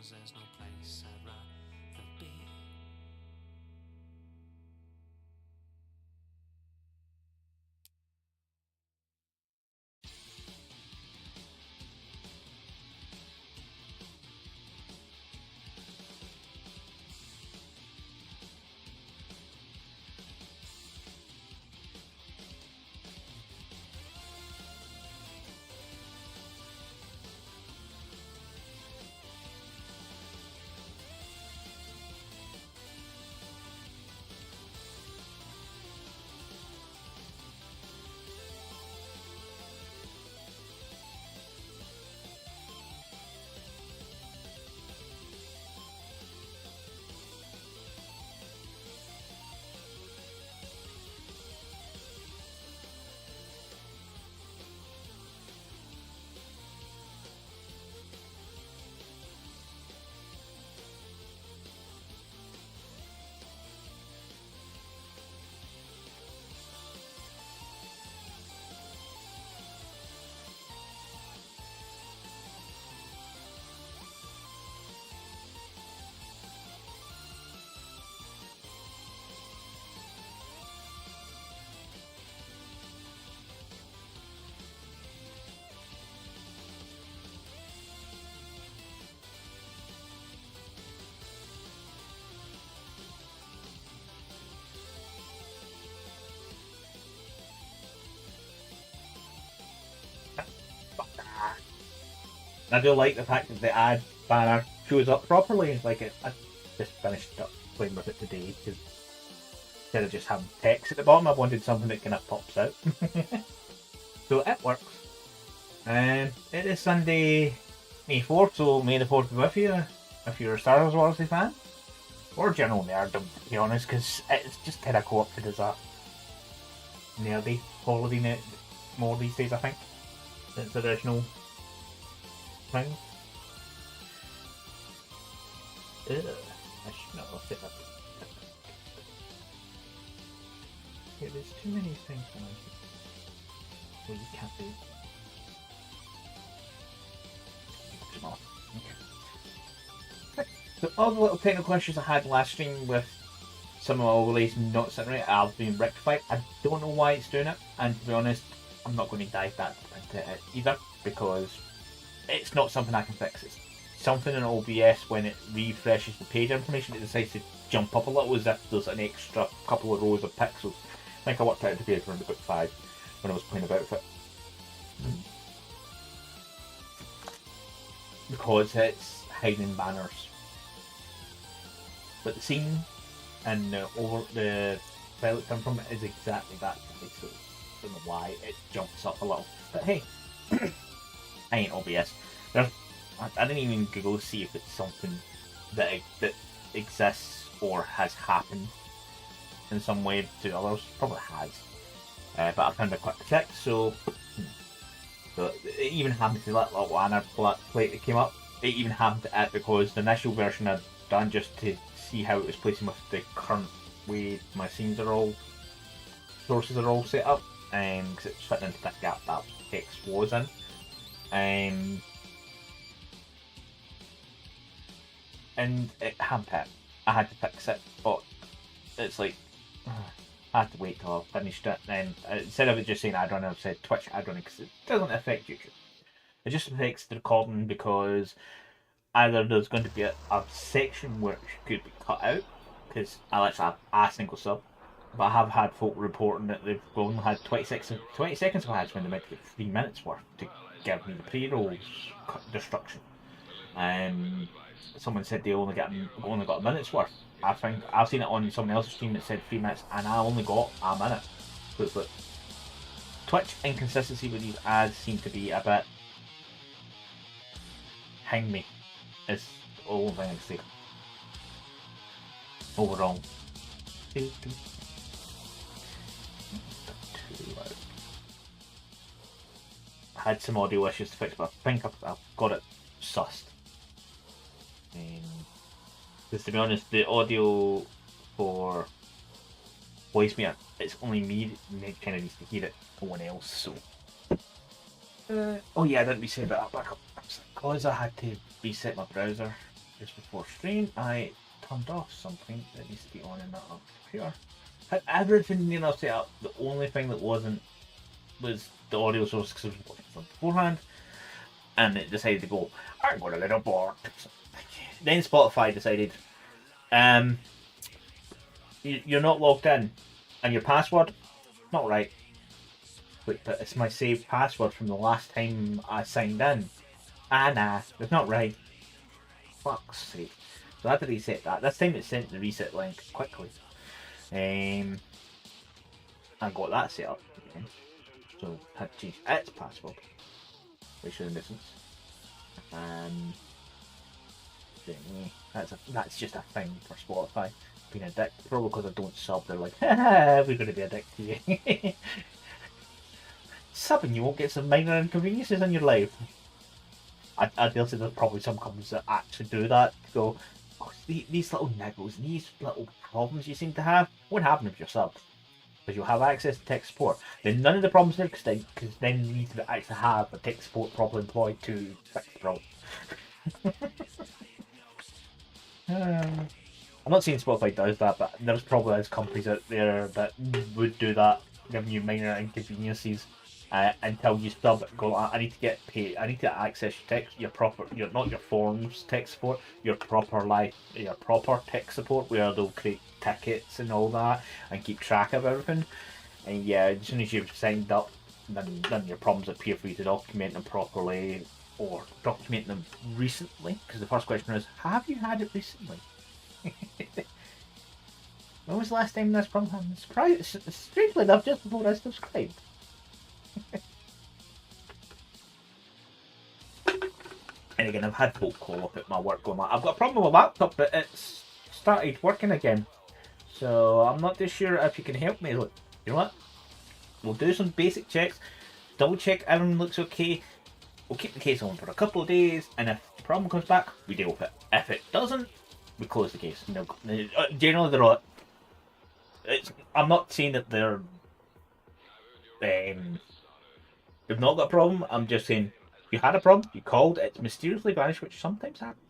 'cause there's no place I'd rather be. I do like the fact that the ad banner shows up properly. Like I just finished up playing with it today because instead of just having text at the bottom, I wanted something that kind of pops out. So it works. And it is Sunday, May 4th, so May the 4th be with you if you're a Star Wars Odyssey fan. Or general nerdom, to be honest, because it's just kind of co-opted as a nerdy holiday more these days, I think, since the original thing. I should not have set up. Yeah, there's too many things on here. Well, you can't do. Okay. So all the little technical issues I had last stream with some of my overlays not sitting right have been rectified. I don't know why it's doing it, and to be honest, I'm not going to dive that into it either because it's not something I can fix. It's something in OBS when it refreshes the page information, it decides to jump up a little as if there's an extra couple of rows of pixels. I think I worked out to be around about 5 when I was playing about with it. Because it's hiding banners. But the scene and over the file it come from it is exactly that. So I don't know why it jumps up a little. But hey, I ain't OBS. I didn't even Google to see if it's something that exists or has happened in some way to others. Probably has. But I found a quick fix, so it even happened to that little banner plate that came up. It even happened to it because the initial version I'd done just to see how it was placing with the current way my scenes are all, sources are all set up, because it's fitting into that gap that text was in. And it happened to it. I had to fix it, but it's like I had to wait till I finished it. And instead of it just saying ad running, I've said Twitch ad running because it doesn't affect YouTube. It just affects the recording because either there's going to be a section which could be cut out because I literally have a single sub, but I have had folk reporting that they've only had 20 seconds of ads when they meant to get 3 minutes worth to give me the pre-rolls destruction. Someone said they only got a minute's worth. I think I've seen it on someone else's stream that said 3 minutes, and I only got a minute. But Twitch inconsistency with these ads seem to be a bit hang me. Is the only thing I can say. Overall. I had some audio issues to fix, but I think I've got it sussed. Because to be honest, the audio for voicemail, it's only me that kind of needs to hear it, no one else. So, oh yeah, I didn't be saying about that backup because I had to reset my browser just before stream, I turned off something that needs to be on in that computer. Had everything set up. The only thing that wasn't was the audio source because I was watching from beforehand, and it decided to go, I'm going a little bored. Then Spotify decided, you're not logged in, and your password, not right. Wait, but it's my saved password from the last time I signed in. Nah, it's not right. Fuck's sake. So I had to reset that. This time it sent the reset link quickly. I got that set up again. So I had to change its password. Which is a nuisance. That's just a thing for Spotify. Being a dick. Probably because I don't sub, they're like, haha, we're going to be a dick to you. Subbing, you won't get some minor inconveniences in your life. I dare say there's probably some companies that actually do that. Go, oh, these little niggles, these little problems you seem to have, won't happen if you're subbed. Because you'll have access to tech support. Then none of the problems are extinct, because then you need to actually have a tech support properly employed to fix the problem. I'm not saying Spotify does that, but there's probably companies out there that would do that, giving you minor inconveniences. Until you sub, go. I need to get paid. I need to access your not your forms tech support, your proper tech support, where they'll create tickets and all that and keep track of everything. And yeah, as soon as you've signed up, then your problems appear for you to document them properly or document them recently. Because the first question is, have you had it recently? When was the last time this problem happened? Strangely enough, just before I subscribed. And again, I've had folk call up at my work going, I've got a problem with my laptop, but it's started working again. So I'm not too sure if you can help me. Look, you know what? We'll do some basic checks, double check everything looks okay. We'll keep the case on for a couple of days, and if the problem comes back, we deal with it. If it doesn't, we close the case. Generally, they're all. I'm not saying that they're. They've not got a problem. I'm just saying you had a problem, you called, it's mysteriously vanished, which sometimes happens.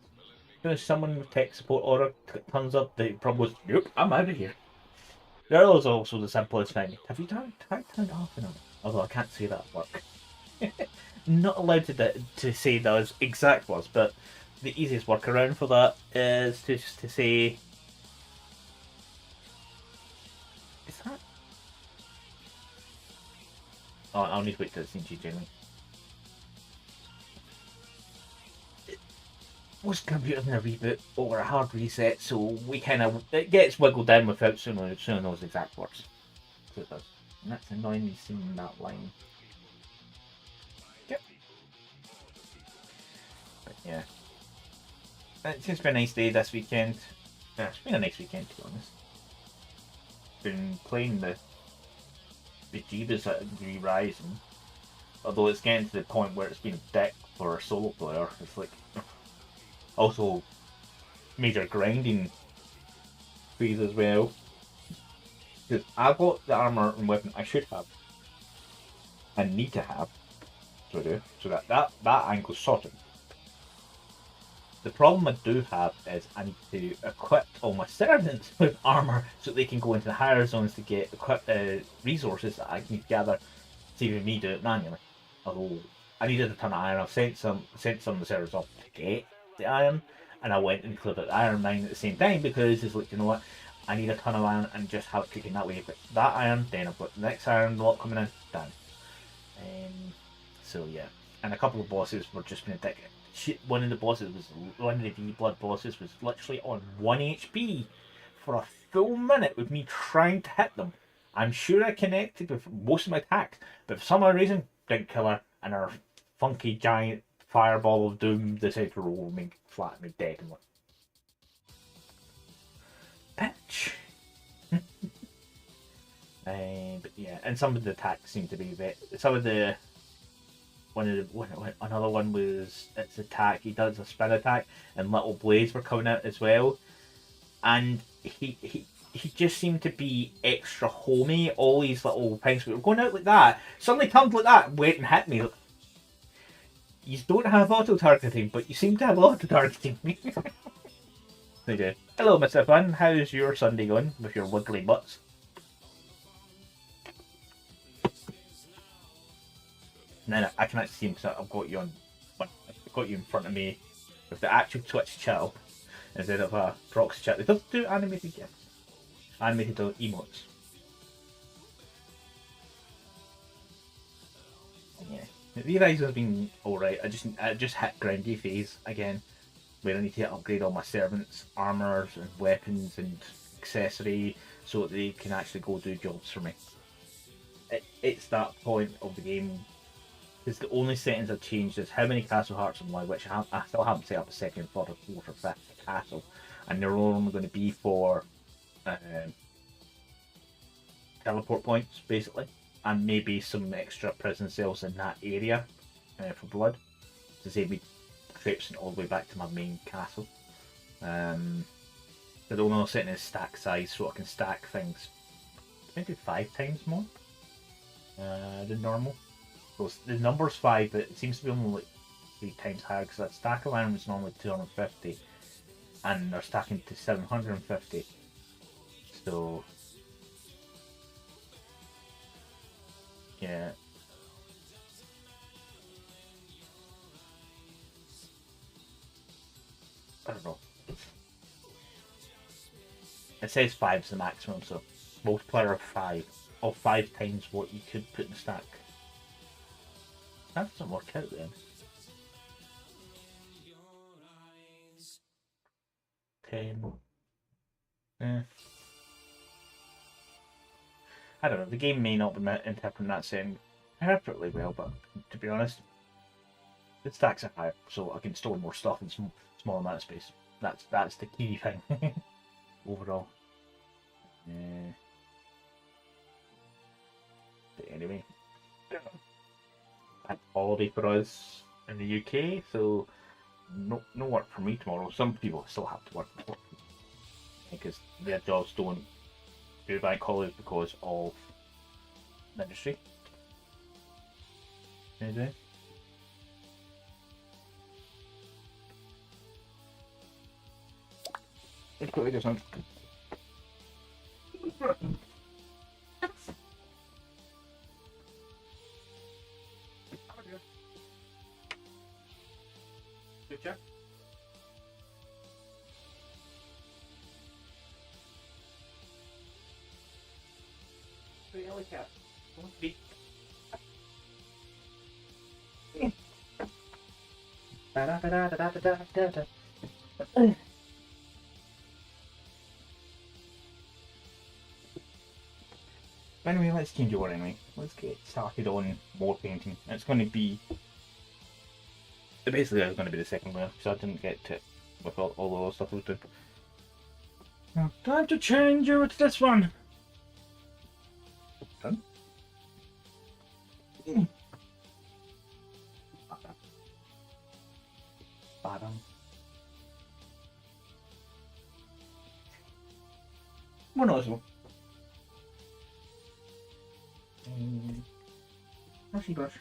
If someone with tech support order turns up, the problem was, nope, I'm out of here. There is also the simplest thing. Have you turned off and on? Although I can't say that at work. Not allowed to say those exact words, but the easiest workaround for that is just to say, is that? Oh, I'll need to wait till it's changed generally. Most computers in a reboot or a hard reset, so we it gets wiggled in without saying those exact words. So it does. And that's annoying me seeing that line. Yep. But yeah. It's just been a nice day this weekend. Yeah, it's been a nice weekend to be honest. Been playing the Jeebus at Re-Rising. Although it's getting to the point where it's been a dick for a solo player. It's like also major grinding phase as well. Because I got the armour and weapon I should have and need to have. So I do. So that angle's sorted. The problem I do have is I need to equip all my servants with armour so they can go into the higher zones to get resources that I need to gather, saving me do it manually. Although I needed a ton of iron, I've sent some of the servers off to get the iron, and I went and cleared out the iron mine at the same time because it's like, you know what, I need a ton of iron and just have it cooking that way. But that iron, then I've got the next iron lot coming in, done. So yeah, and a couple of bosses were just been a dick. One of the V blood bosses was literally on 1 HP for a full minute with me trying to hit them. I'm sure I connected with most of my attacks, but for some odd reason, didn't kill her, and her funky giant fireball of doom decided to roll me flat, me dead. And bitch. But yeah, and some of the attacks seem to be another one was its attack. He does a spin attack, and little blades were coming out as well. And he just seemed to be extra homey. All these little things were going out like that. Suddenly turned like that, went and hit me. You don't have auto targeting, but you seem to have auto targeting. They do. Hello, Mr. Fun. How's your Sunday going with your wiggly butts? No, I can actually see him because I've got you on. I've got you in front of me with the actual Twitch chat instead of a proxy chat. They don't do animated gifs, animated emotes. Yeah, the rise has been alright. I just hit grindy phase again, where I need to upgrade all my servants' armors and weapons and accessory so that they can actually go do jobs for me. It's that point of the game. Because the only settings I've changed is how many castle hearts am I, which I still haven't set up a second, third, or fourth, or fifth castle, and they're only going to be for teleport points basically, and maybe some extra prison cells in that area for blood to save me traipsing all the way back to my main castle. The only setting is stack size, so I can stack things maybe 5 times more than normal. So the number's 5, but it seems to be only like 3 times higher because that stack of iron was normally 250, and they're stacking to 750. So yeah. I don't know. It says 5 is the maximum, so multiplier of 5. Of 5 times what you could put in the stack. That doesn't work out then. 10. Eh. I don't know, the game may not be interpreting that saying perfectly well, but to be honest, the stacks are higher, so I can store more stuff in small amount of space. That's the key thing overall. But anyway, bank holiday for us in the UK, so no work for me tomorrow. Some people still have to work because their jobs don't do bank holidays because of ministry. Maybe. Let's quickly do something. Good job. Really cat. Don't be. Anyway, let's change over anyway. Let's get started on more painting. It's going to be... Basically, it's going to be the second layer, because I didn't get to it with all the other stuff I was doing. Now, time to change over to this one! Done? Bottom. More noticeable. Brushy brush.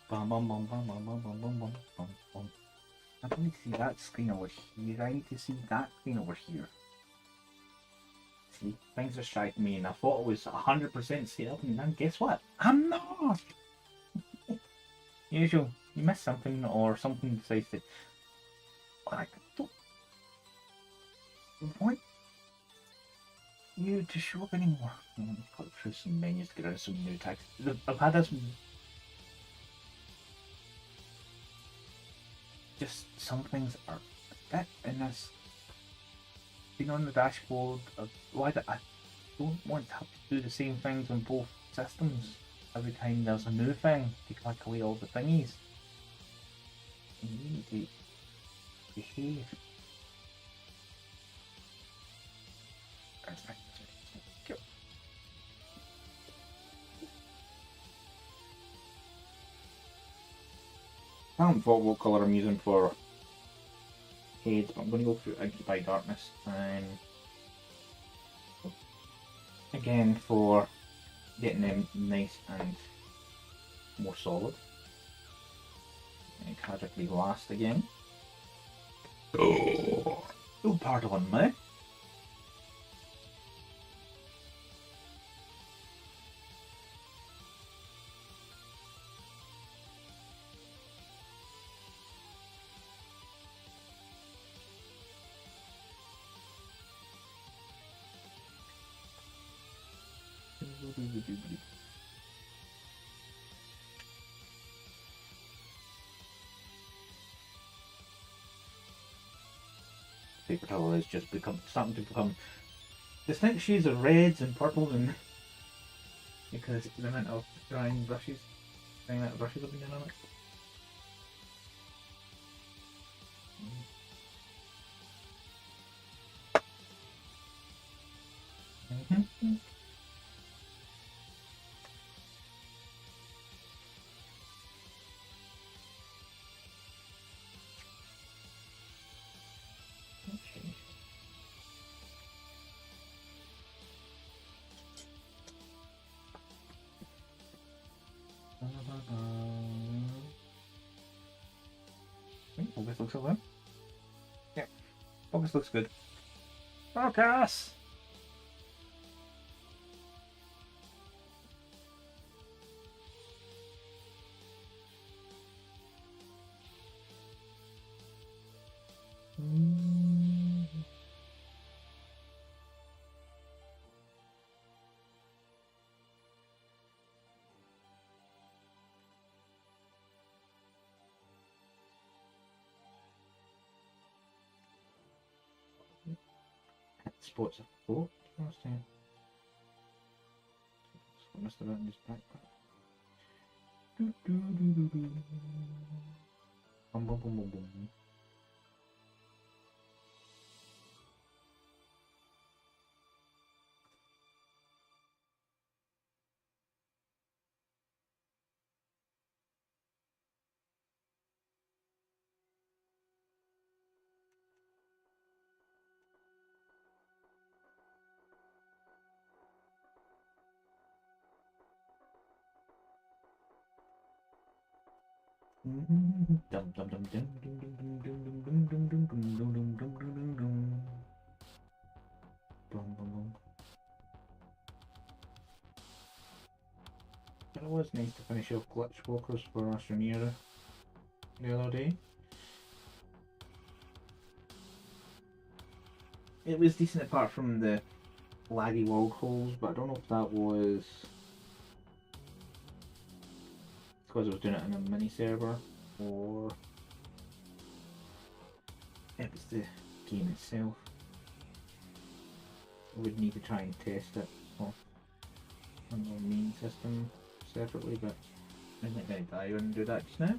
Bum bum bum bum bum bum bum bum bum bum. I don't need to see that screen over here. I need to see that screen over here. See, things are striking me, and I thought it was 100% set up, and then guess what? I'm not. Usual, you miss something, or something decides to. I don't want you to show up anymore. Let me click through some menus to get rid of some new text. I've had this. Just some things are a bit in this. Being on the dashboard, I don't want to have to do the same things on both systems every time there's a new thing to click away all the thingies. You need to behave. I haven't thought what colour I'm using for heads, but I'm going to go through Ink by Darkness and again for getting them nice and more solid. And tragically last again. Oh, pardon me. Paper towel is just starting to become distinct shades of reds and purples, and because the amount of drying out brushes have been done on it. Mm-hmm. Okay. Focus looks okay. Yeah, focus looks good. Focus! Spots of boat. Last time. Must have been his backpack. Boom, boom, boom, boom, boom. Dum dum dum dum dum dum dum dum dum dum dum dum dum dum dum dum dum. Boom boom boom. It was nice to finish off glitch walkers for Astroneer the other day. It was decent apart from the laggy world holes, but I don't know if that was because I was doing it in a mini server or it was the game itself. I would need to try and test it on the main system separately, but I'm not going to die and do that just now.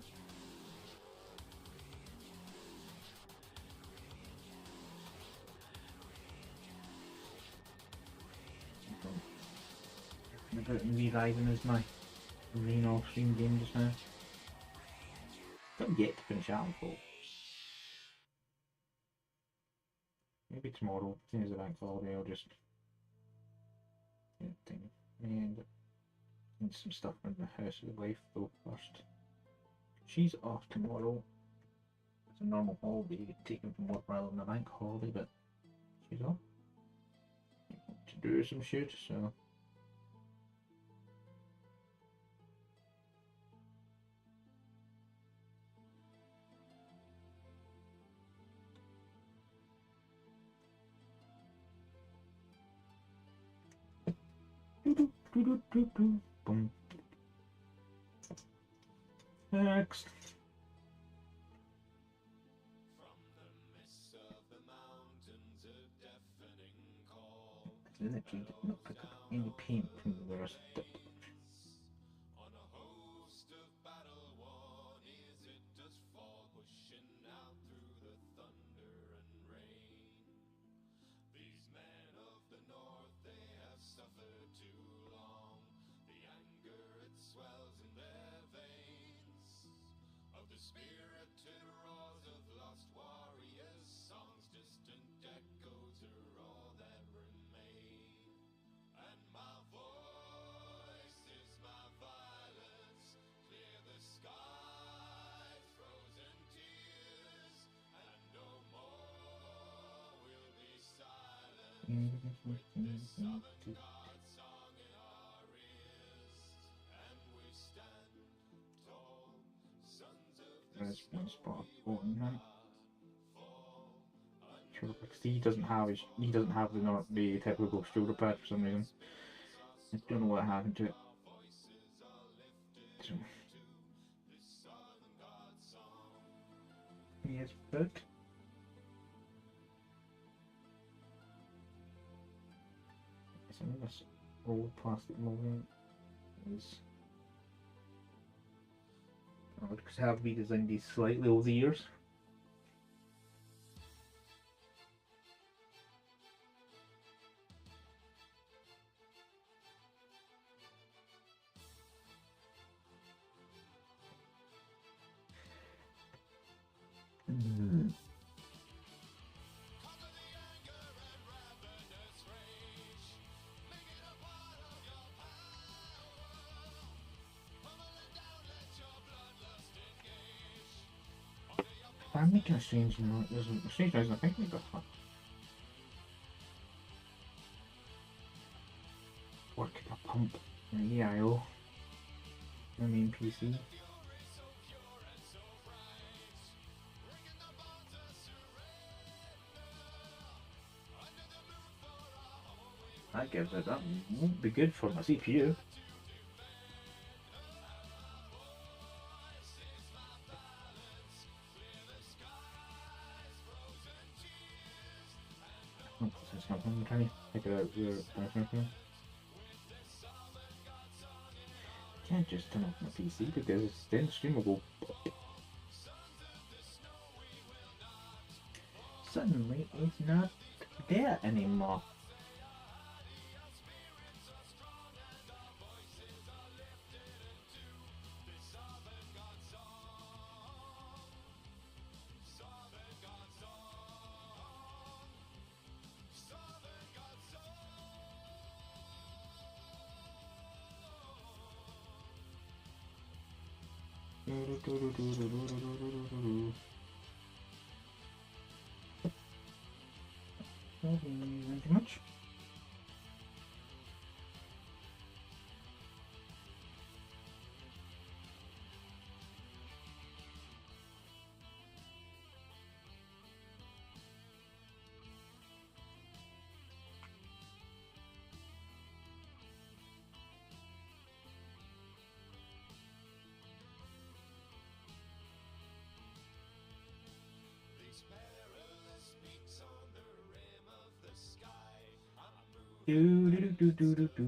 About re-rising as my main off-stream game just now. Got yet to finish Alpha. Maybe tomorrow, seeing as the bank holiday, I'll just and need some stuff in the house with the wife though first. She's off tomorrow. It's a normal holiday, taken from work rather than a bank holiday, but she's off to do some shit, so. Boom. Next. Literally did not pick up any paint from the rest of the There's one spot important, right? Sure, because he doesn't have the typical shoulder pad for some reason. I don't know what happened to it. So, he is back. Some of this old plastic molding is because have redesigned these slightly over the years. I'm making a strange noise. There's a strange noise. I think we got working a pump in EIO. My main PC. That gives it. That won't be good for my CPU. Oh, this is something. I'm trying to figure out where can't just turn off my PC because then the stream will go. Suddenly, it's not there anymore. Too much. Do do do do do do.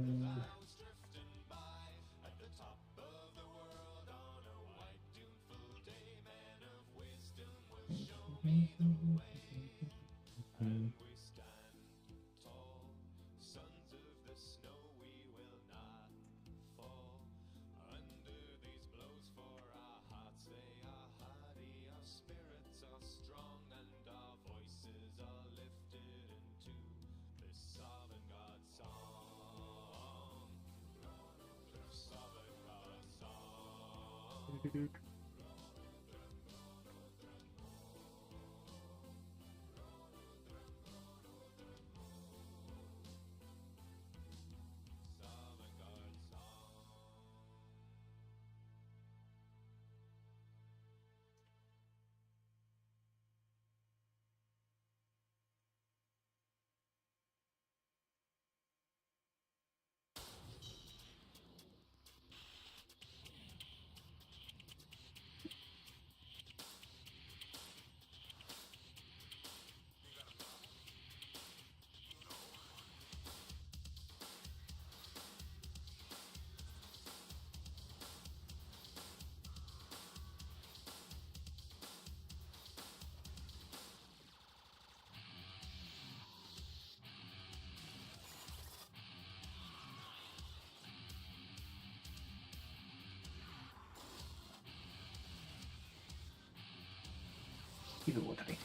Keep it watery.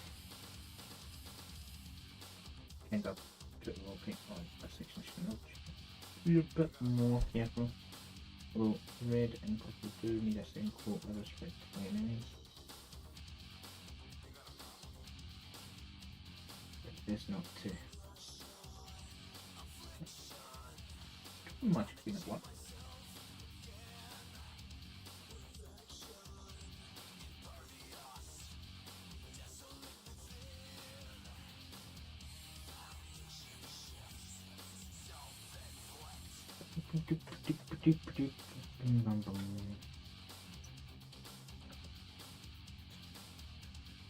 End up put a little paint on a section of be a bit more careful. Although red and purple do need a same coat with respect to my enemies. But it's not too. Much clean as one.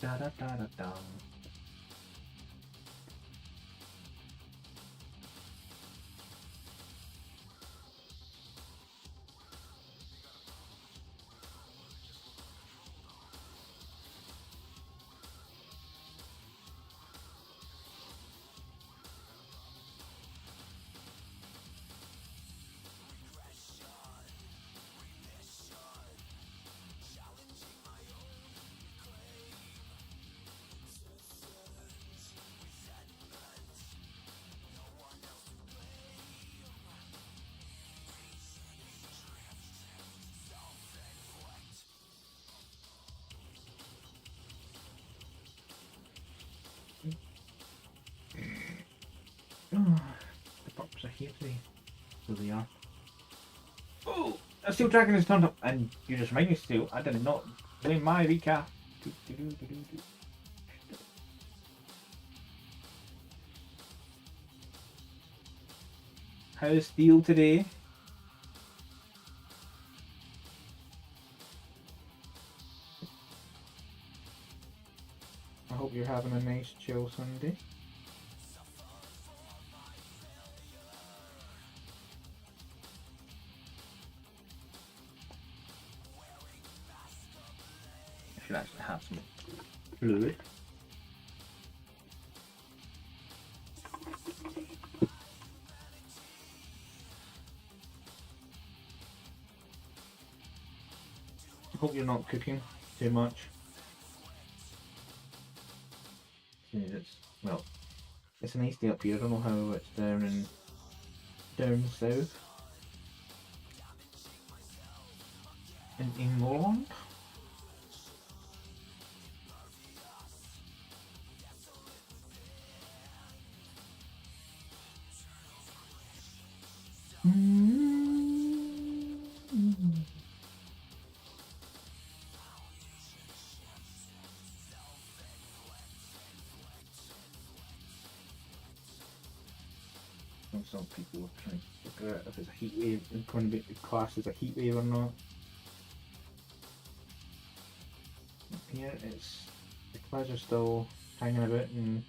Da da da da da. Oh, the pups are here today. So they are. Oh! A steel dragon is turned up, and you just remind me, Steel. I did not blame my recap. How's Steel today? I hope you're having a nice chill Sunday. I should actually have some fluid. I hope you're not cooking too much. Well, it's a nice day up here. I don't know how it's down south in England. Some people are trying to figure out if it's a heat wave, it's going to be classed as a heat wave or not. Up here, the clouds are still hanging about and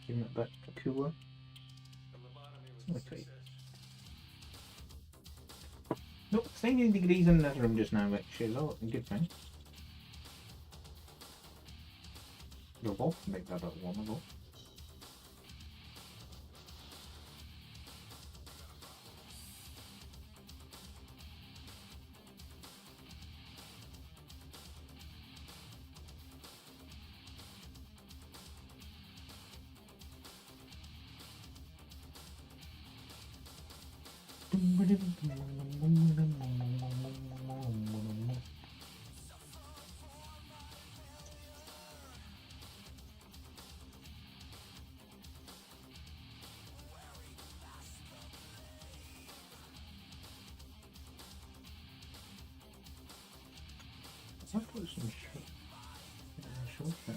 keeping it a bit cooler. Okay. Nope, it's 19 degrees in this room just now, which is a good thing. They'll both make that a bit warmer though. I've got some short now.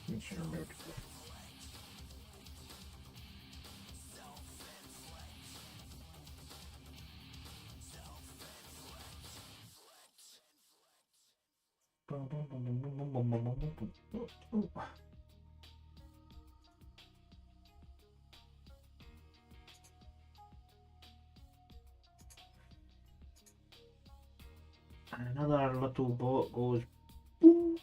Make sure I'm ready. And another little boat goes boom.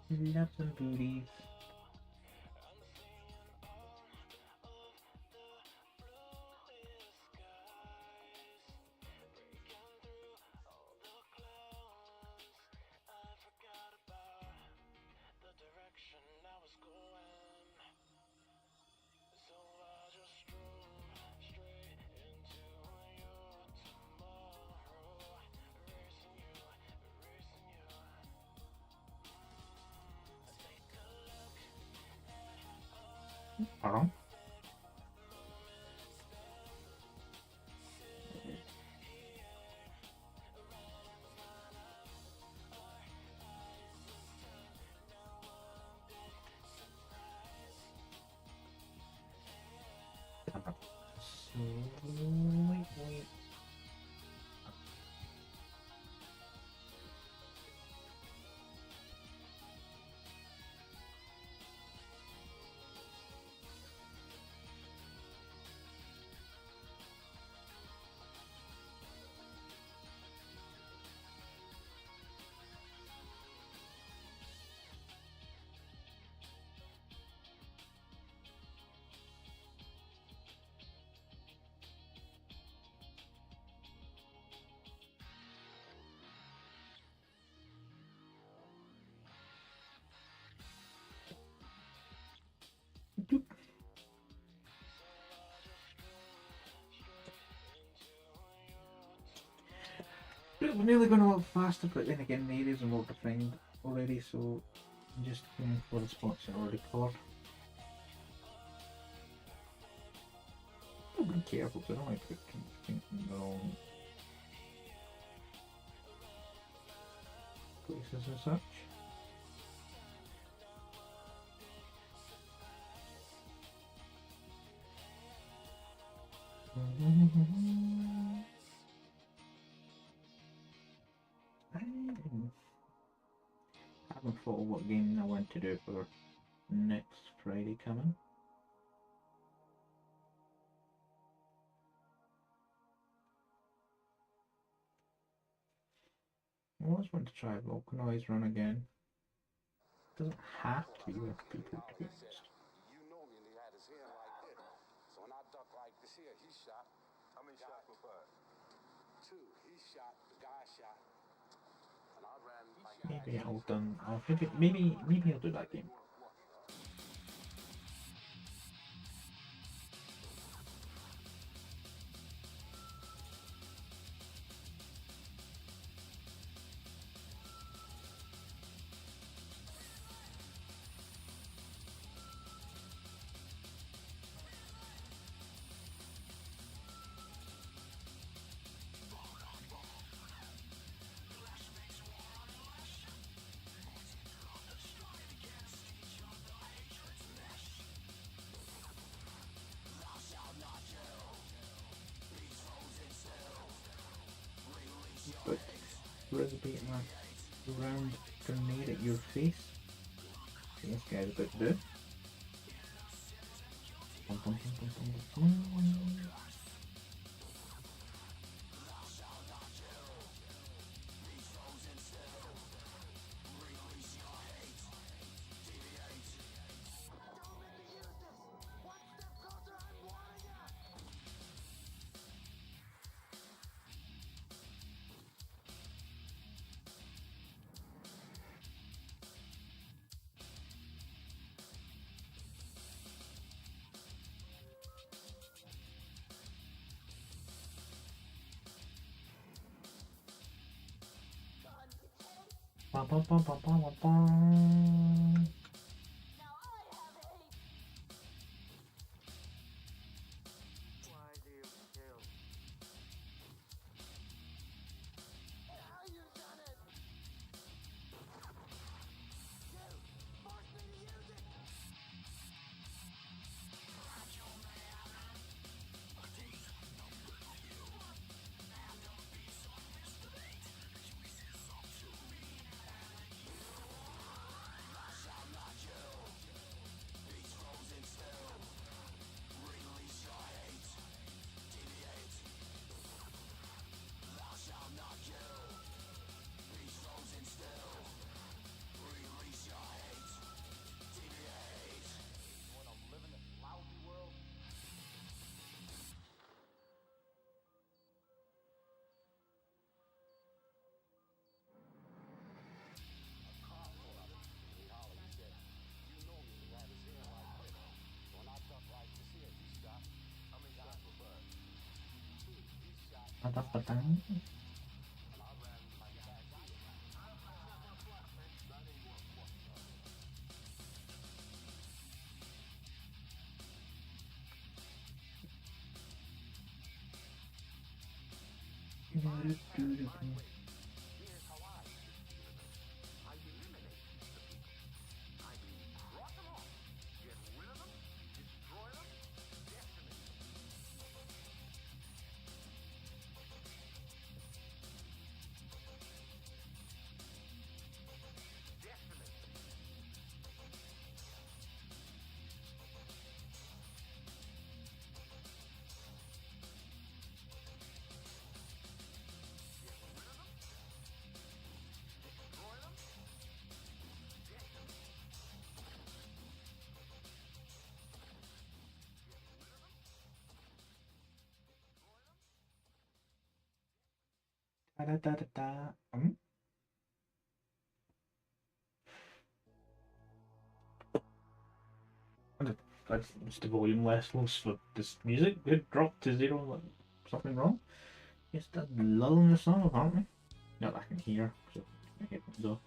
Love some booties. Pardon? Slightly. Doop. We're nearly going a lot faster, but then again, the areas are more defined already, so I'm just going for the spots that already covered. I'm being careful, because I don't want to put things in the wrong places and such. I haven't thought of what game I want to do for next Friday coming. I always want to try Volcanoise Run again. Doesn't have to be with people, to be honest. You know me, and he had his hand like this. So when I duck like this here, he shot. How many shots was fired? 2. He shot, the guy shot. And I ran like Maybe I'll done. I'll think it. Maybe I'll do that game. But rugby a round grenade at your face. This guy's about to do. Bum, bum, bum, bum, bum, bum. Bum, bum, bum, bum, bum, bum, bum. Patang. Da, da, da, da, da. That's the volume levels for this music. It dropped to zero. Like, something wrong? Yes, that lull in the song, apparently. Not that I can hear, so I get things off.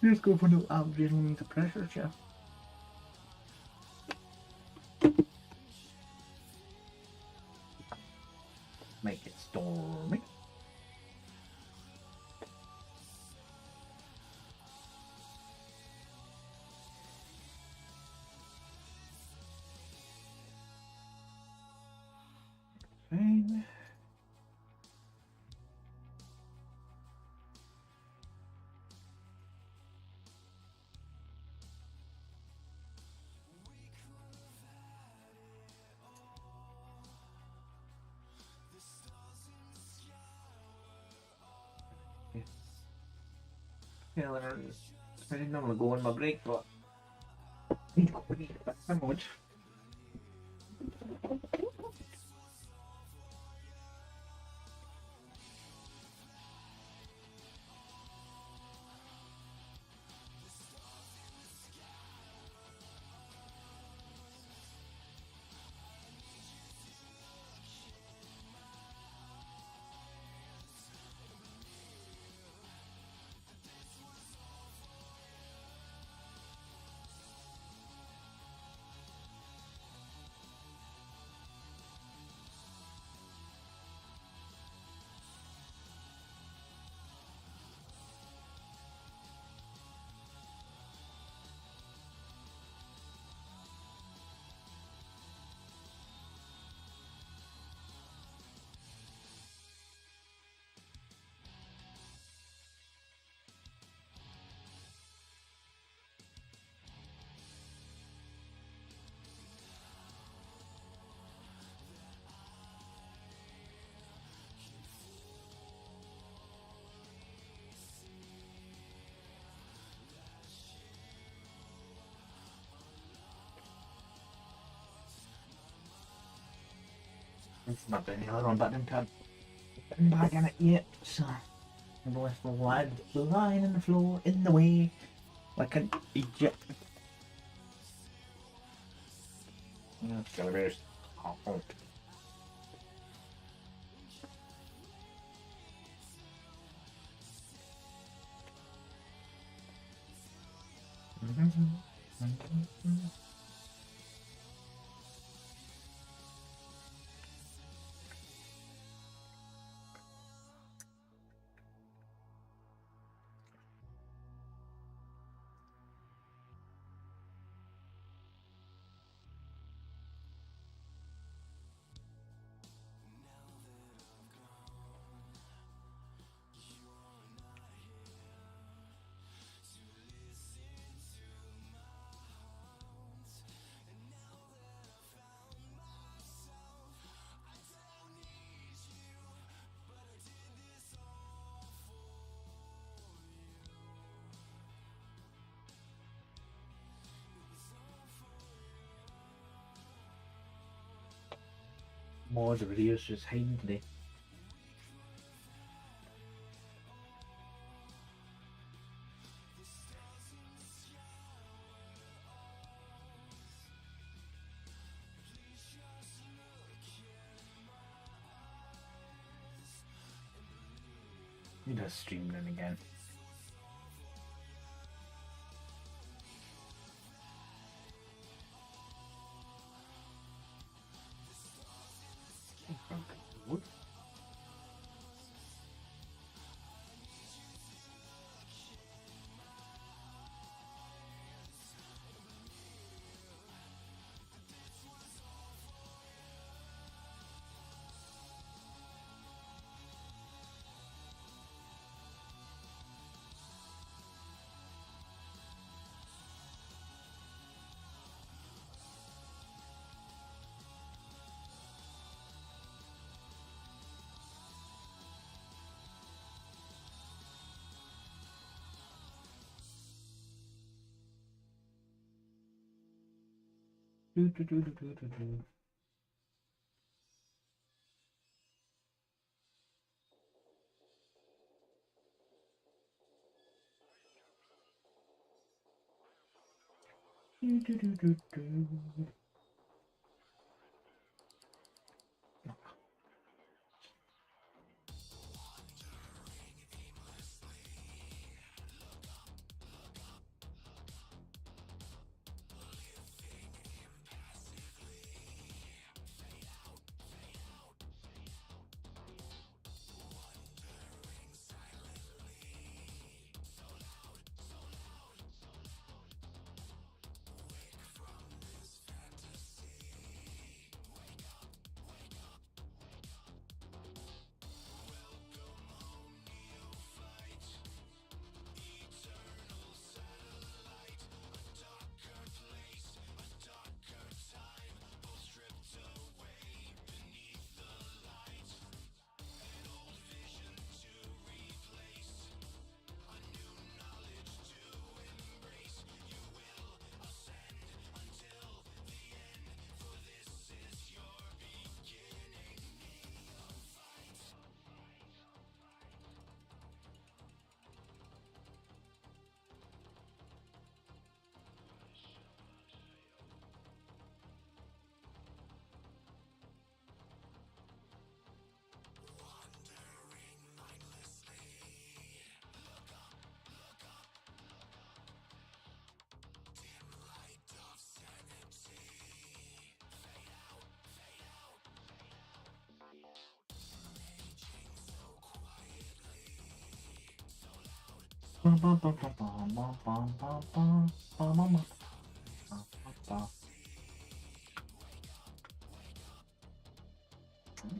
Just go for the adrenaline to pressure, Jeff. Make it stormy. Fine. Yeah, I didn't normally go on my break, but I need to go eat a sandwich. It's not doing the other one, but I didn't put back in it yet, so I'm left the lad lying on the floor in the way like an idiot. Yeah, celebrities. Oh. More of the videos just hiding today. He does stream then again. What? Do. Do.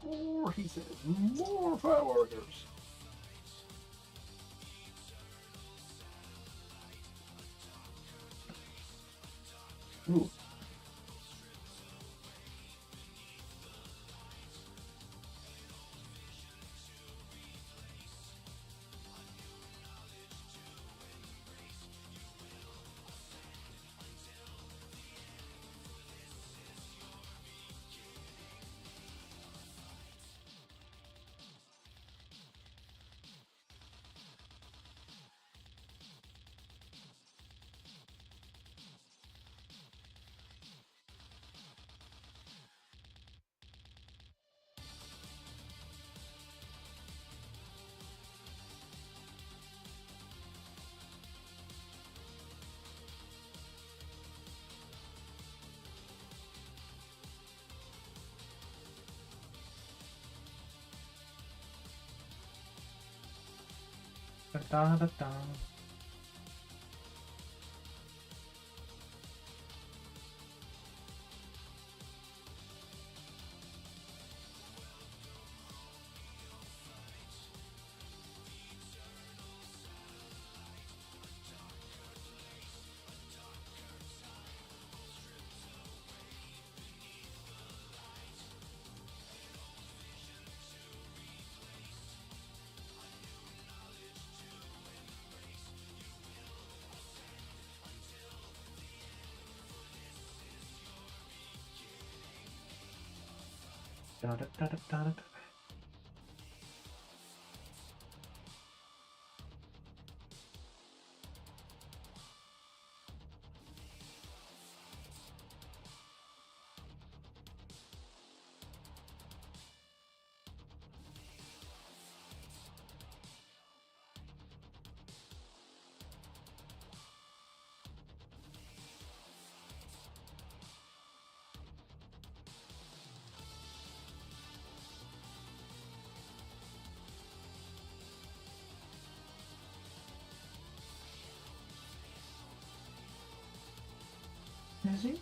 More, he says, more fireworks. Ooh. Da da da da. Da da da da da da. Is he?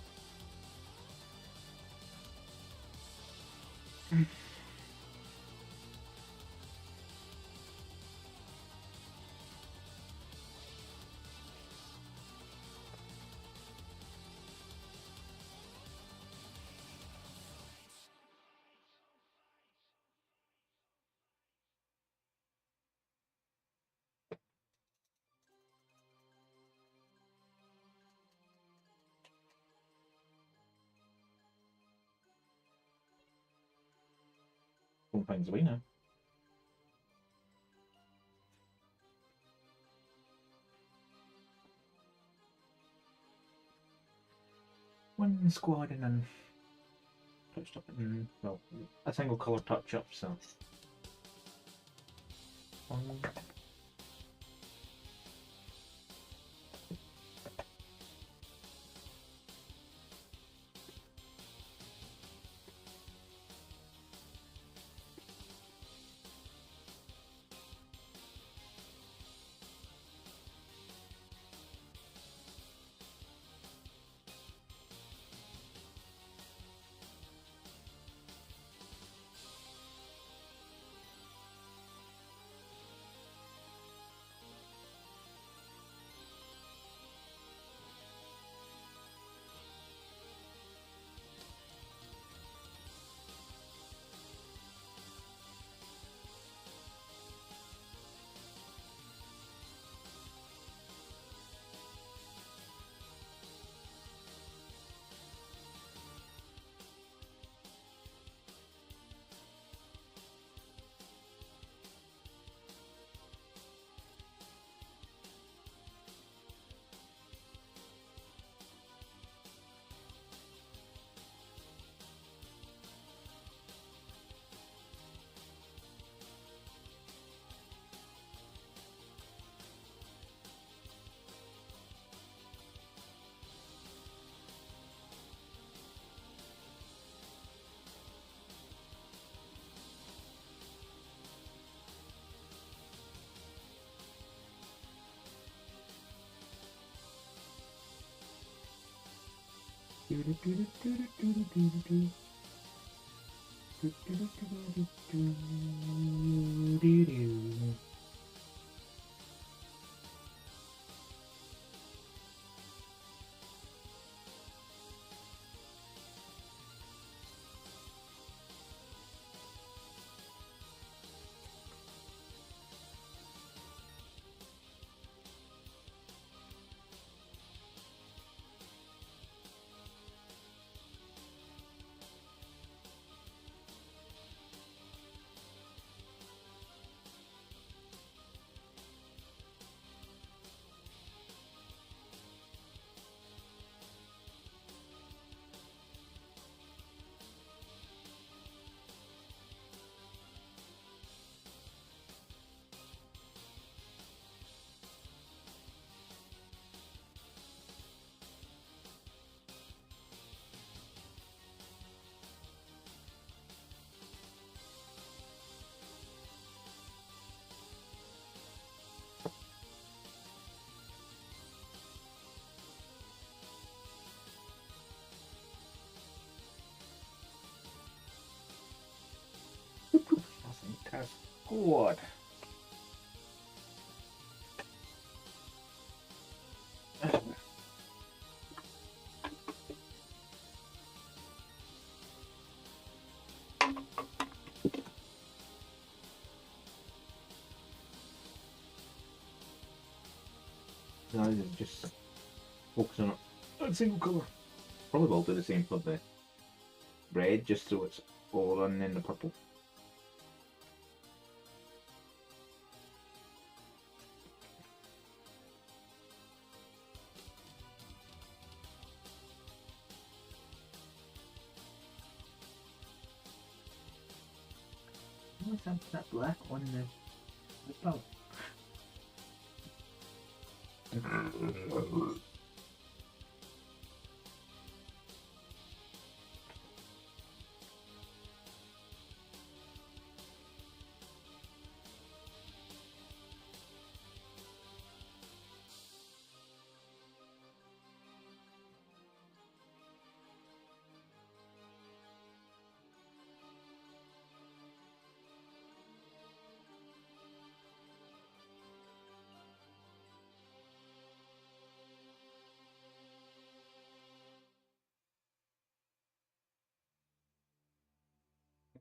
£1 away now. One squad and then touched up and well, a single colour touch up, so. God. Rather than just focus on a single colour. Probably will do the same for the red, just so it's all on in the purple. What's that black on the palette?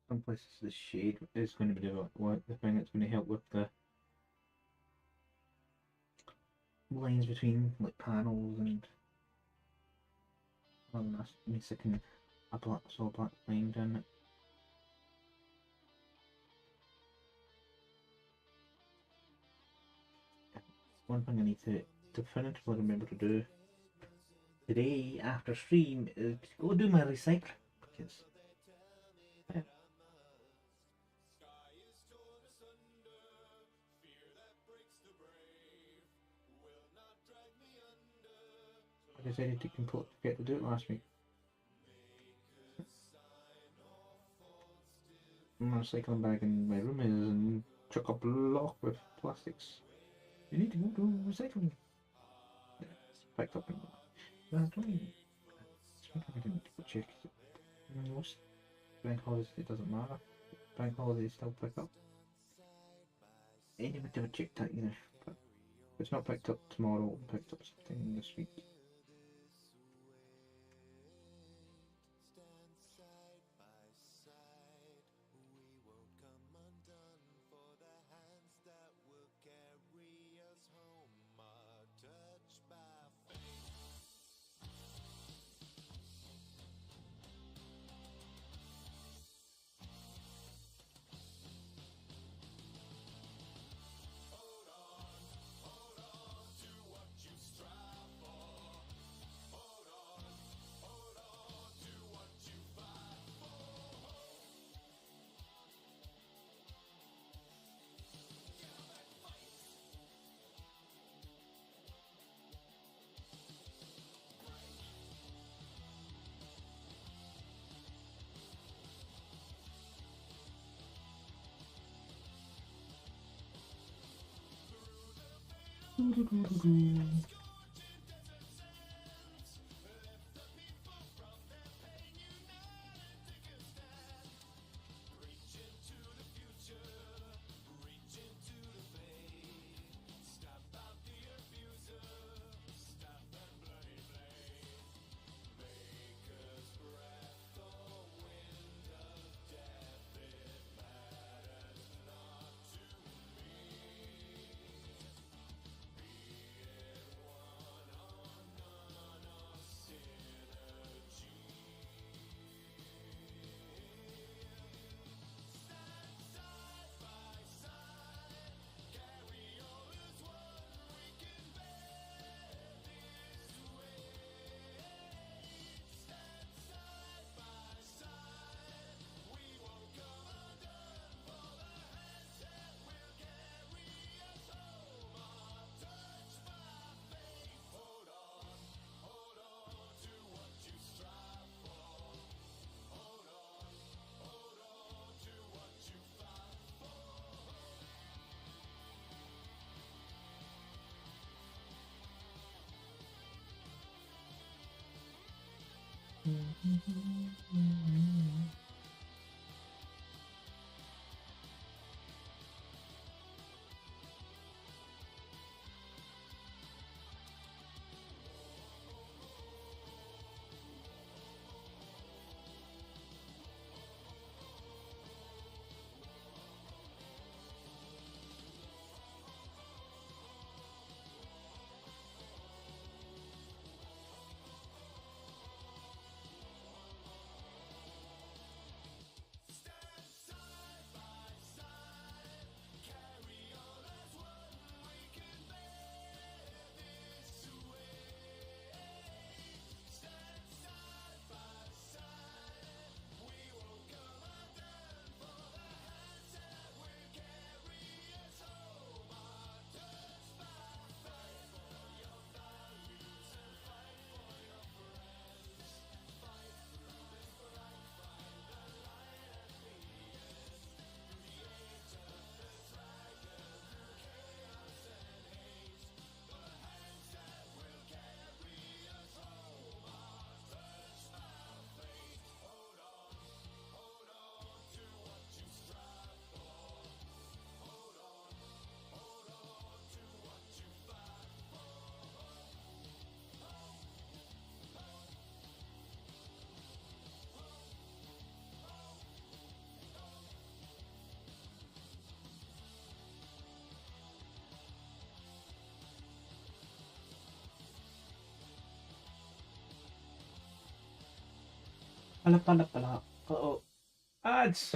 Some places the shade is going to be the thing that's going to help with the lines between like panels and me sticking a black line down it. One thing I need to definitively remember to do today after stream is go do my recycling, because like I said, I didn't forget to do it last week. My recycling bag in my room is chock a block with plastics. You need to go to recycling. Yeah, it's packed up in I don't even. I didn't go check. Most bank holidays it doesn't matter. Bank holidays still pick up. I never never checked that either. But if it's not picked up tomorrow, it'll be picked up something this week. Uh-oh. Ads!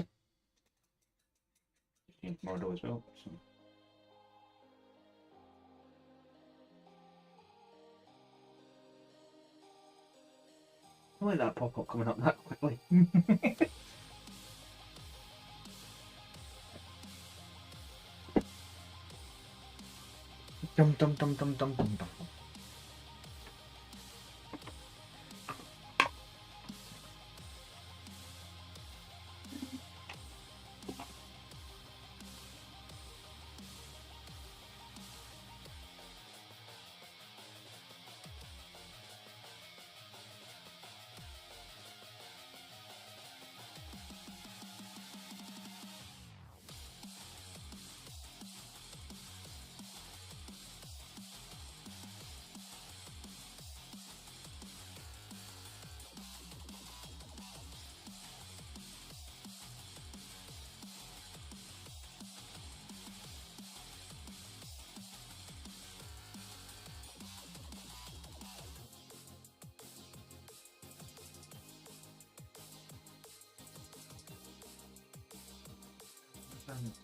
Game Mordo as well. So. I like that pop-up coming up that quickly. Dum dum dum dum dum dum dum.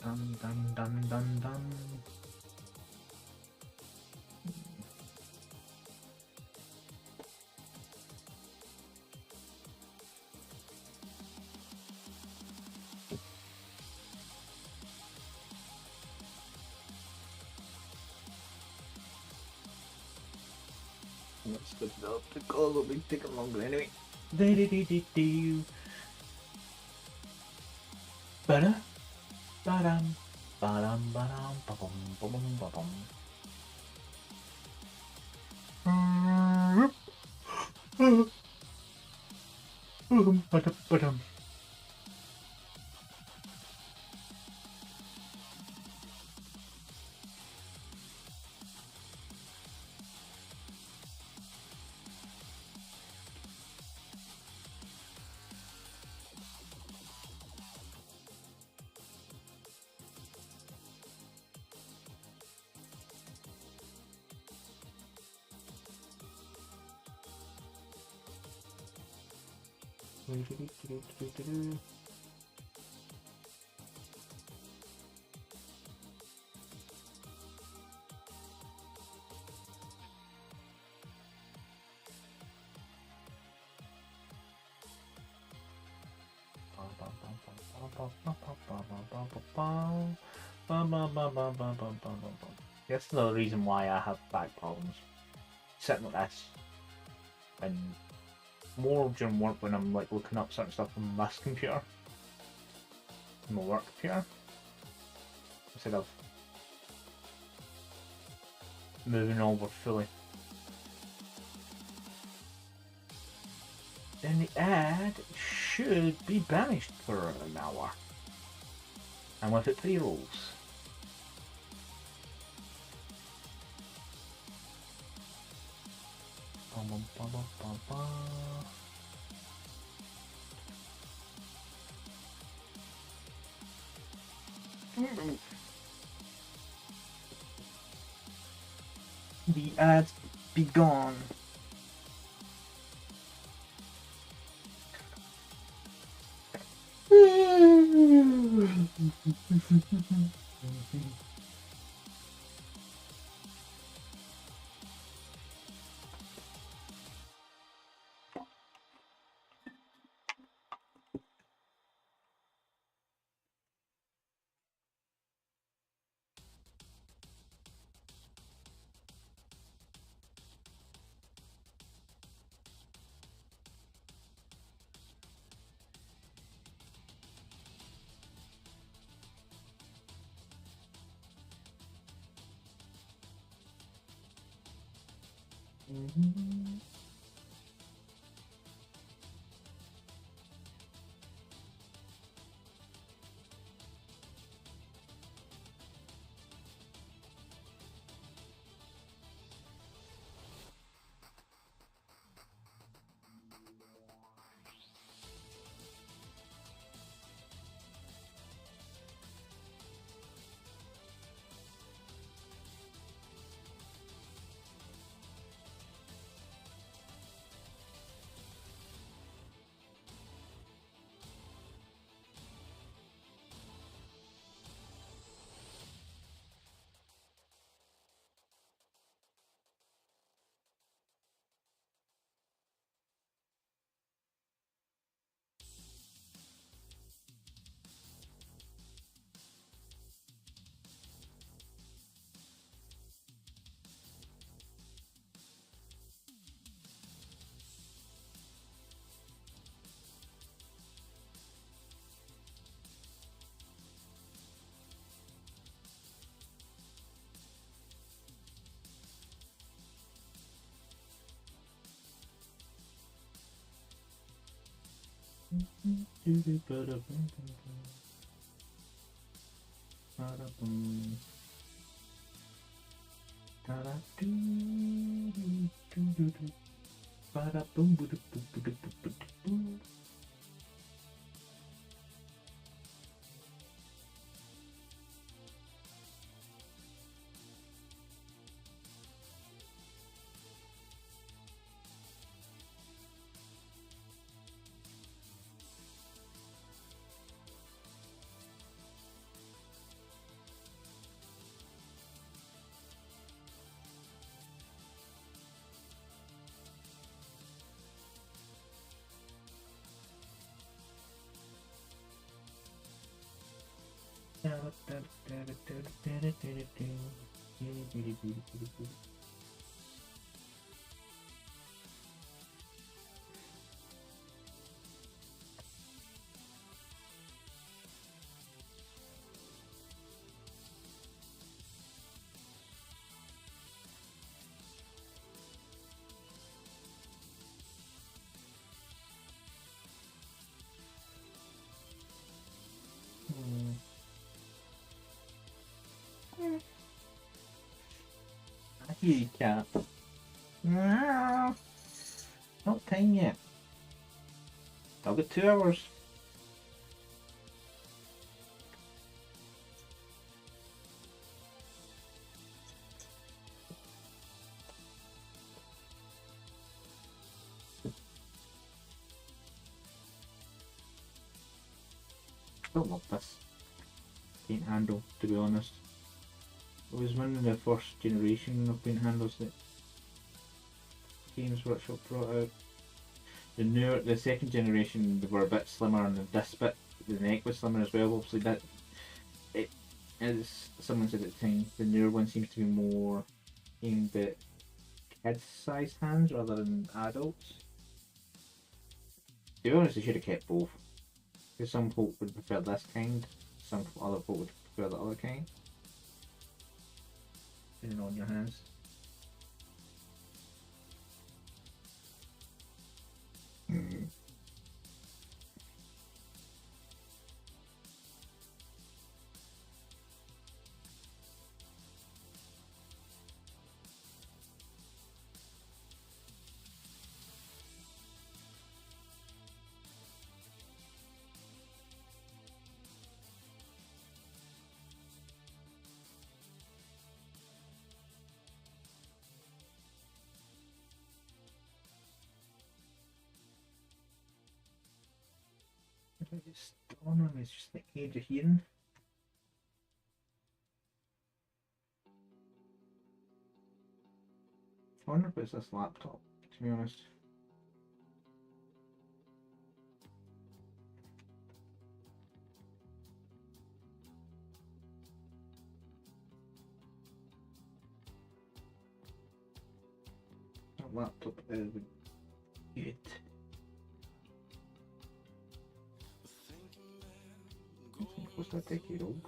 Dun dun dun dun dun. Let's split it up. The call will be taking longer anyway. Do. Ba-da, ba-dum, ba-dum, ba-dum, ba-bum, ba-bum, ba-bum. Ba-dum, ba-dum. That's the reason why I have back problems. Sitting like this, and more during work when I'm like looking up certain stuff on this computer, my work computer, instead of moving over fully. Then the ad should be banished for an hour. And with it 3 rolls. The ads be gone. I hear you, cat. Not time yet. I'll get 2 hours. I don't love this paint handle, to be honest. It was one of the first generation of paint handles that Games Workshop brought out. The second generation, they were a bit slimmer, and this bit, the neck was slimmer as well. Obviously, that it, as someone said at the time, the newer one seems to be more aimed at kids-sized hands rather than adults. To be honest, they should have kept both. Because some folk would prefer this kind, some other folk would prefer the other kind. Depending on your hands. Just on him is just the age of hearing. I wonder if it's this laptop, to be honest. That laptop is good. What's that decade old?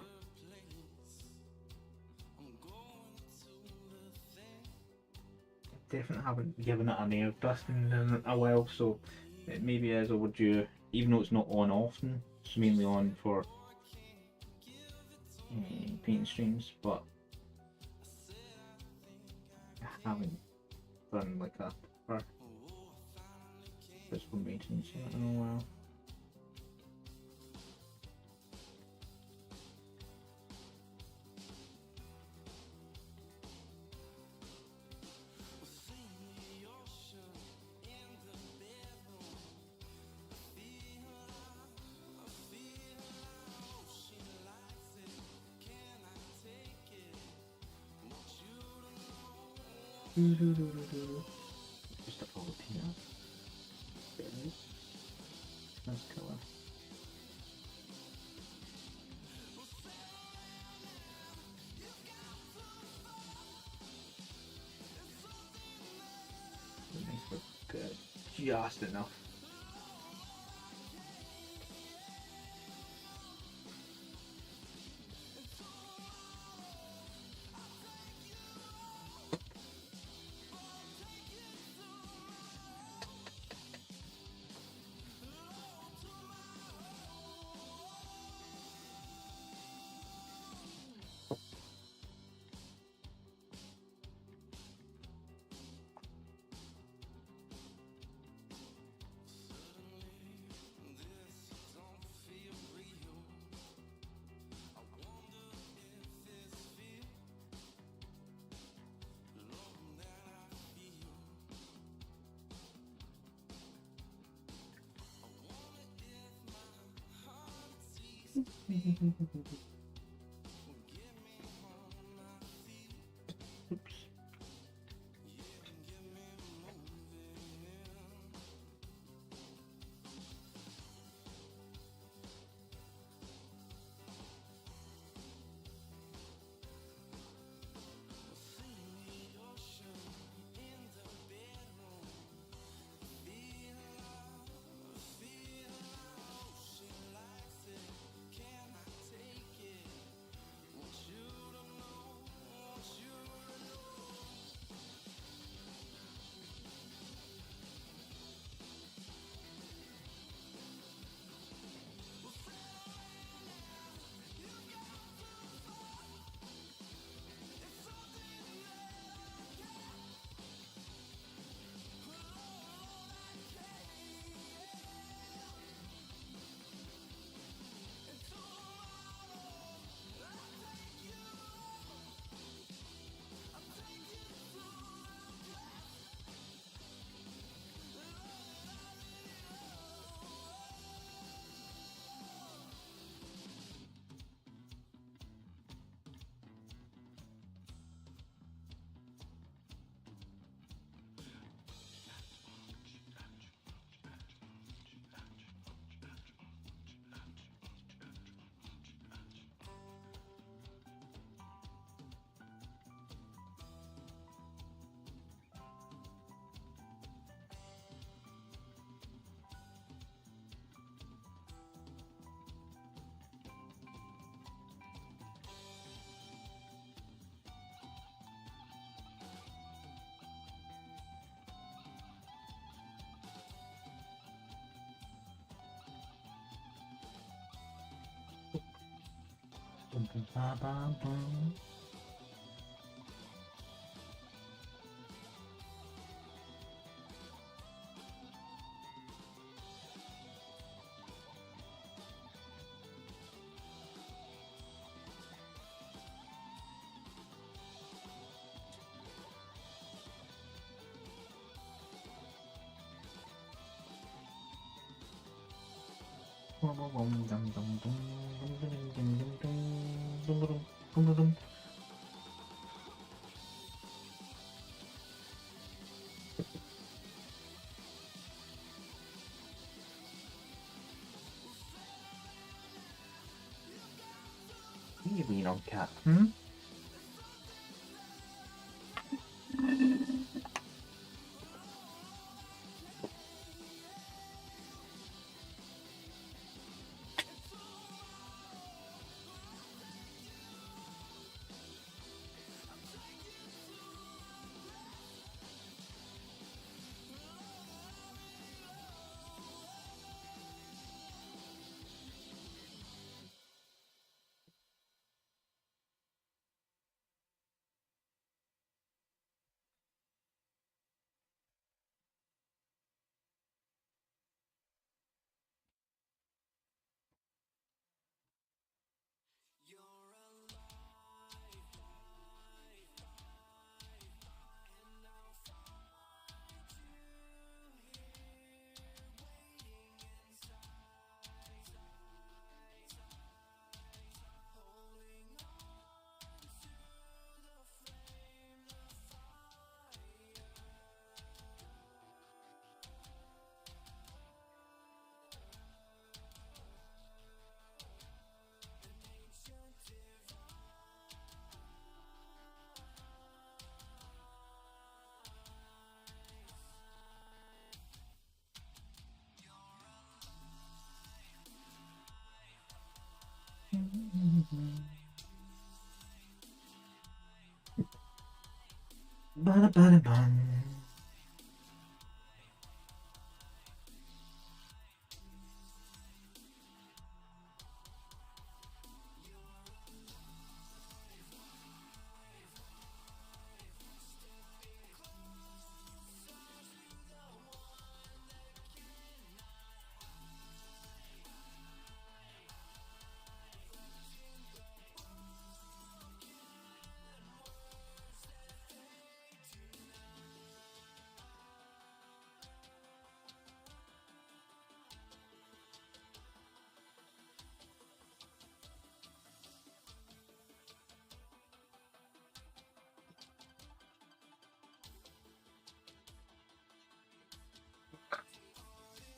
Definitely haven't given it an air dusting in a while, so it maybe is overdue, even though it's not on often. It's mainly on for paint streams, but I haven't done like a proper physical maintenance in a while. Just a Filipino. There it is. Nice colour. Nice but good. Just enough. Oops. Bum, bum, ba, bum, bum. Bum, bum, bum, dum, dum, dum, dum, dum, dum, dum, dum, dum, dum, dum, dum, dum. What are you being on, cat? Hmm? Bada bada bum.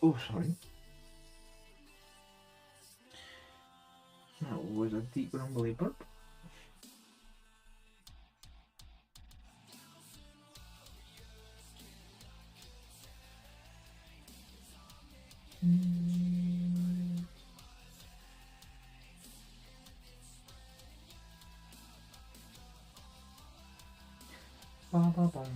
Oh, sorry. That was a deep rumbly burp. Ba ba ba.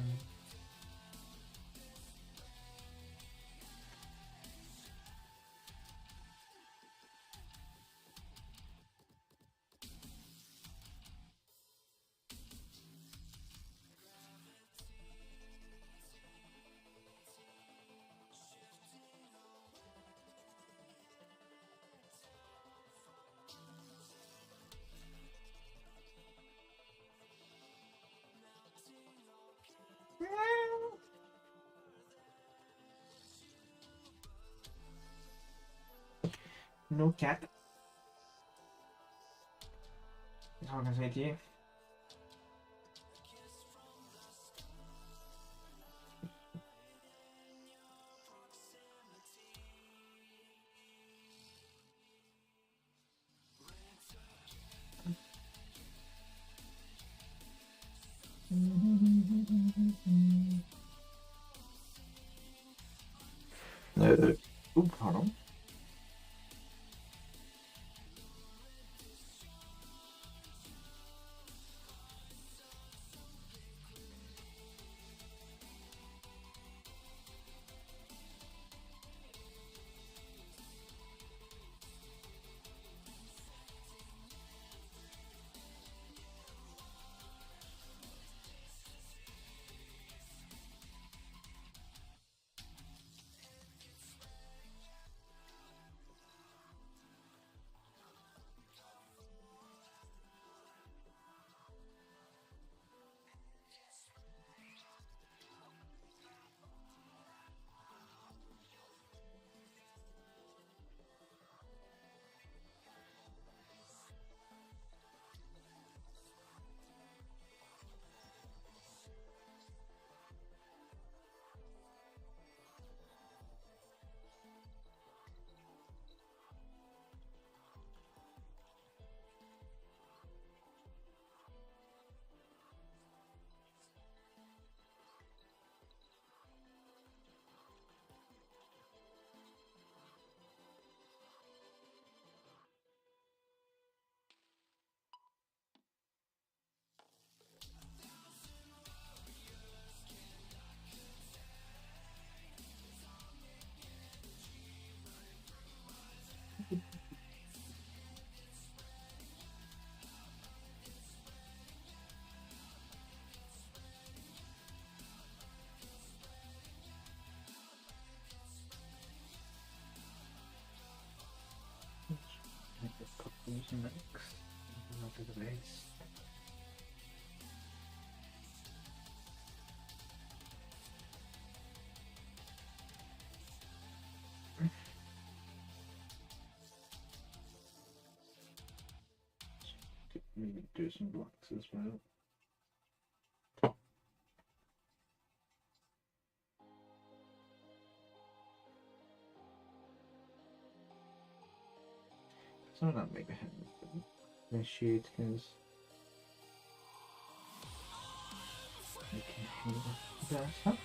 No cat. That's all I can say to you. Oh, pardon. Make the purples next. Not to the base. Maybe do some blocks as well. Some of that make the hand initiate because I can handle that stuff.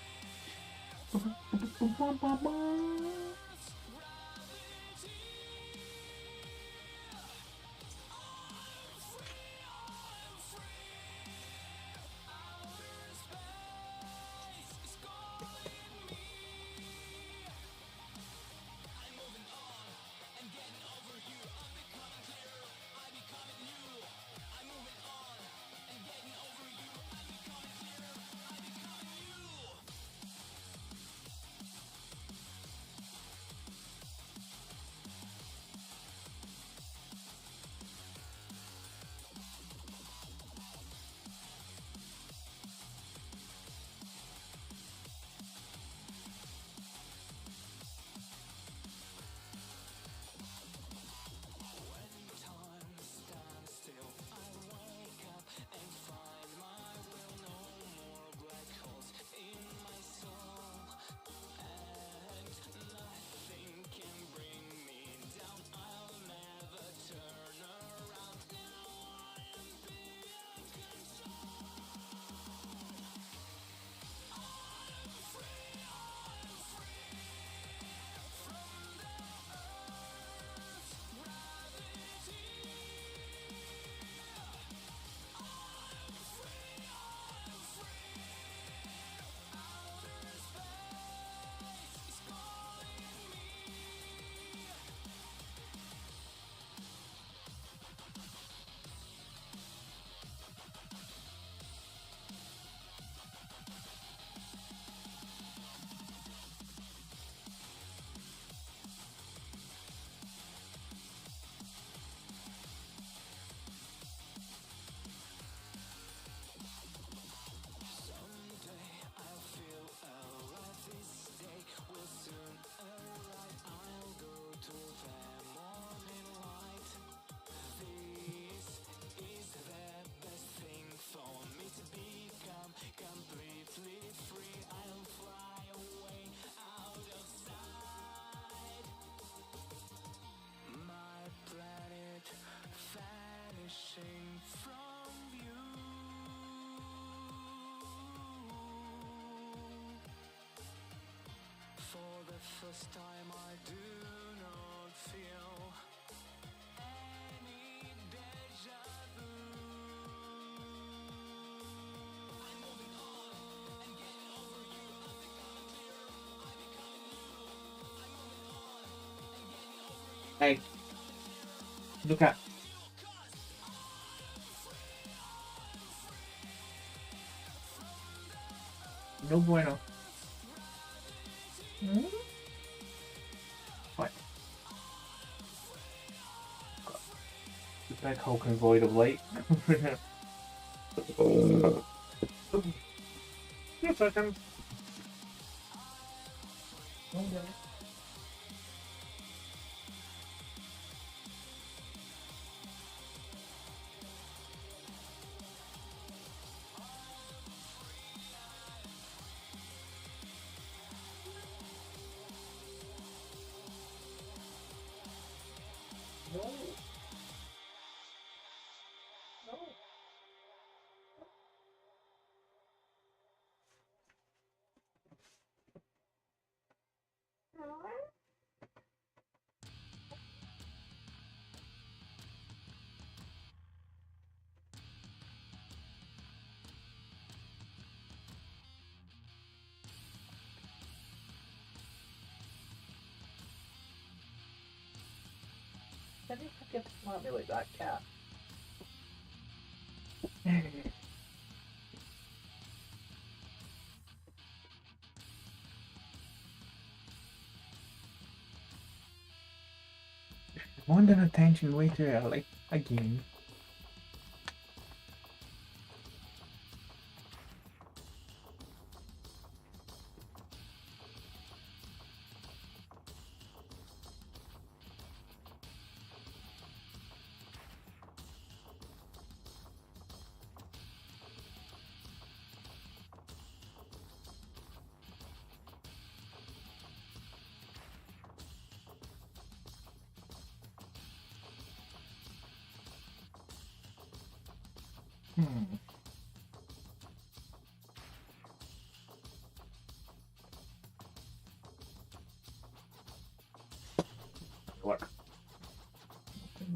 For the first time I do not feel any deja vu. I'm moving on and getting over you. I think I'm clear, I become new. I'm moving on and getting over you. Hey, look at. No bueno. Hmm? What? The big hulking void of light. Yes, I can. Okay. No. No. Can you forget to smile at me like that, cat? Wanting attention way too early. Again. Hmm. Work.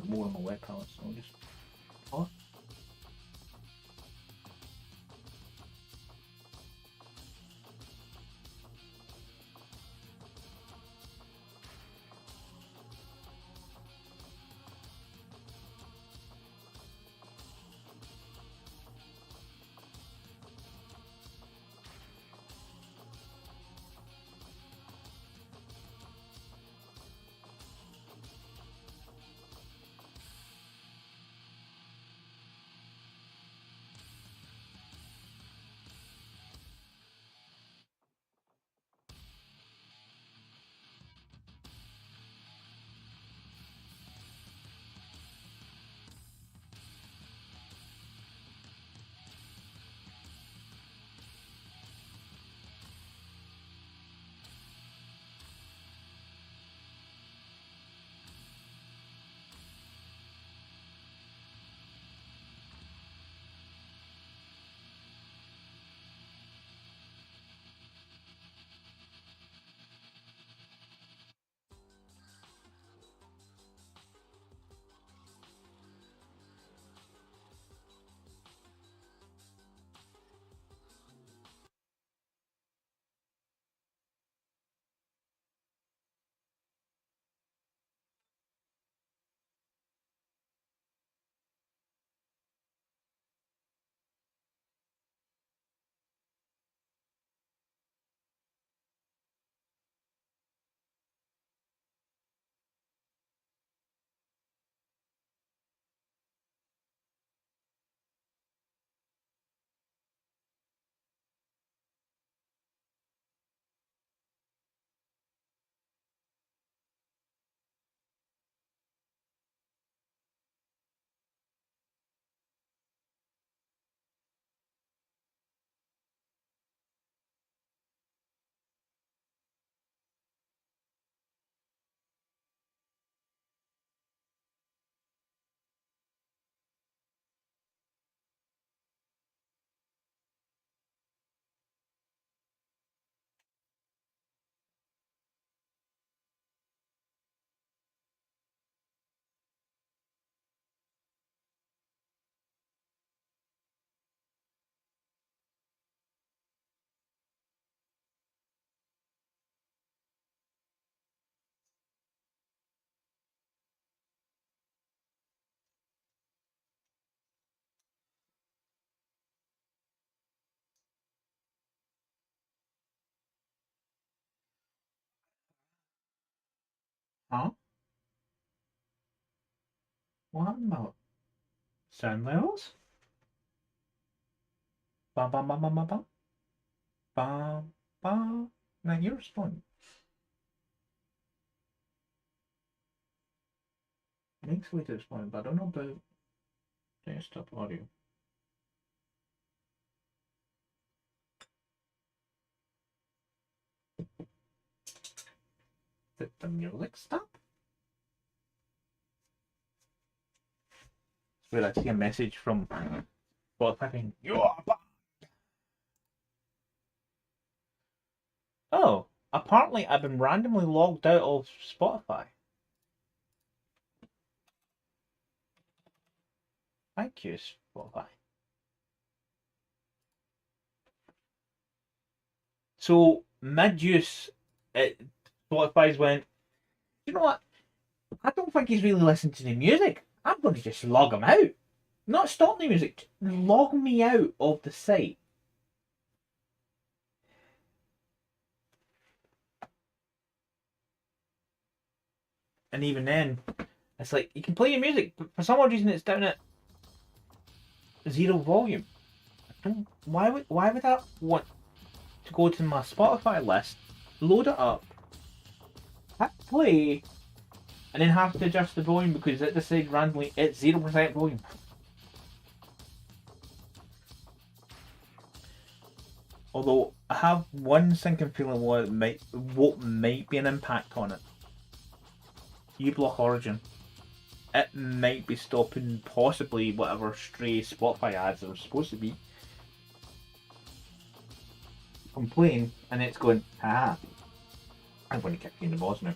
More on my web palette, so I'll just. Oh. Huh? What happened about sound levels? Bum bum bum bum bum bum. Bum bum. Now you respond. Makes way to respond, but I don't know about desktop audio. Did the music stop? Wait, I see a message from Spotify saying, "You are back." Oh, apparently I've been randomly logged out of Spotify. Thank you, Spotify. So, mid-use, Spotify's went, you know what? I don't think he's really listening to the music. I'm going to just log him out. Not stop the music, log me out of the site. And even then, it's like, you can play your music, but for some odd reason it's down at 0 volume. Why would I want to go to my Spotify list, load it up, hit play, and then have to adjust the volume because it decided randomly it's 0% volume? Although I have one sinking feeling what might be an impact on it. uBlock Origin. It might be stopping possibly whatever stray Spotify ads are supposed to be from playing, and it's going, I'm going to kick you in the balls now.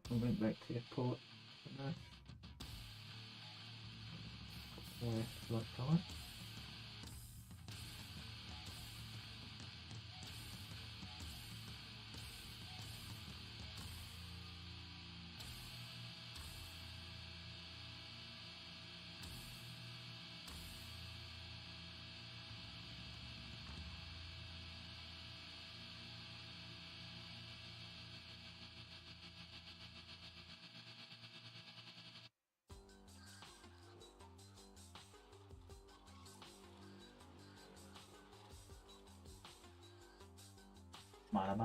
I went back to the port. Select color. Mana.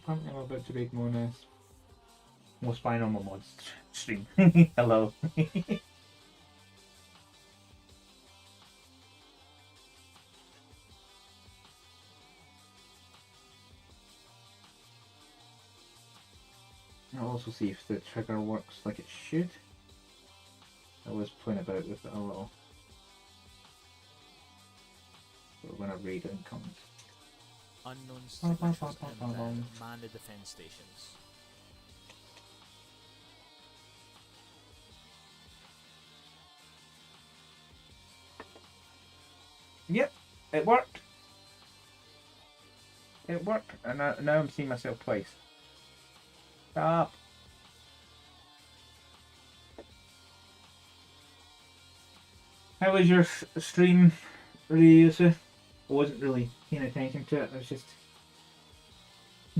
Apparently I'm about to make Mona's most final mods stream. Hello. also see if the trigger works like it should. I was playing about with it a little. But when a raid comes. Unknown signatures and man the defense stations. Yep, it worked. It worked, and now I'm seeing myself twice. Stop. How was your stream, Ryusu? I wasn't really paying attention to it. I was just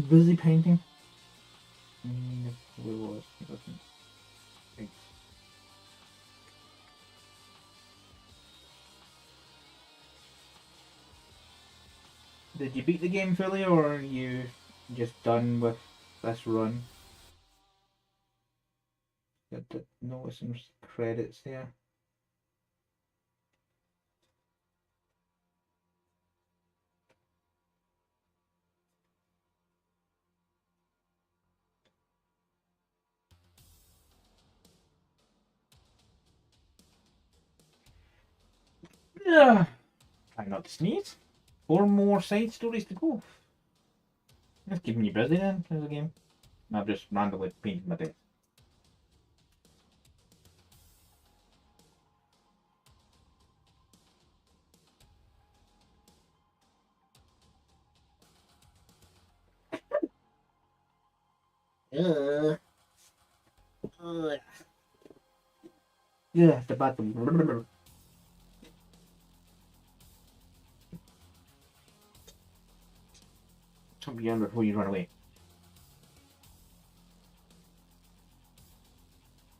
busy painting. It was. It wasn't. Thanks. Did you beat the game fully, or are you just done with this run? Did notice some credits there. Yeah. Try not to sneeze. 4 more side stories to go. That's keeping you busy then, as a game. I've just randomly painted my desk. Yeah, the bathroom. Jump in before you run away.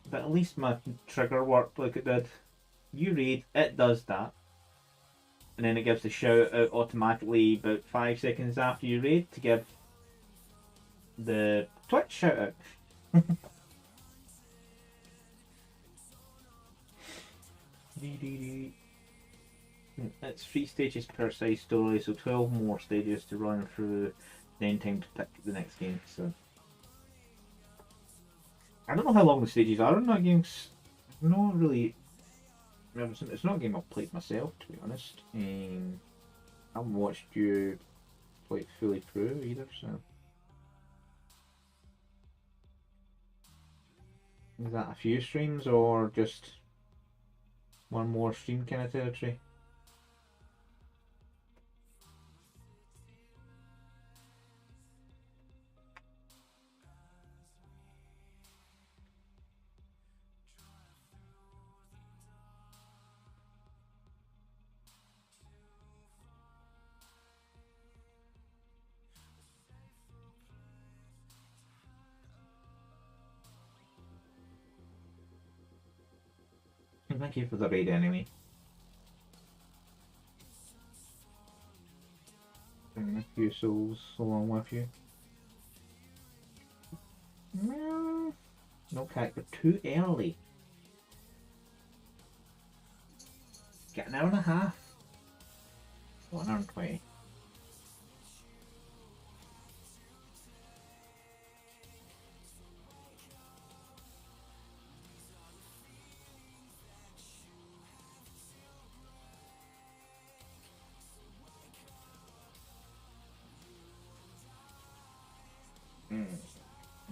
But at least my trigger worked like it did. You raid, it does that. And then it gives the shout out automatically about 5 seconds after you raid to give the Twitch shout out. It's 3 stages per side story, so 12 more stages to run through, then time to pick the next game. So I don't know how long the stages are in that game. I'm not really. It's not a game I've played myself, to be honest. I haven't watched you play it fully through either, so. Is that a few streams or just one more stream kind of territory? Thank you for the raid anyway. Bringing a few souls along with you. No character too early. Get an hour and a half. 1 hour and 20.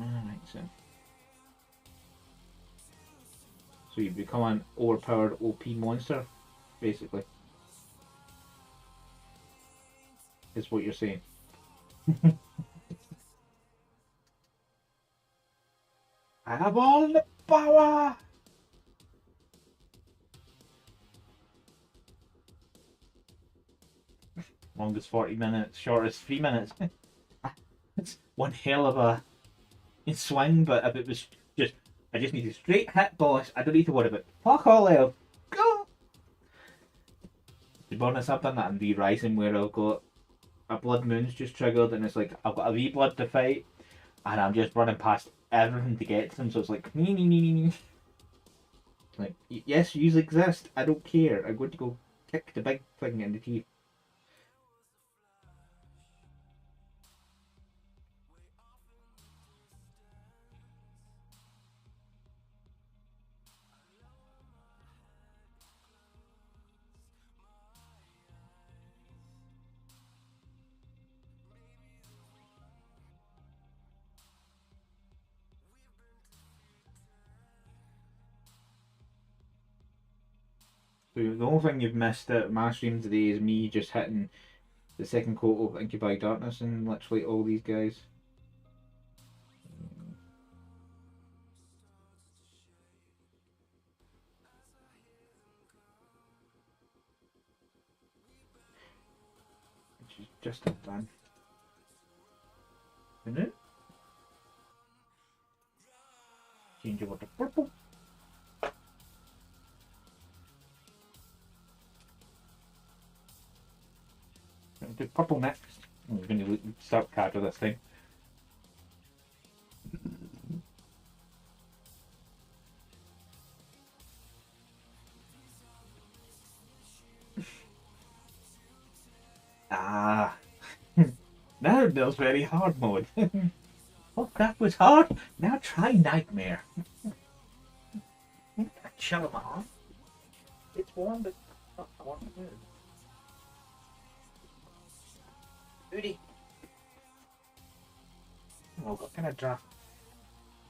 Alright, so you become an overpowered OP monster, basically. Is what you're saying. I have all the power! Longest 40 minutes, shortest 3 minutes. It's one hell of a swing, but if it was just, I just need a straight hit boss, I don't need to worry about fuck all else. Go! The bonus I've done that in V-Rising where I've got a Blood Moon's just triggered and it's like I've got a V-Blood to fight and I'm just running past everything to get to them, so it's like like, yes, you exist, I don't care, I'm going to go kick the big thing in the teeth. So the only thing you've missed at my stream today is me just hitting the second coat of Incubi Darkness and literally all these guys. Which is just in time. Isn't it? Change over to purple. I'll do purple next. I'm going to start cadre this time. Ah. Now there's very hard mode. Oh, that was hard. Now try nightmare. Chill him on. It's warm, but not warm. Booty. Oh, got kind of draft.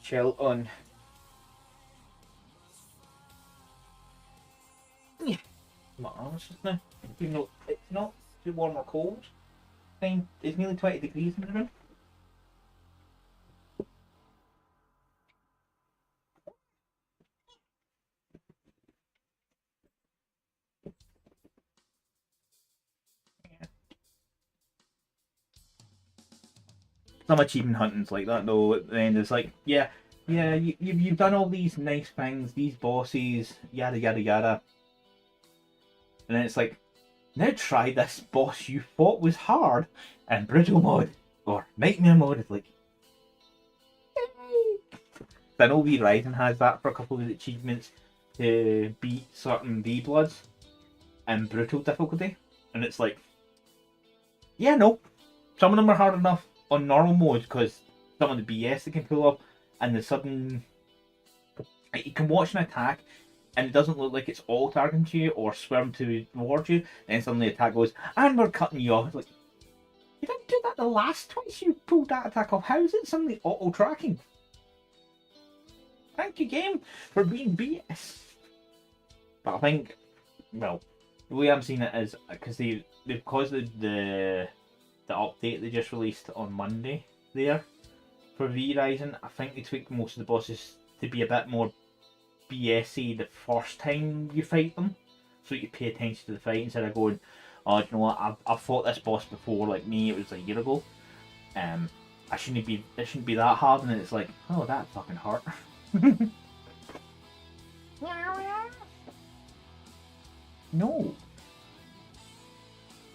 Chill on. Yeah. My arms just now. Even though it's not too warm or cold. It's nearly 20 degrees in the room. Some achievement hunting's like that though. At the end, it's like, yeah, you've done all these nice things, these bosses, yada yada yada, and then it's like, now try this boss you thought was hard in brutal mode or nightmare mode. It's like, yay! I know V Rising has that for a couple of the achievements to beat certain V bloods in brutal difficulty, and it's like, yeah, no, some of them are hard enough on normal mode because some of the BS they can pull up and the sudden, like, you can watch an attack and it doesn't look like it's all targeting you or swim towards you, then suddenly the attack goes and we're cutting you off. It's like, you didn't do that the last twice you pulled that attack off. How is it suddenly auto tracking? Thank you, game, for being BS. But I think, well, the way I'm seeing it is because because the update they just released on Monday there for V Rising, I think they tweaked most of the bosses to be a bit more BSy the first time you fight them, so you pay attention to the fight instead of going, oh, do you know what, I've fought this boss before, like me, it was a year ago. It shouldn't be that hard, and it's like, oh, that fucking hurt. No.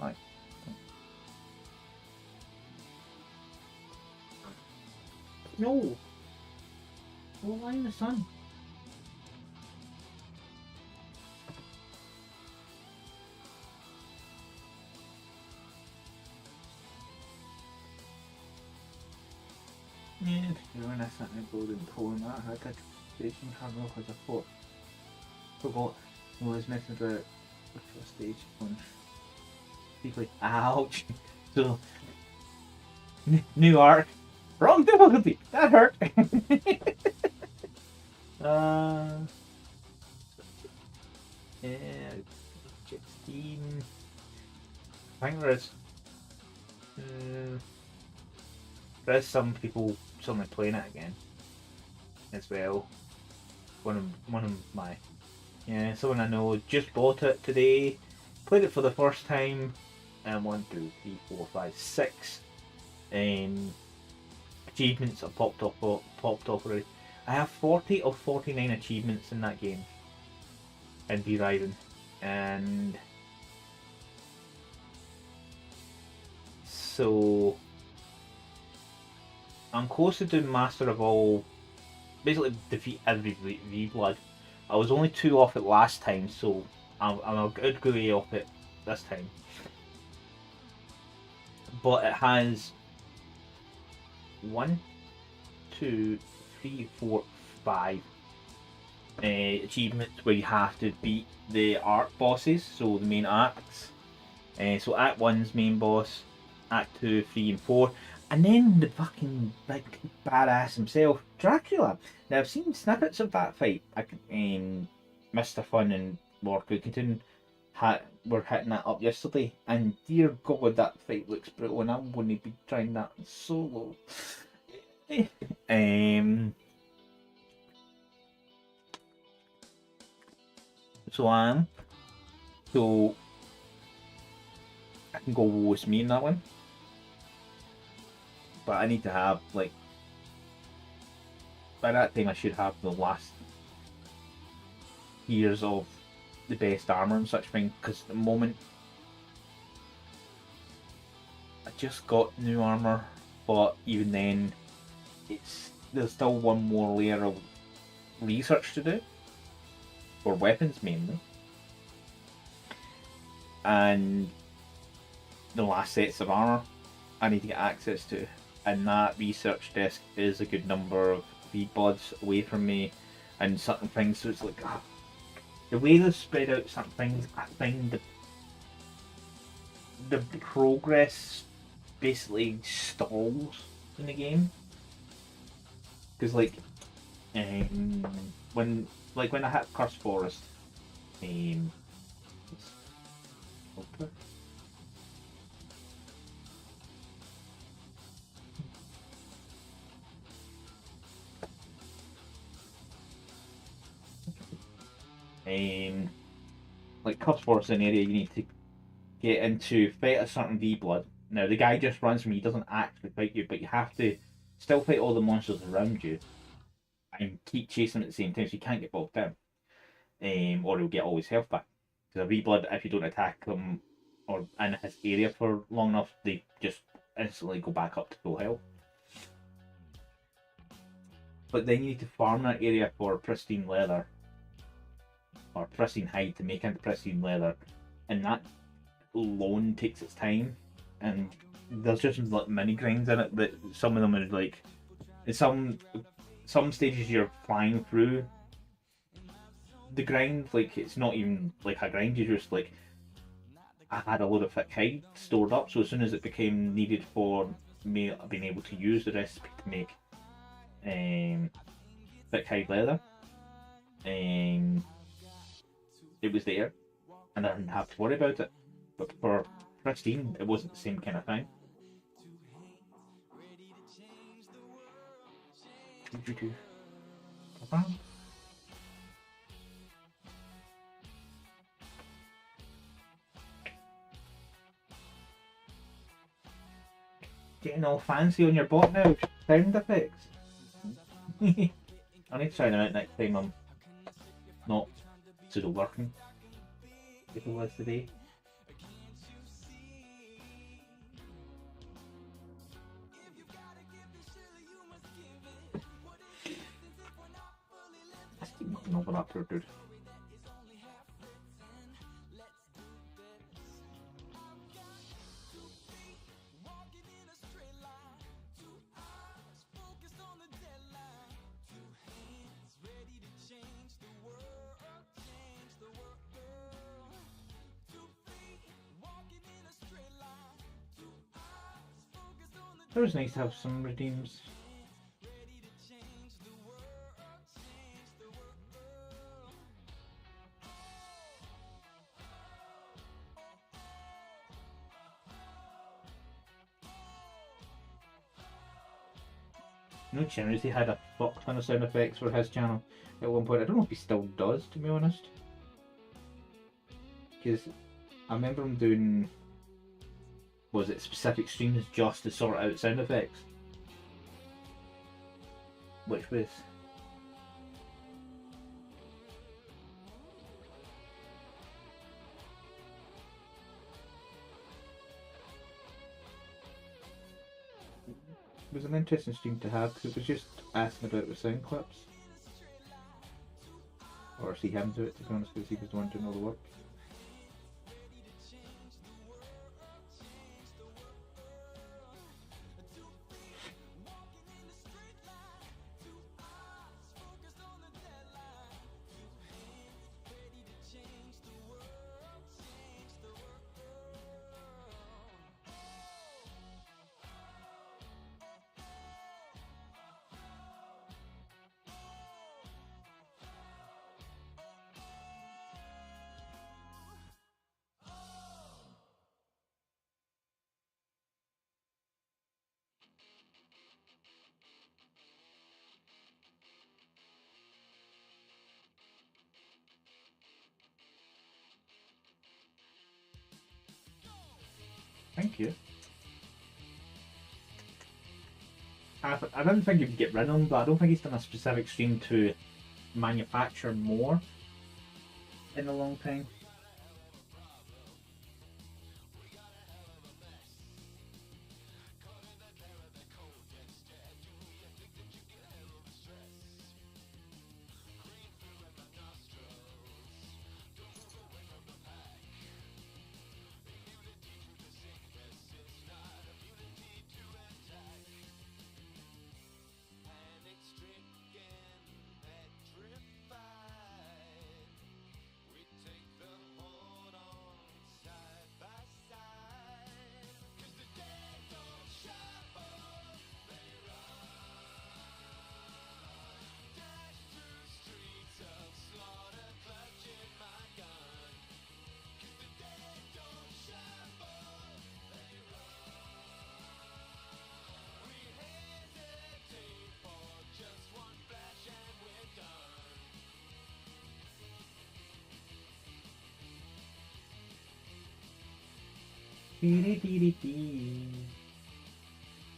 Right. No. Go lie in the sun. Yeah, when I sat in golden pole and that I had that station camera because I forgot I was messing about the first stage on briefly. Ouch! So new arc. Wrong difficulty! That hurt! Yeah, 16. I think there's some people suddenly playing it again as well. One of my someone I know just bought it today, played it for the first time, and 1, 2, 3, 4, 5, 6 achievements have popped off already. I have 40 of 49 achievements in that game in V Rising, and so I'm close to doing Master of all, basically defeat every V blood. I was only 2 off it last time, so I'm a good way off it this time. But it has 1, 2, 3, 4, 5 achievements where you have to beat the arc bosses, so the main acts. So Act 1's main boss, Act 2, 3 and 4. And then the fucking like badass himself, Dracula. Now I've seen snippets of that fight, Mr. Fun and more considering we're hitting that up yesterday, and dear God, that fight looks brutal, and I'm going to be trying that solo. So I am. So I can go with me in that one, but I need to have like by that time I should have the last years of the best armor and such thing. Because at the moment I just got new armor, but even then, there's still one more layer of research to do for weapons mainly, and the last sets of armor I need to get access to, and that research desk is a good number of V-buds away from me, and certain things. So it's like the way they spread out certain things, I find the progress basically stalls in the game. Because when I hit Cursed Forest, like Cursed Forest is an area you need to get into, fight a certain V-blood. Now the guy just runs from you, he doesn't actually fight you, but you have to still fight all the monsters around you and keep chasing them at the same time, so you can't get bogged down, or he'll get all his health back. Because a V-blood, if you don't attack them or in his area for long enough, they just instantly go back up to full health. But then you need to farm that area for pristine leather or pristine hide to make into pristine leather, and that alone takes its time. And there's just like mini grinds in it that some of them are like, in some stages you're flying through the grind, like it's not even like a grind, you just like, I had a load of thick hide stored up, so as soon as it became needed for me being able to use the recipe to make thick hide leather, it was there and I didn't have to worry about it. But for pristine, it wasn't the same kind of thing. Getting all fancy on your bot now, sound effects. I need to try them out next time I'm not pseudo working. If it was today. I keep knocking over that poor dude. It was nice to have some redeems. No chance, he had a fuck ton of sound effects for his channel at one point. I don't know if he still does, to be honest. Because I remember him doing, was it specific streams just to sort out sound effects? Which was? It was an interesting stream to have because it was just asking about the sound clips. Or see him do it, to be honest, because he was the one doing all the work. Thank you. I don't think you can get rid of him, but I don't think he's done a specific stream to manufacture more in a long time.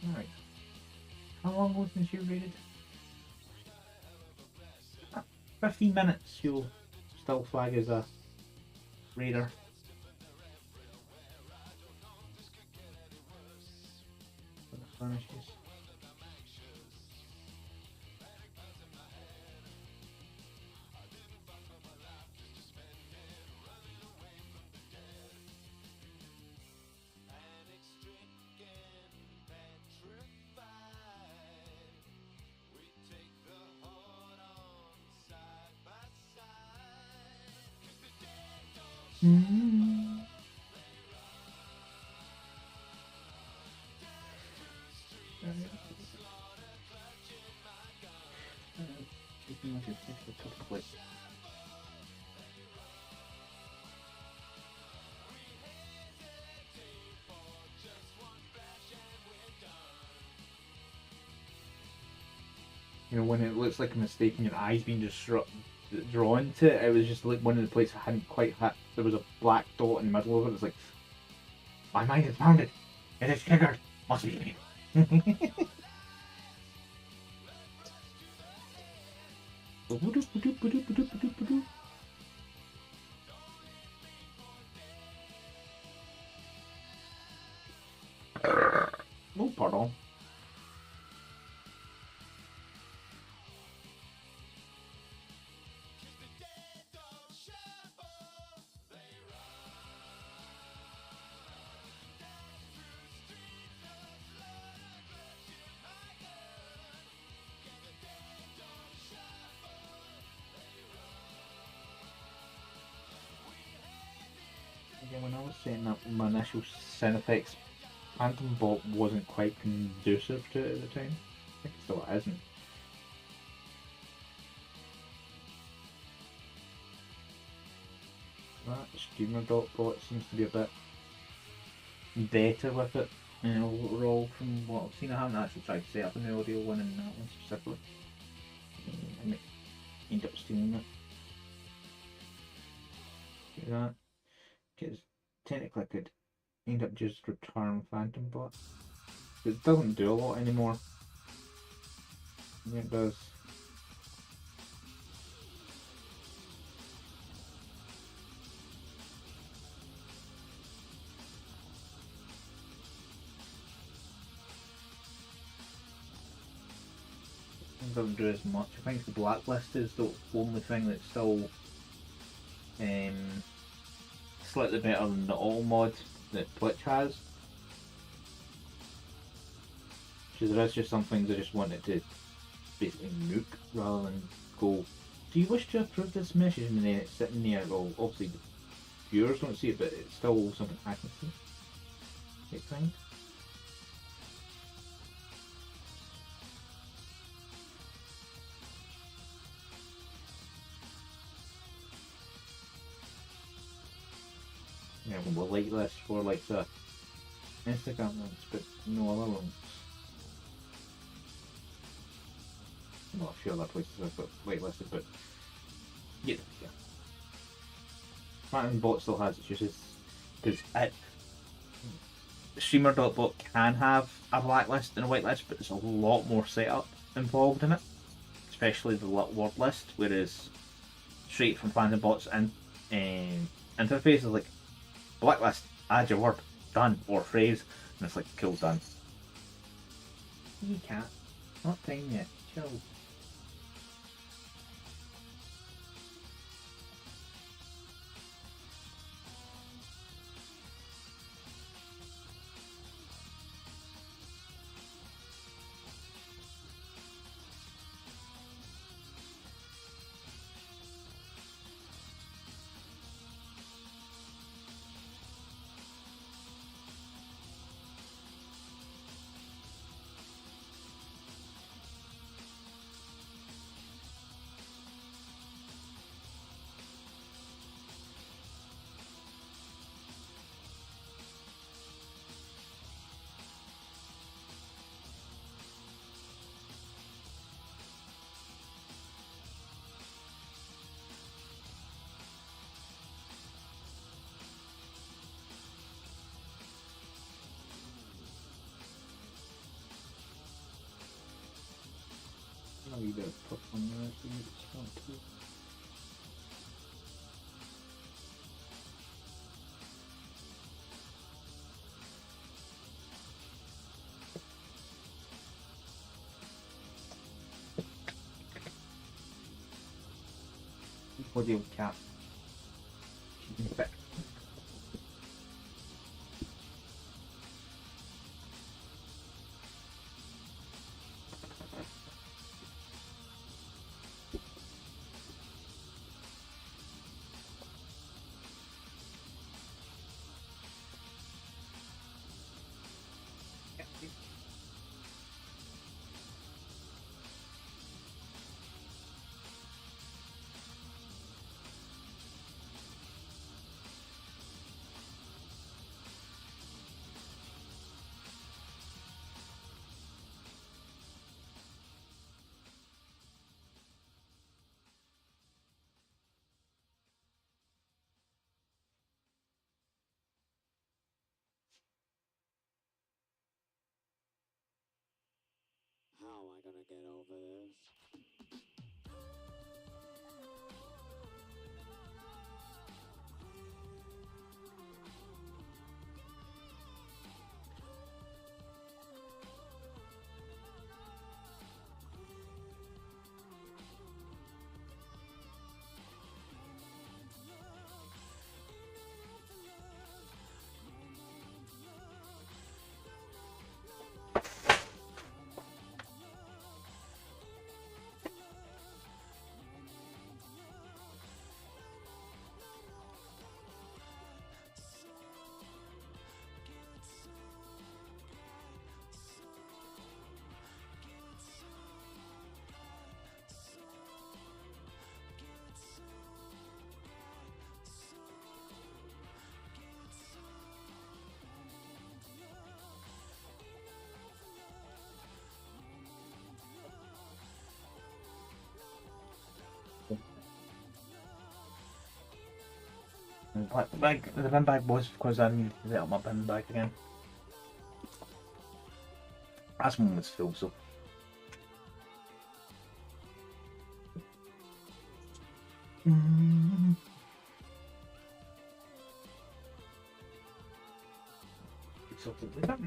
Alright. How long ago since you raided? 15 minutes, you'll still flag as a raider. For the furnishes. You know, when it looks like a mistake and your eyes being just drawn to it, it was just like one of the places I hadn't quite hit. There was a black dot in the middle of it. It's like, my mind has found it. It is triggered. Must be me. Oh, pardon. Again, when I was setting up my initial sound effects, Phantom Bot wasn't quite conducive to it at the time. I think it still isn't. That streamer bot seems to be a bit better with it, overall from what I've seen. I haven't actually tried to set up an audio one in that one specifically. I might end up stealing it. Do that. Because technically I could end up just return Phantom Bot. It doesn't do a lot anymore. Yeah, it does. It doesn't do as much. I think the blacklist is the only thing that's still slightly better than the auto mod that Twitch has. Because there is just some things I just wanted to basically nuke rather than go, do you wish to approve this message? And then it's sitting there. Well, obviously the viewers don't see it, but it's still something I can see. Type thing. Yeah, we'll like this for like the Instagram links, but no other links. Well, a few other places I've got whitelisted, but yeah. Phantom Bot still has its uses because streamer.bot can have a blacklist and a whitelist, but there's a lot more setup involved in it, especially the little word list, whereas straight from fans and bots and interface is like blacklist, add your word, done, or phrase, and it's like cool, done. You can't. Not time yet. Chill. A wee bit of puff on there if you want to. Bloody old cat. Keeping fit. How am I gonna get over this? The bin bag was because I needed to set up my bin bag again. Last one was full, so. Sorted with that.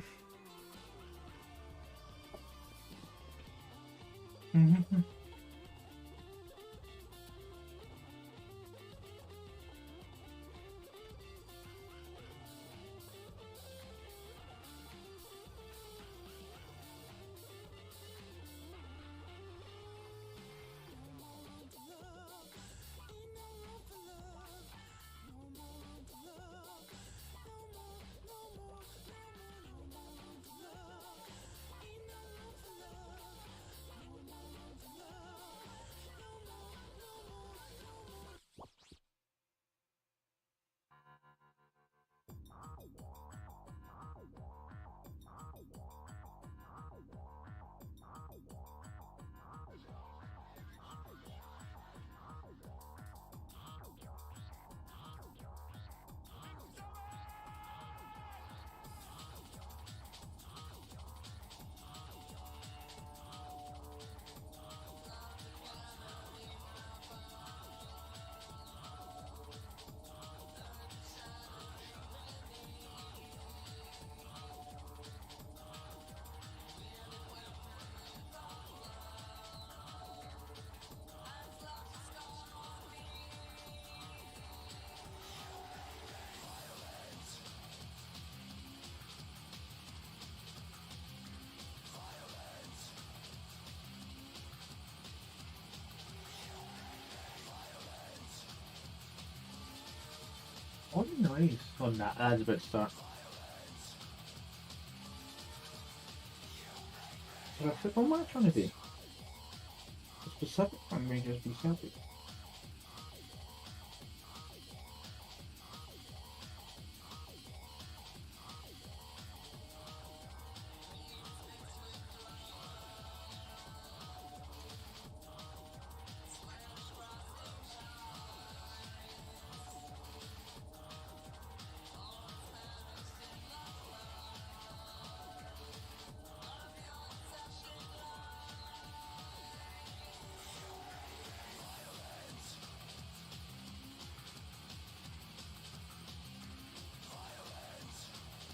Oh, nice. Oh, that's about to start. Is there a football match on today? A specific one may just be Celtic.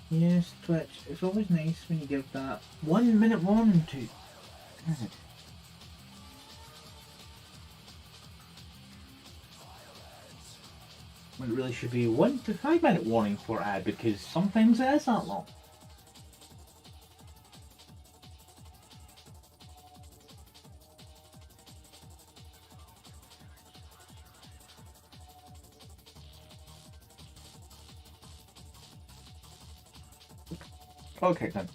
Yes, Twitch. It's always nice when you give that 1 minute warning to. God. When it really should be 1 to 5 minute warning for ad because sometimes it is that long. Okay then.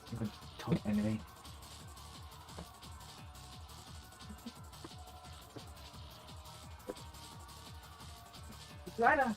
I'm going to talk anyway. Leider.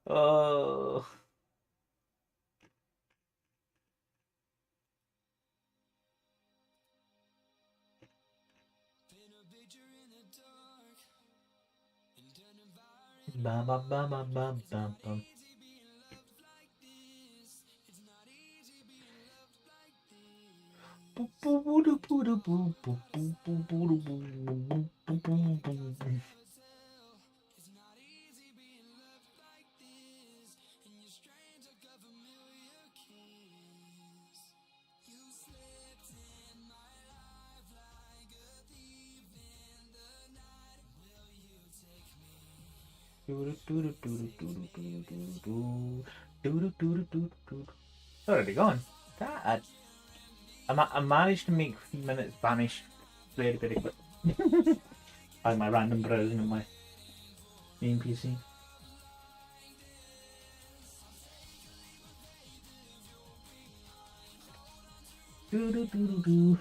Oh. Bam, bam, bam, bam, bam, bam, bam. Already gone. That I managed to make 3 minutes vanish very, very quick. By my random browsing on my main PC. Do do do do do.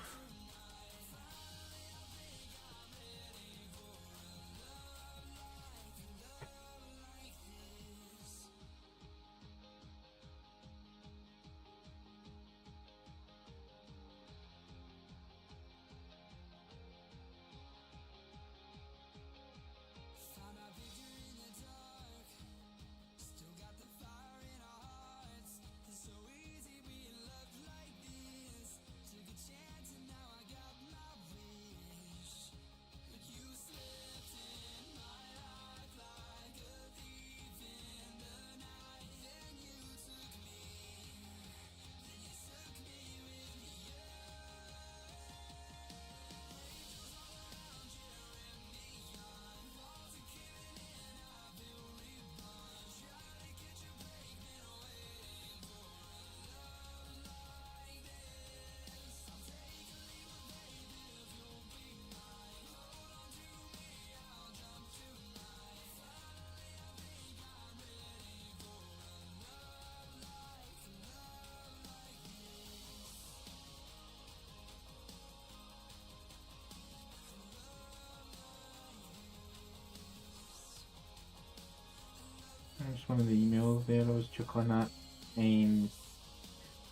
Just one of the emails there. I was chuckling at.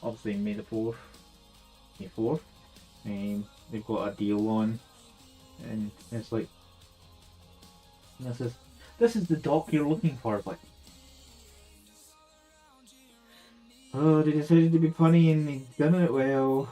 Obviously May the 4th. May 4th. They've got a deal on, and it's like this is the doc you're looking for. It's like, oh, they decided to be funny and they done it well.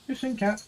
You sing, cat.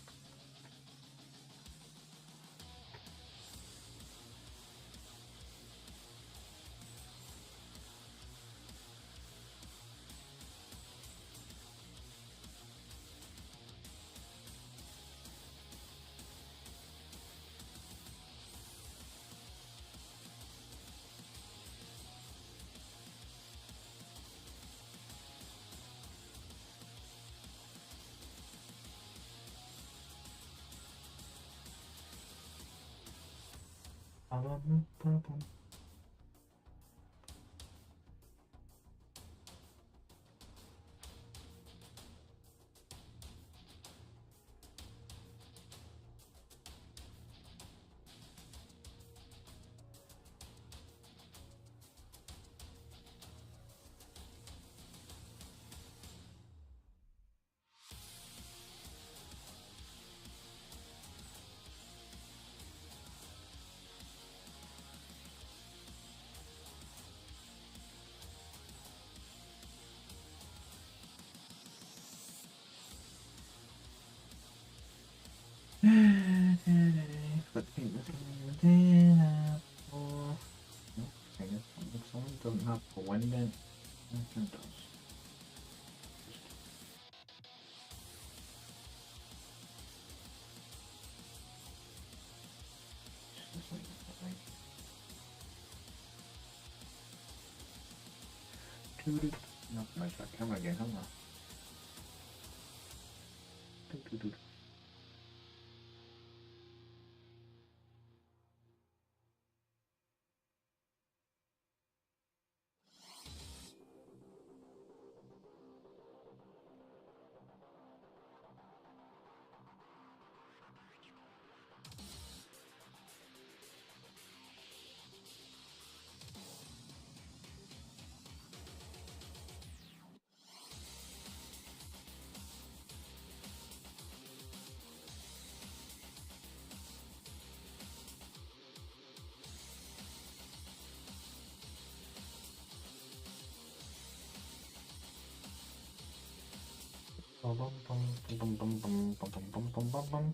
Let's paint this one. Oh, no, I guess this one doesn't have a wind vent. It does. Just like that, right? Doo-doo. No, I start camera again, haven't I? Doo-doo-doo. Bum, bum, bum, bum, bum, bum, bum, bum, bum, bum, bum.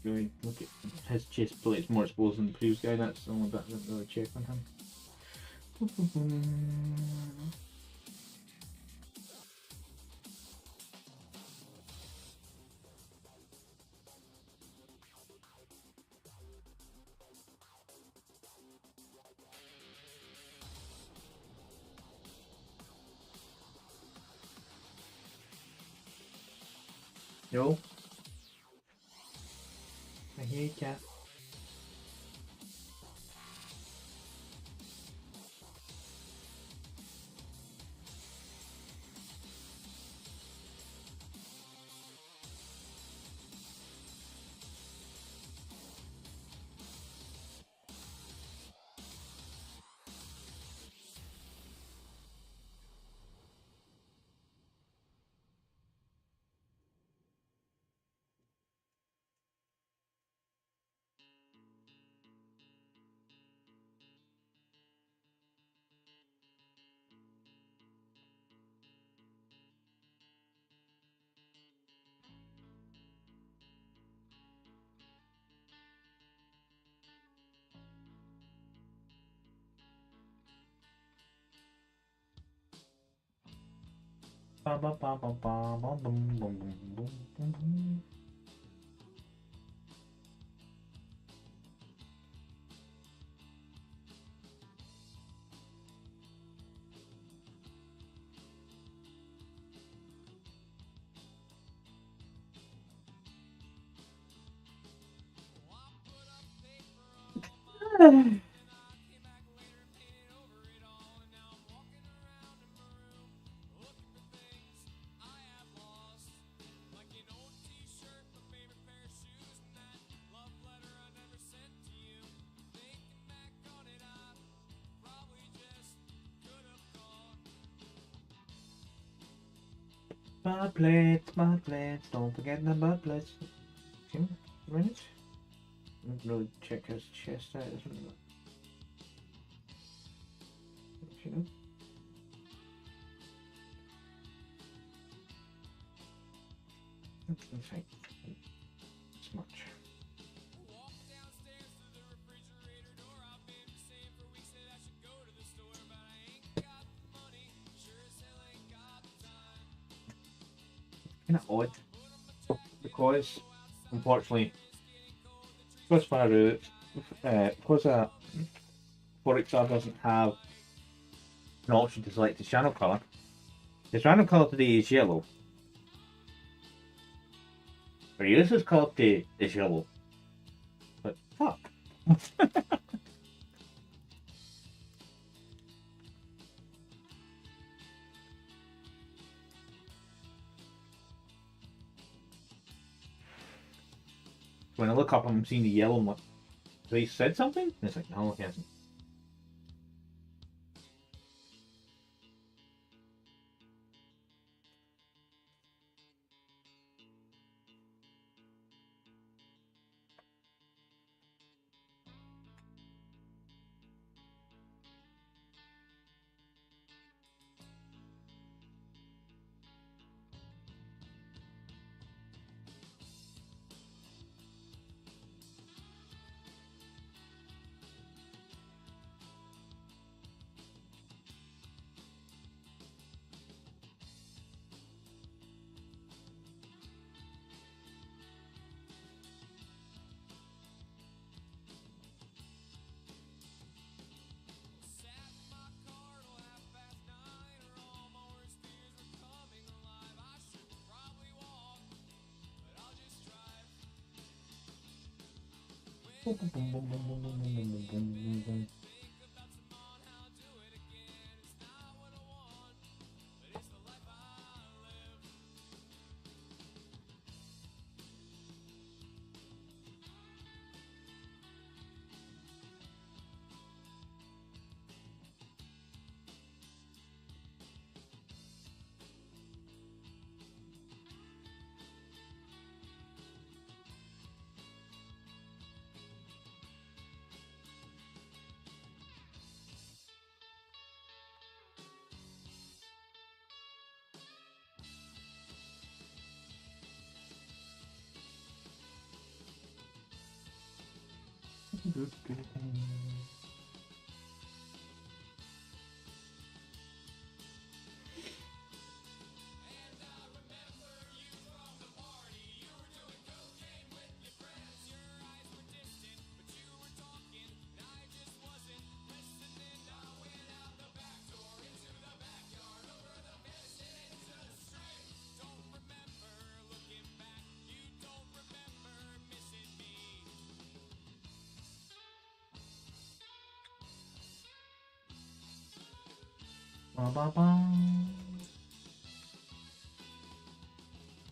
really look at his chest plate's more exposed than the previous guy. That's the only bit I didn't really check on him. Yo. I hear you, cat. Ba ba ba ba ba ba boom boom boom boom boom boom. Bad plates, don't forget the bad plates. See, right? Didn't really check his chest out, isn't it? You know? That's right. It's much. Kind of odd because, unfortunately, because Farouk, because Forex doesn't have an option to select his channel colour. His random colour today is yellow. But useless colour today is yellow. But fuck. When I look up, I'm seeing the yellow. I'm like, so he said something? And it's like, no, he hasn't.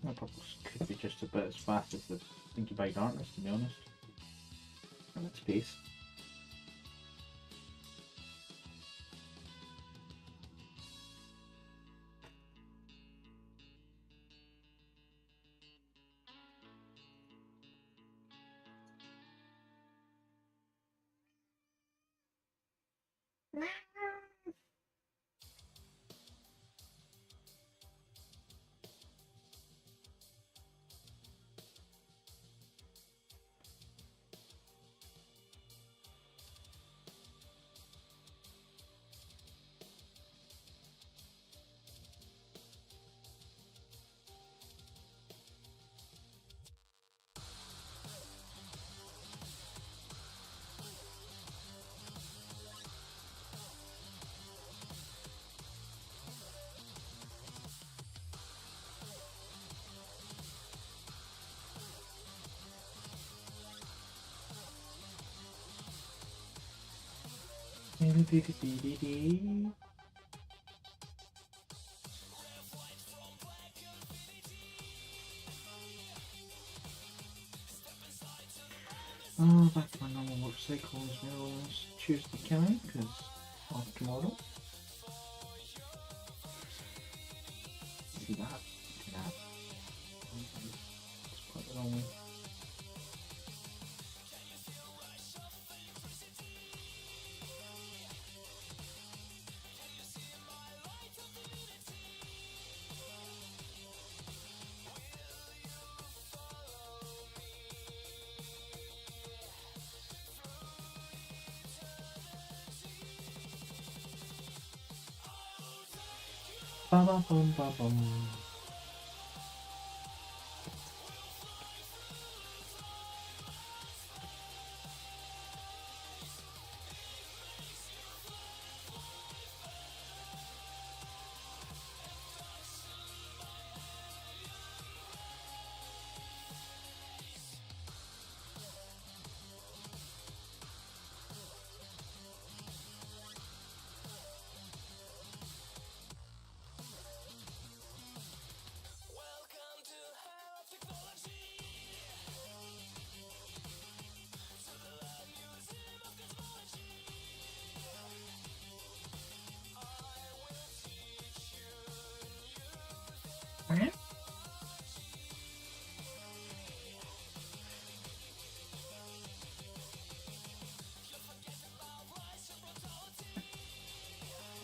That probably could be just about as fast as the Thinky Bike Darkness, to be honest. And its pace. Oh, back to my normal work cycle as well as Tuesday coming, because off tomorrow. See that? See that? It's quite the wrong way. Ba ba bum ba bum.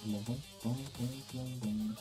Bum, bum, bum, bum, bum, bum.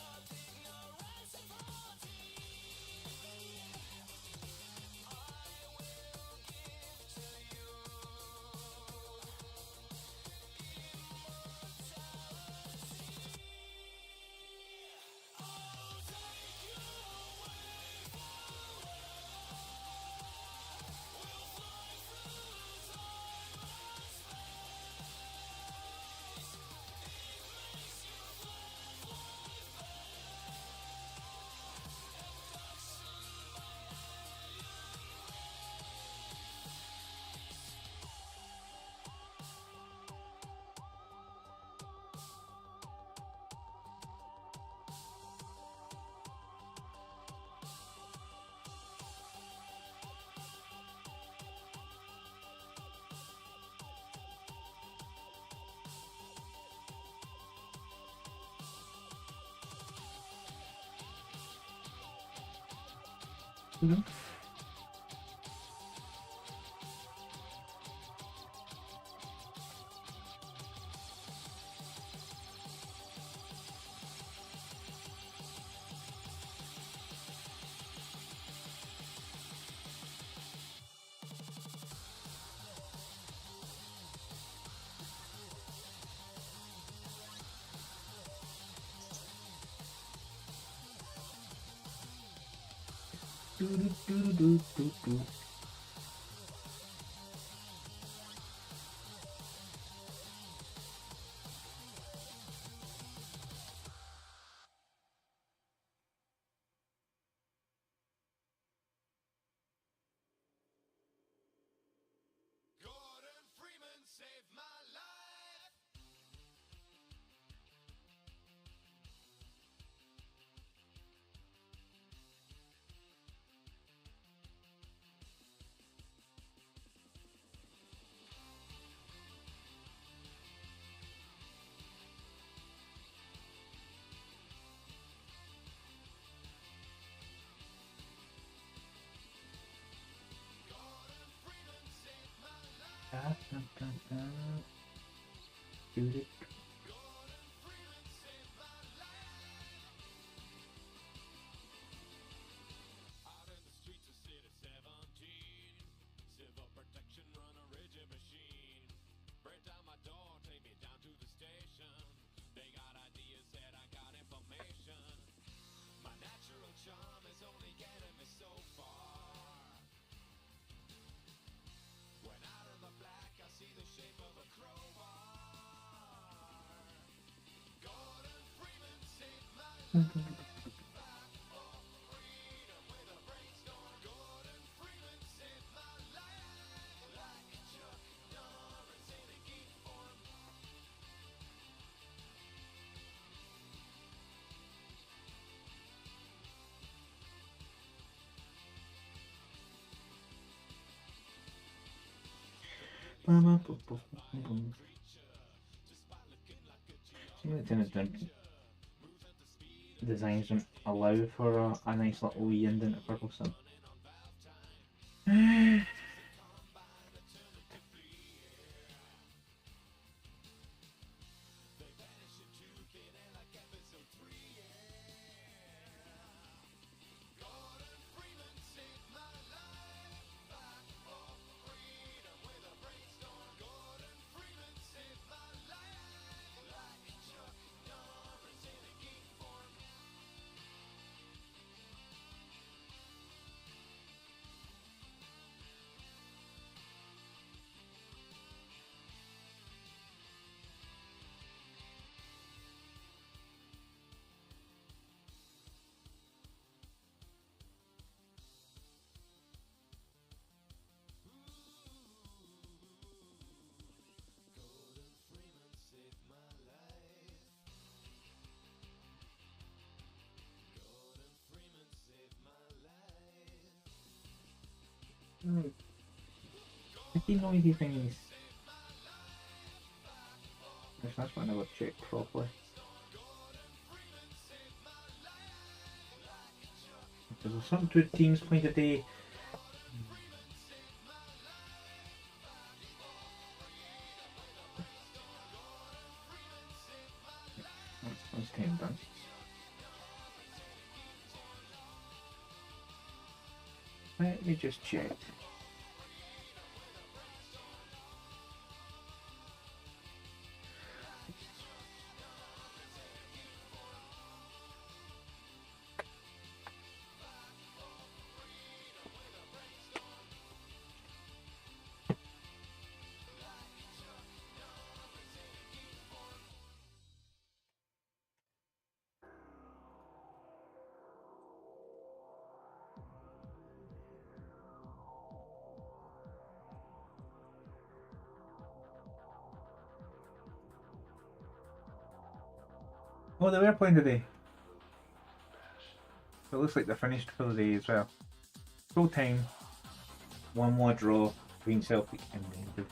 Mhm. Do-do-do-do-do-do. Gordon Freeman saved my life. Gordon Freeman saved my life. Da-da-da-da. Do-do. Gordon Freeman saved my life. Out in the streets of City 17, civil protection run a rigid machine. Break down my door, take me down to the station. They got ideas, said I got information. My natural charm is only getting me so far. When out of the black, I see the shape of a crowbar. Gordon Freeman saved my life. Back for freedom with a brainstorm. Gordon Freeman saved my life. Like Chuck Norris in a geek form. Ba-ba-ba-ba-ba-ba. Some of the tennis designs don't allow for a nice little wee indent of purple sun. Gordon Freeman saved my life. Back for freedom with a brainstorm. Gordon Freeman saved my life. Like Chuck Norris in a geek form. Gordon Freeman saved my life. Gordon Freeman saved my life. Pretty noisy things. That's why I never checked properly. Because there's some good teams playing today. That's 10 done. Let me just check. Oh, they were playing today. It looks like they're finished for the day as well. Full time, 1-1 draw between Celtic and Rangers.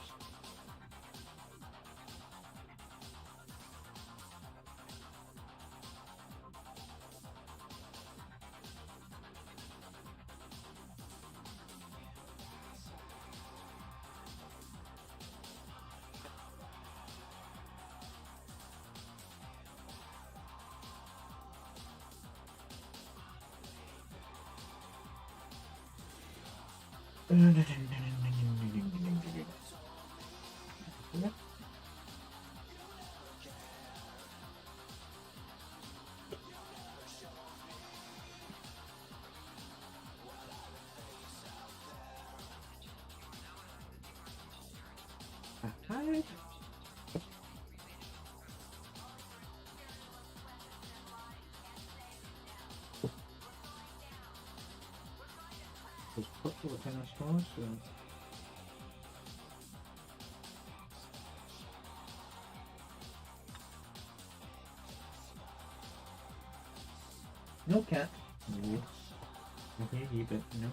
Right. There's a couple of tennis balls, so. No cat. No. Okay, you but no.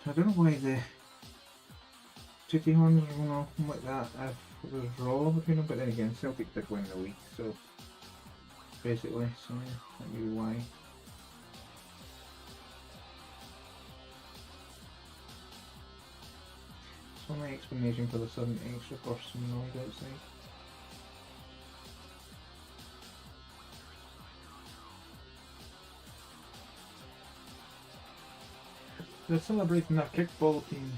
I don't know why the City ones are going off like that if it was raw between them, but then again Celtic did win the week, so basically, so yeah, that may be why. So my explanation for the sudden extra person noise outside. They're celebrating their kickball team.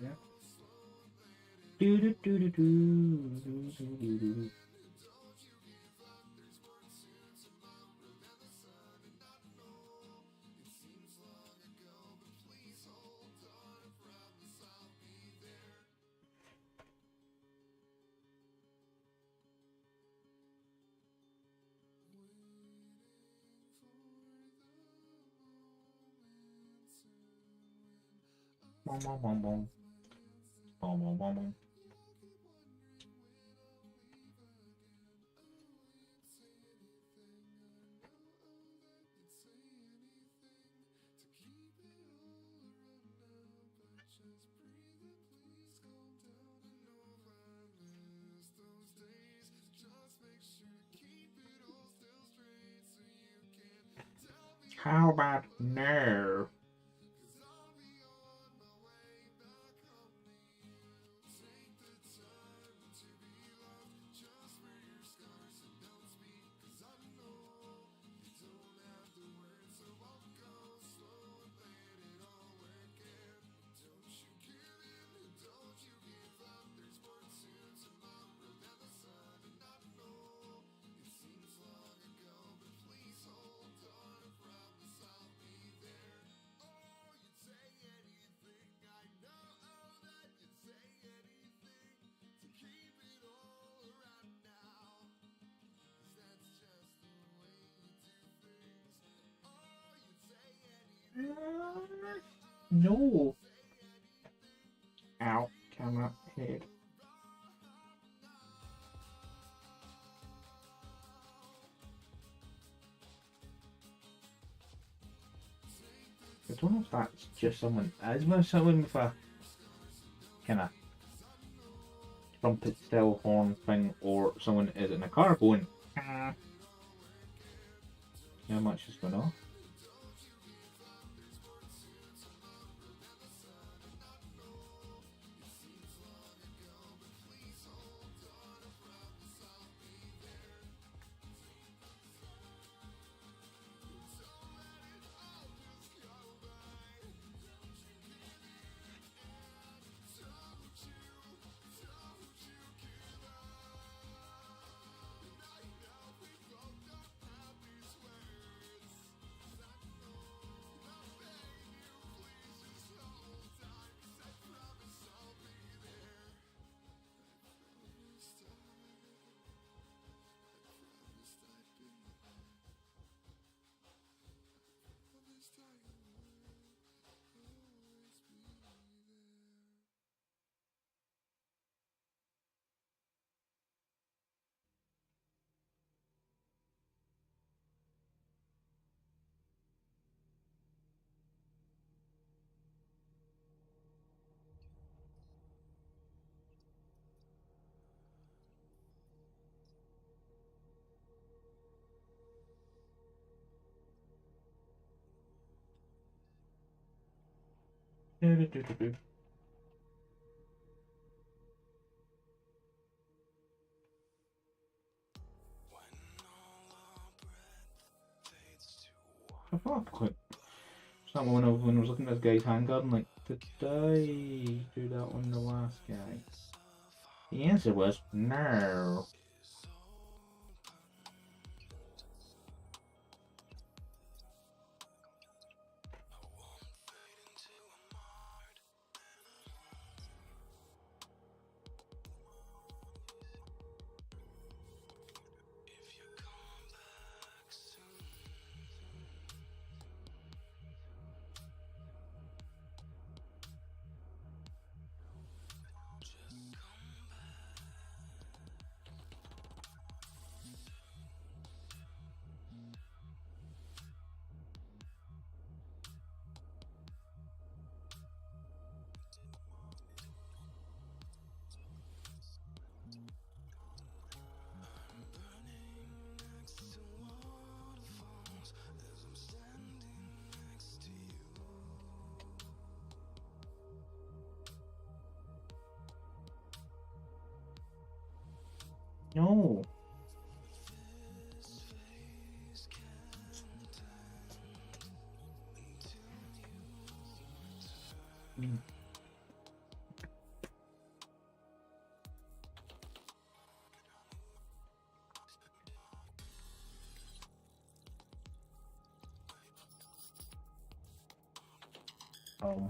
Yeah. Do do do do do do do do. Bom bom bom bom. Bom bom bom bom. How about no? No. Ow. Camera head. I don't know if that's just someone as much someone with a kind of trumpet style horn thing, or someone is in a car going. Ah. How much is going on? Do. I thought quick. Something when I was looking at this guy's handguard, I'm like, did I do that on the last guy? The answer was no. No. Mm. Oh.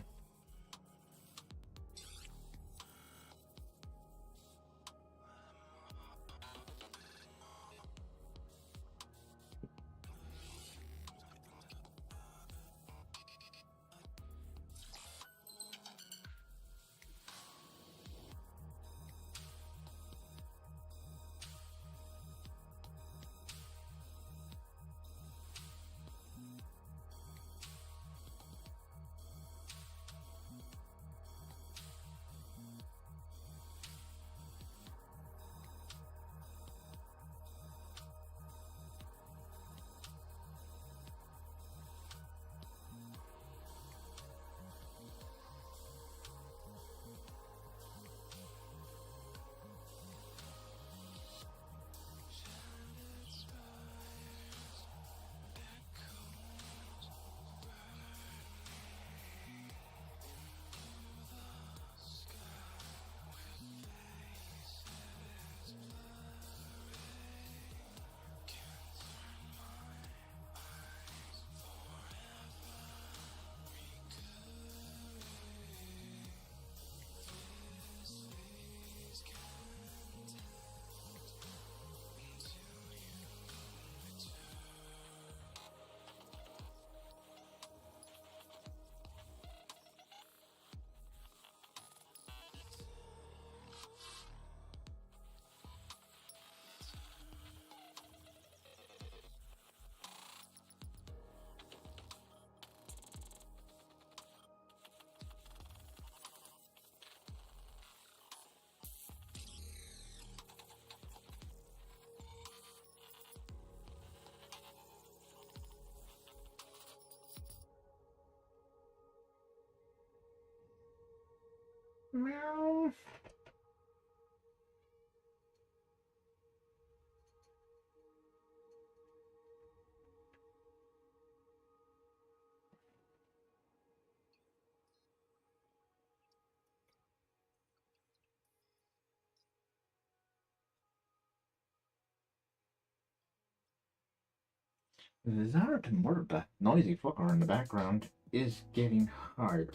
Meow. The desire to murder that noisy fucker in the background is getting higher.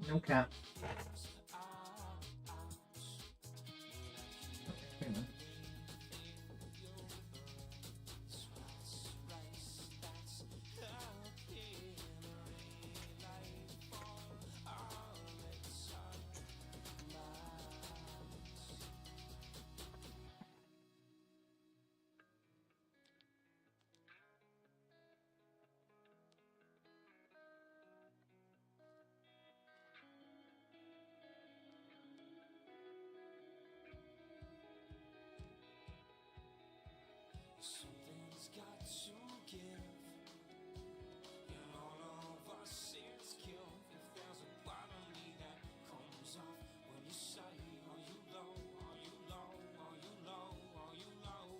No cap. Something's got to give. In all of us, it's kill. If there's a part of me that comes off when you say, are you low, are you low, are you low, are you low?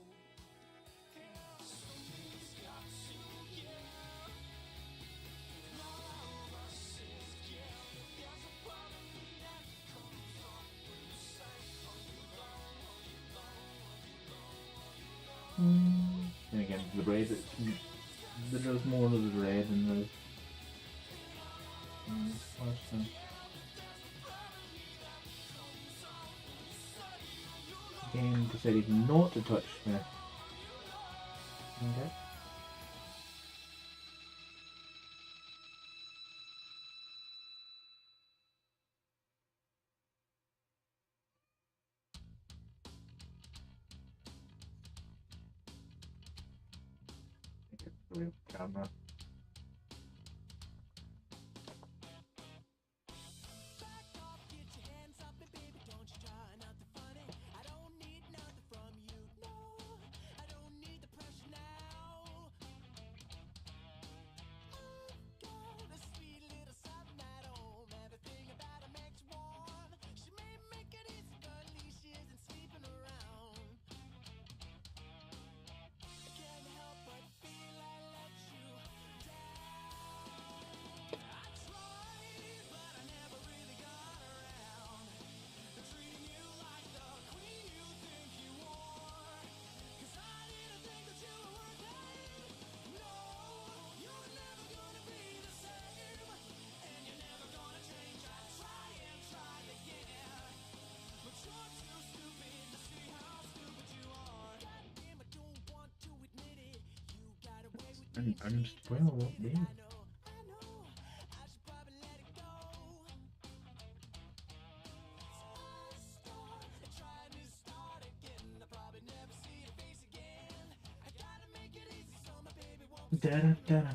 Something's got to give. In all of us, it's kill. If there's a part of me that comes off when you say, are you low, are you low, are you low, are you low? And again, the red, there's more of the red in the last time. Game decided not to touch me. Okay. Real camera. I'm spoiled, dude. Da da da da da.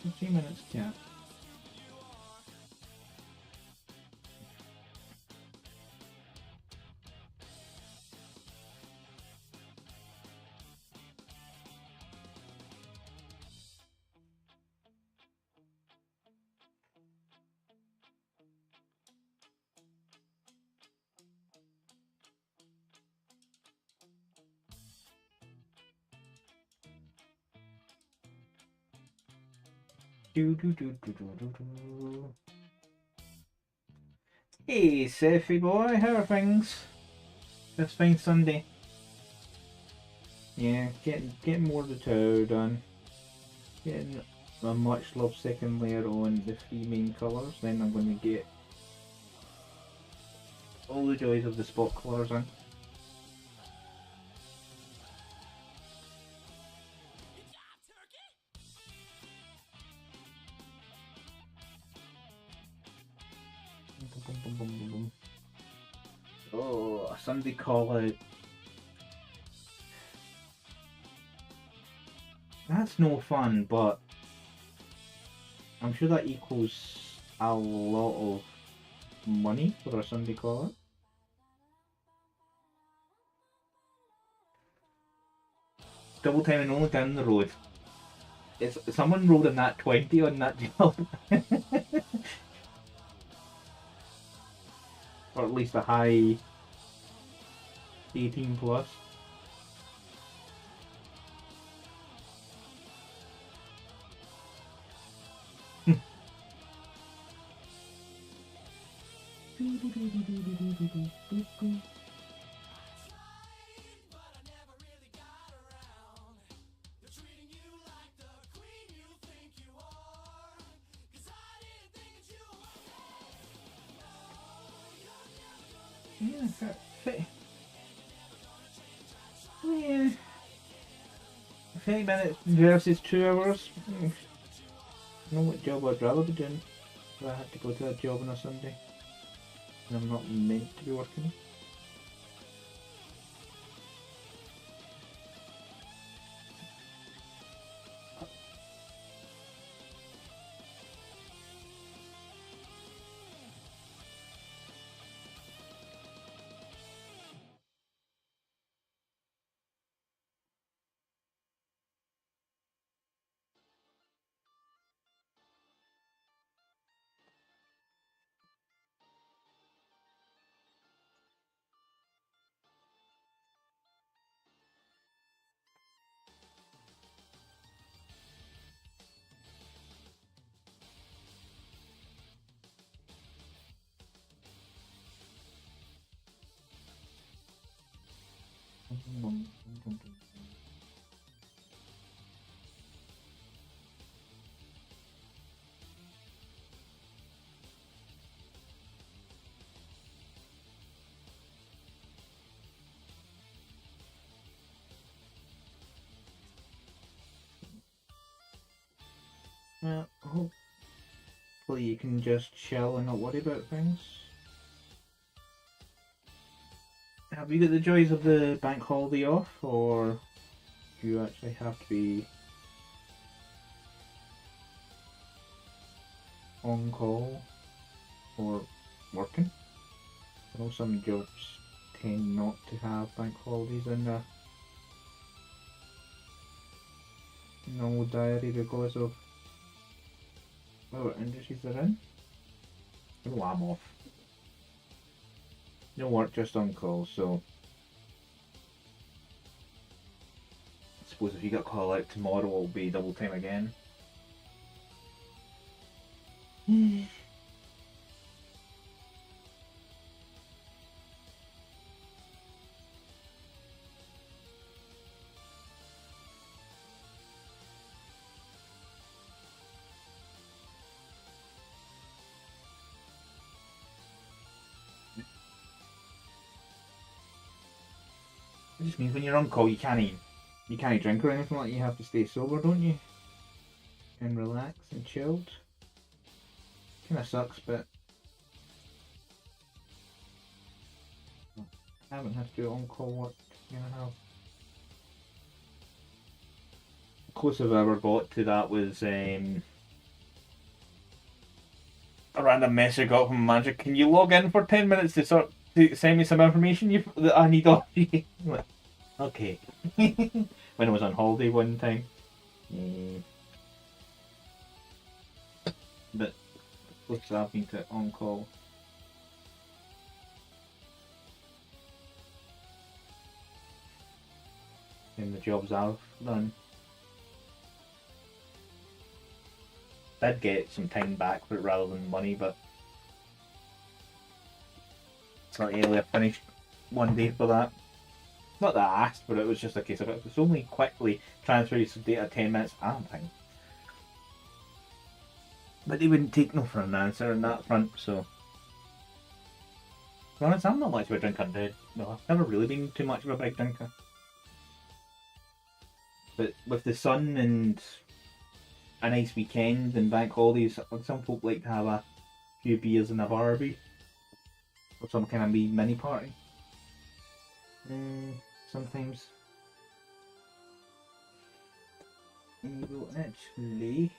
3 minutes, yeah. Do. Hey, Sefy boy, how are things? This fine Sunday. Yeah, getting more of the tow done. Getting a much loved second layer on the three main colours. Then I'm going to get all the joys of the spot colours in. Oh, a Sunday call out. That's no fun, but I'm sure that equals a lot of money for a Sunday call out. Double time and only down the road. It's someone rolled in that 20 on that job. Or at least a high 18 plus. Yeah, fit. Yeah. 30 minutes versus 2 hours. I know what job I'd rather be doing. If I had to go to that job on a Sunday. And I'm not meant to be working. Well, hopefully you can just chill and not worry about things. Have you got the joys of the bank holiday off, or do you actually have to be on call or working? I know some jobs tend not to have bank holidays in their normal diary because of what industries they're in. No, I'm off. No work, just on call, so I suppose if you got call out tomorrow it'll be double time again. It just means when you're on call you can't drink or anything like that. You have to stay sober, don't you? And relax and chilled. Kinda sucks, but I haven't had to do on call work in a half. The closest I've ever got to that was a random message I got from my manager. Can you log in for 10 minutes to send me some information that I need off you? Like, okay. When I was on holiday one time. But what's happening to on call? In the jobs I've done. Did get some time back for it rather than money, but slightly earlier finished one day for that. Not that I asked, but it was just a case of it was only quickly transfer you some data 10 minutes. I don't think. But they wouldn't take no for an answer on that front, so. To be honest, I'm not much of a drinker, dude. No, I've never really been too much of a big drinker. But with the sun and a nice weekend and bank holidays, some folk like to have a few beers and a Barbie. Or some kind of mini party. Sometimes. You will actually.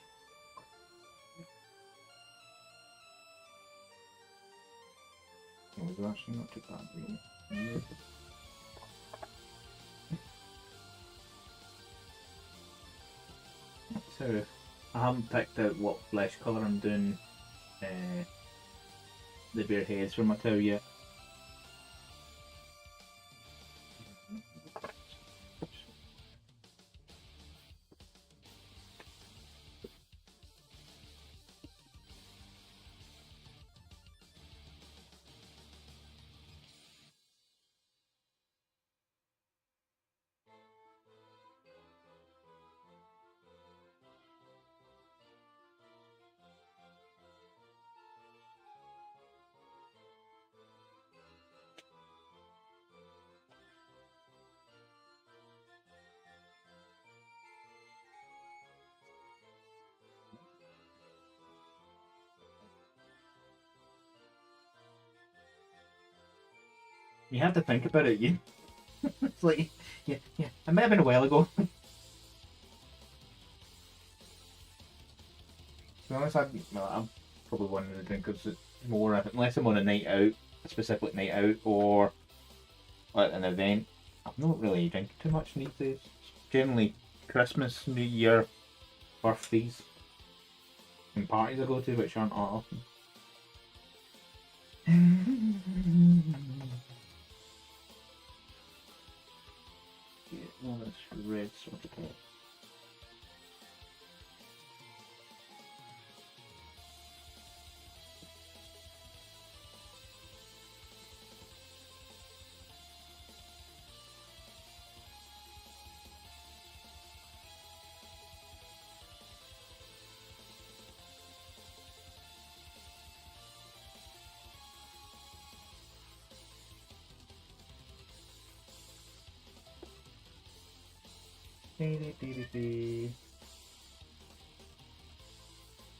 It was actually not too bad, really. So, I haven't picked out what flesh colour I'm doing the bare heads for my tail yet. You have to think about it, you. It's like, yeah, it might have been a while ago. To be honest, I'm probably one of the drinkers that more, unless I'm on a night out, a specific night out, or at an event, I'm not really drinking too much these days. Generally, Christmas, New Year, birthdays, and parties I go to, which aren't often. That's red sort of thing.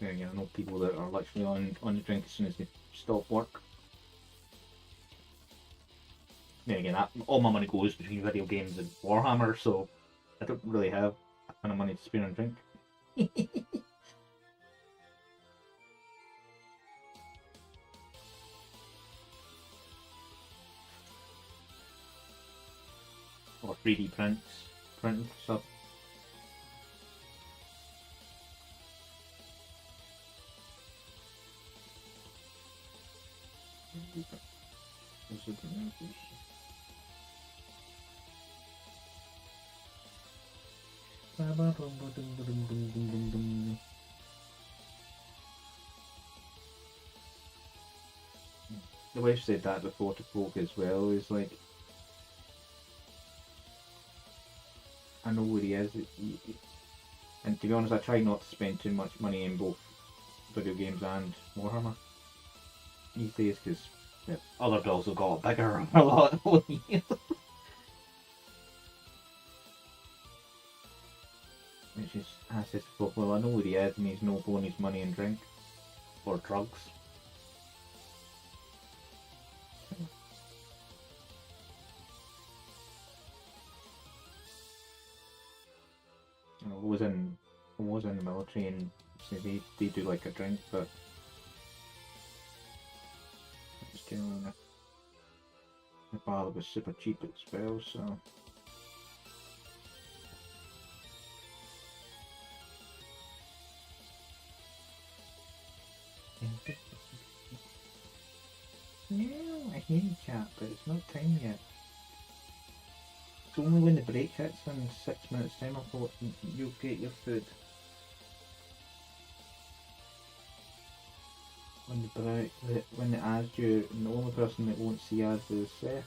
Yeah, I know people that are literally on the drink as soon as they stop work. Then again, all my money goes between video games and Warhammer, so I don't really have a ton of money to spare on drink. Or 3D printing stuff. The way she said that before to folk as well is like, I know where he is, and to be honest, I try not to spend too much money in both video games and Warhammer these days because other bills have got bigger a lot over the years. Which is, I says to folk, well, I know where he is and he's no blowing his money in drink or drugs. I was in the military and so they do like a drink, but generally the bar was super cheap as well, so. Yeah, I hear you, cat, but it's not time yet. It's only when the break hits in 6 minutes time I thought you'll get your food. When the break, when it adds you, and the only person that won't see ads is Seth.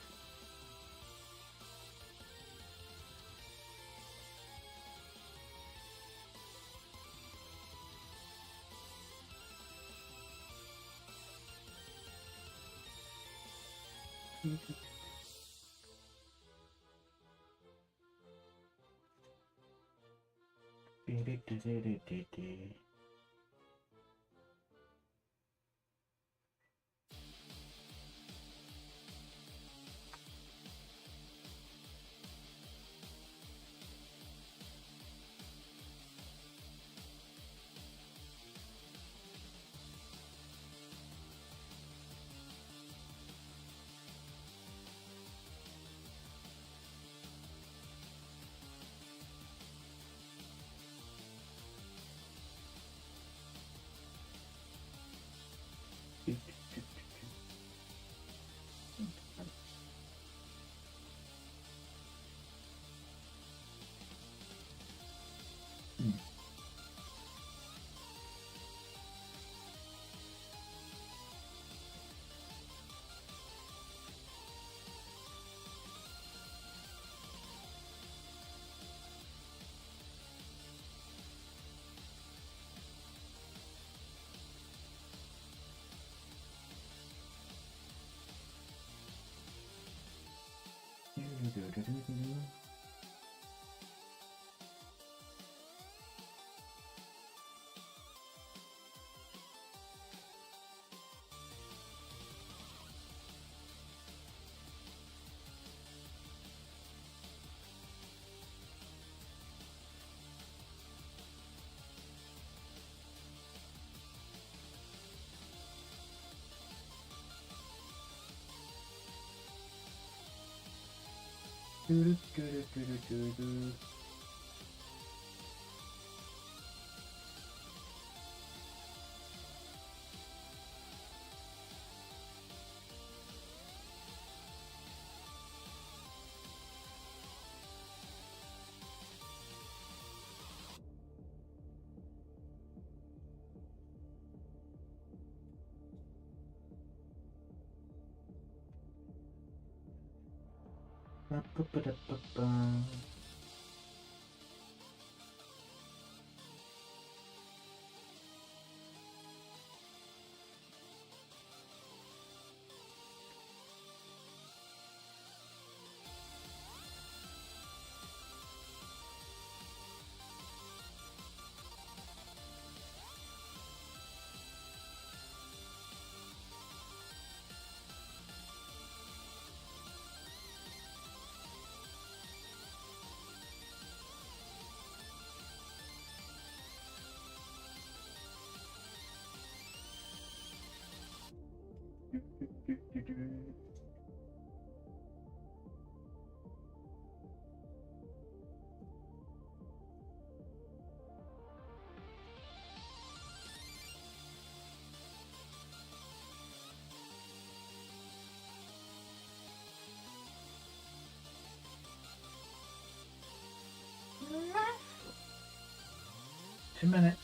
Two minutes.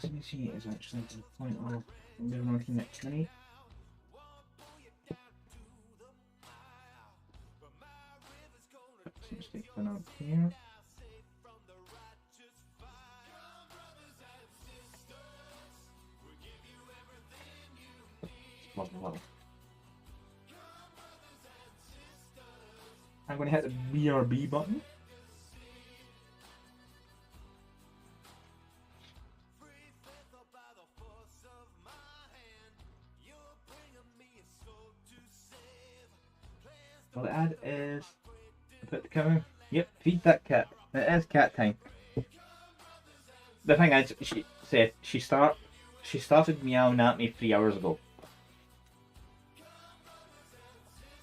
CBC is actually to the point of moving on to the next mini. Some mistake going on here. Level. I'm going to hit the BRB button. All I add is I put the cow. Yep, feed that cat. It is cat time. The thing is, she said she started meowing at me 3 hours ago.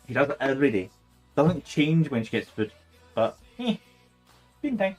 She does it every day. Doesn't change when she gets food, but feeding time.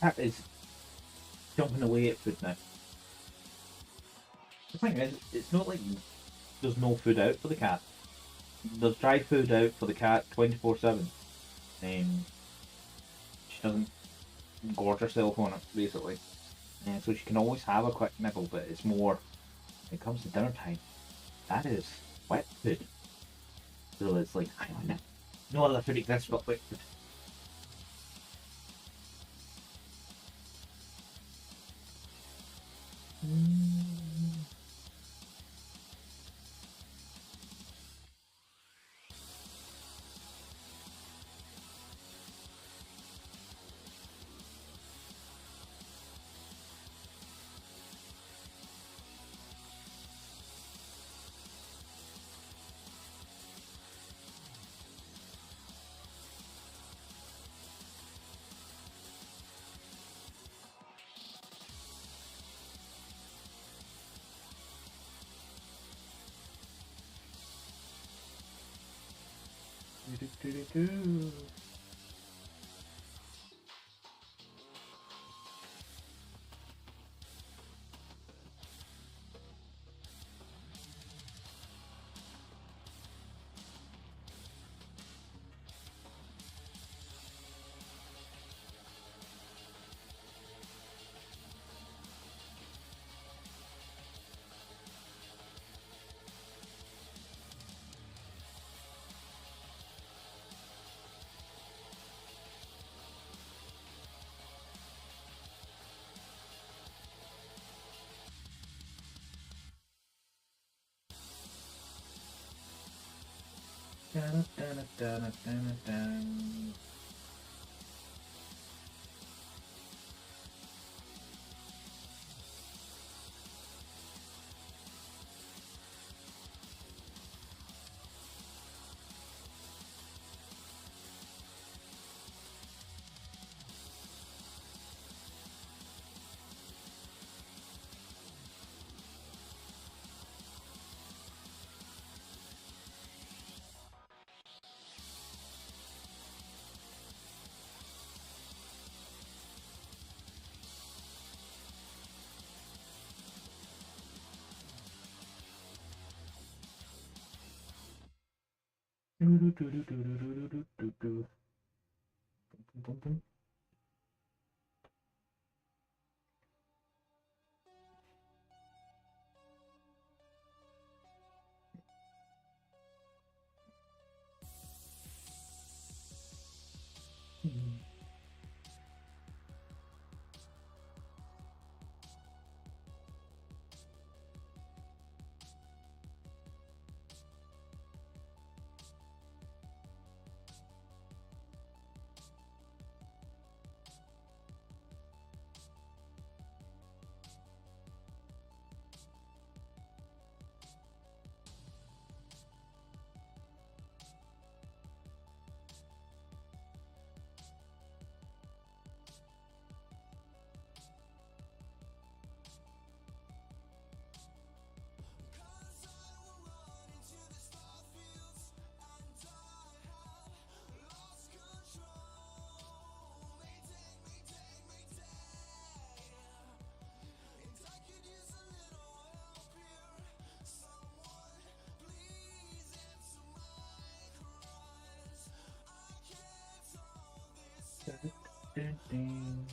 cat is jumping away at food now. The thing is, it's not like there's no food out for the cat. There's dry food out for the cat 24/7. She doesn't gorge herself on it, basically. So she can always have a quick nibble, but it's more, when it comes to dinner time, that is wet food. So it's like, hang on, no other food exists but wet food. Do-do-do-do-do. Dun-dun-dun-dun-dun-dun. Do-do-do-do-do-do-do-do-do. Boom, boom, boom. Dun-dun.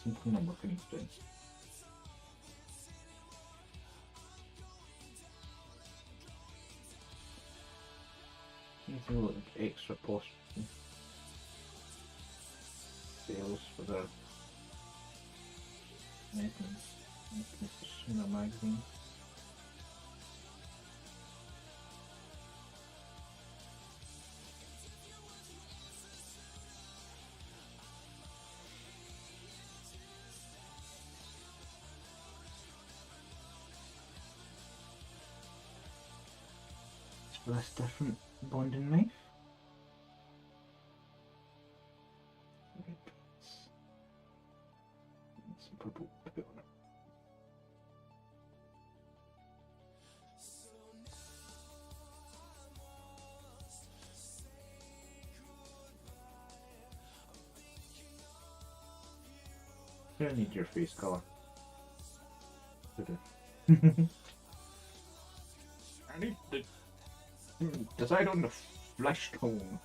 Something I'm working today. Anything like extra post sales for the anything in the magazine. less different bonding knife. Red pants. And some purple put on it. I don't need your face color. I need to decide on the flesh tone.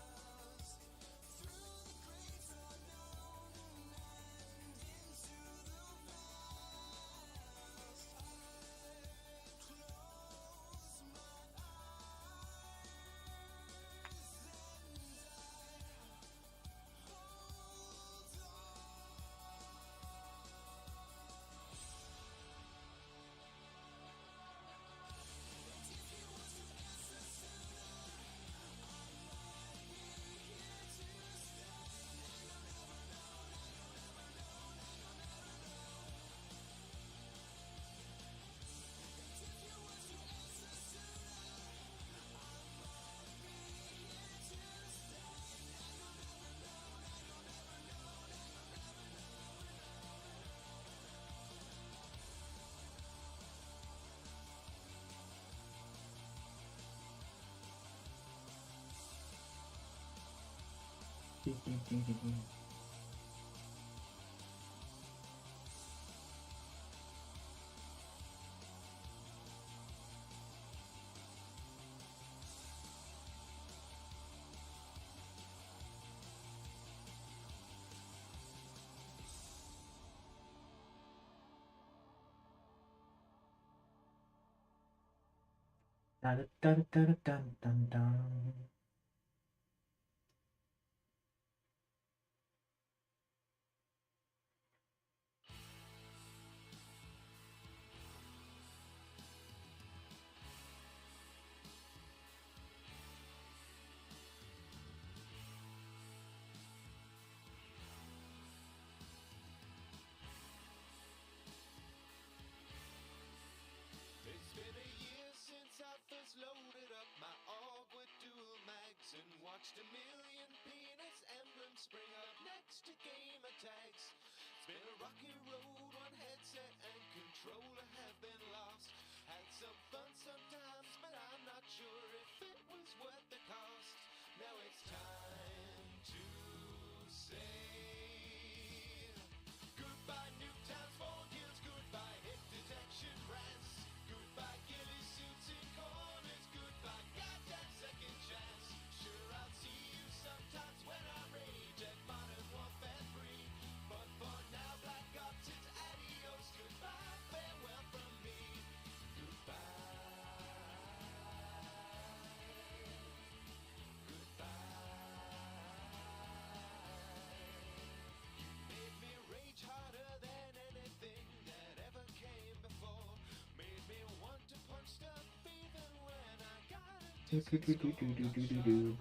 Da da da da da da da da. It's been a year since I first loaded up my awkward dual mags and watched a million penis emblems spring up next to gamer tags. It's been a rocky road, one headset and controller have been lost. Had some fun sometimes, but I'm not sure if it was worth the cost. Now it's time to say goodbye Newtowns, Fall Guilds, goodbye hip detection rants, goodbye ghillie suits in corners, goodbye goddamn second chance. Sure, I'll see you sometimes when I rage at Modern Warfare 3, but for now, Black Ops, it's adios, goodbye, farewell from me, goodbye, made me rage harder than anything that ever came before. Made me want to punch stuff even when I got a decent score.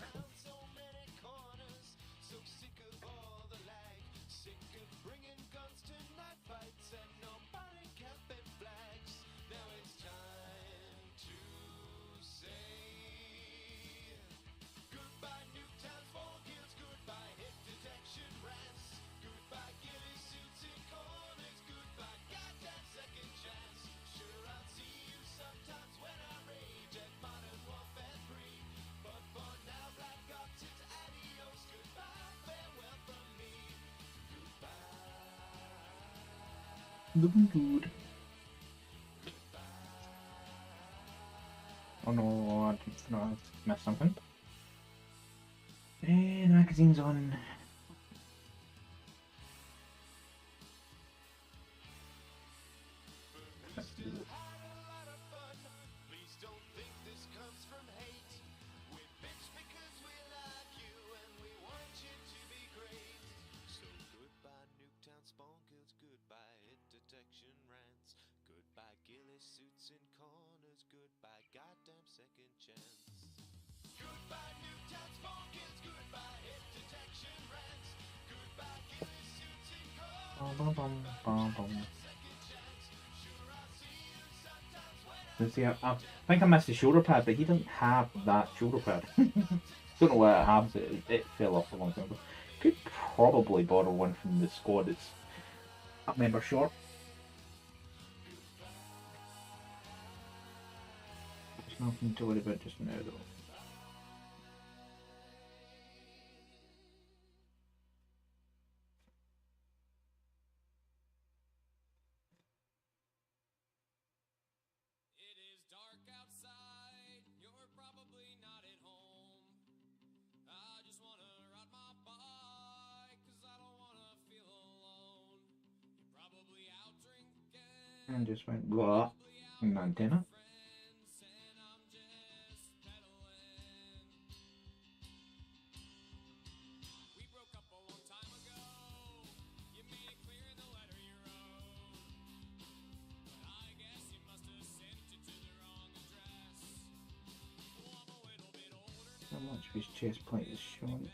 Around so many corners, so sick of all the lag, sick of bringing guns to night fights and nobody camping flags. Now it's time to say goodbye Newtowns, Fall Guilds, goodbye hit detection rants, goodbye ghillie suits in corners, goodbye goddamn second chance. Sure, I'll see you sometimes when I rage at Modern Warfare 3, but for now, Black Ops, it's adios, goodbye, farewell from me, goodbye. Looking good. Oh no, I missed something. The magazine's on. We still had a lot of fun. Please don't think this comes from hate. We bitch because we love you and we want you to be great. So goodbye Nuketown Spawn Guilds, goodbye hit detection rants, goodbye ghillie suits in corners, goodbye goddamn second chance. Goodbye Nuketown Spawn Guilds, goodbye hit detection rants, goodbye ghillie suits in corners, Bum, bum, bum, bum, bum. second chance. Sure, I'll see you sometimes when I See, I think I missed the shoulder pad, but he didn't have that shoulder pad. Don't know why it happens. It fell off a long time ago. Could probably borrow one from the squad. It's a member short. There's nothing to worry about just now, though. It is dark outside, you're probably not at home. I just wanna ride my bike, cause I don't wanna feel alone. You're probably out drinking, And just went blah. An antenna. friends, and I'm just pedaling. We broke up a long time ago, you made it clear in the letter you wrote. But I guess you must have sent it to the wrong address. Well, I'm a little bit older now. How much of his chest plate is showing?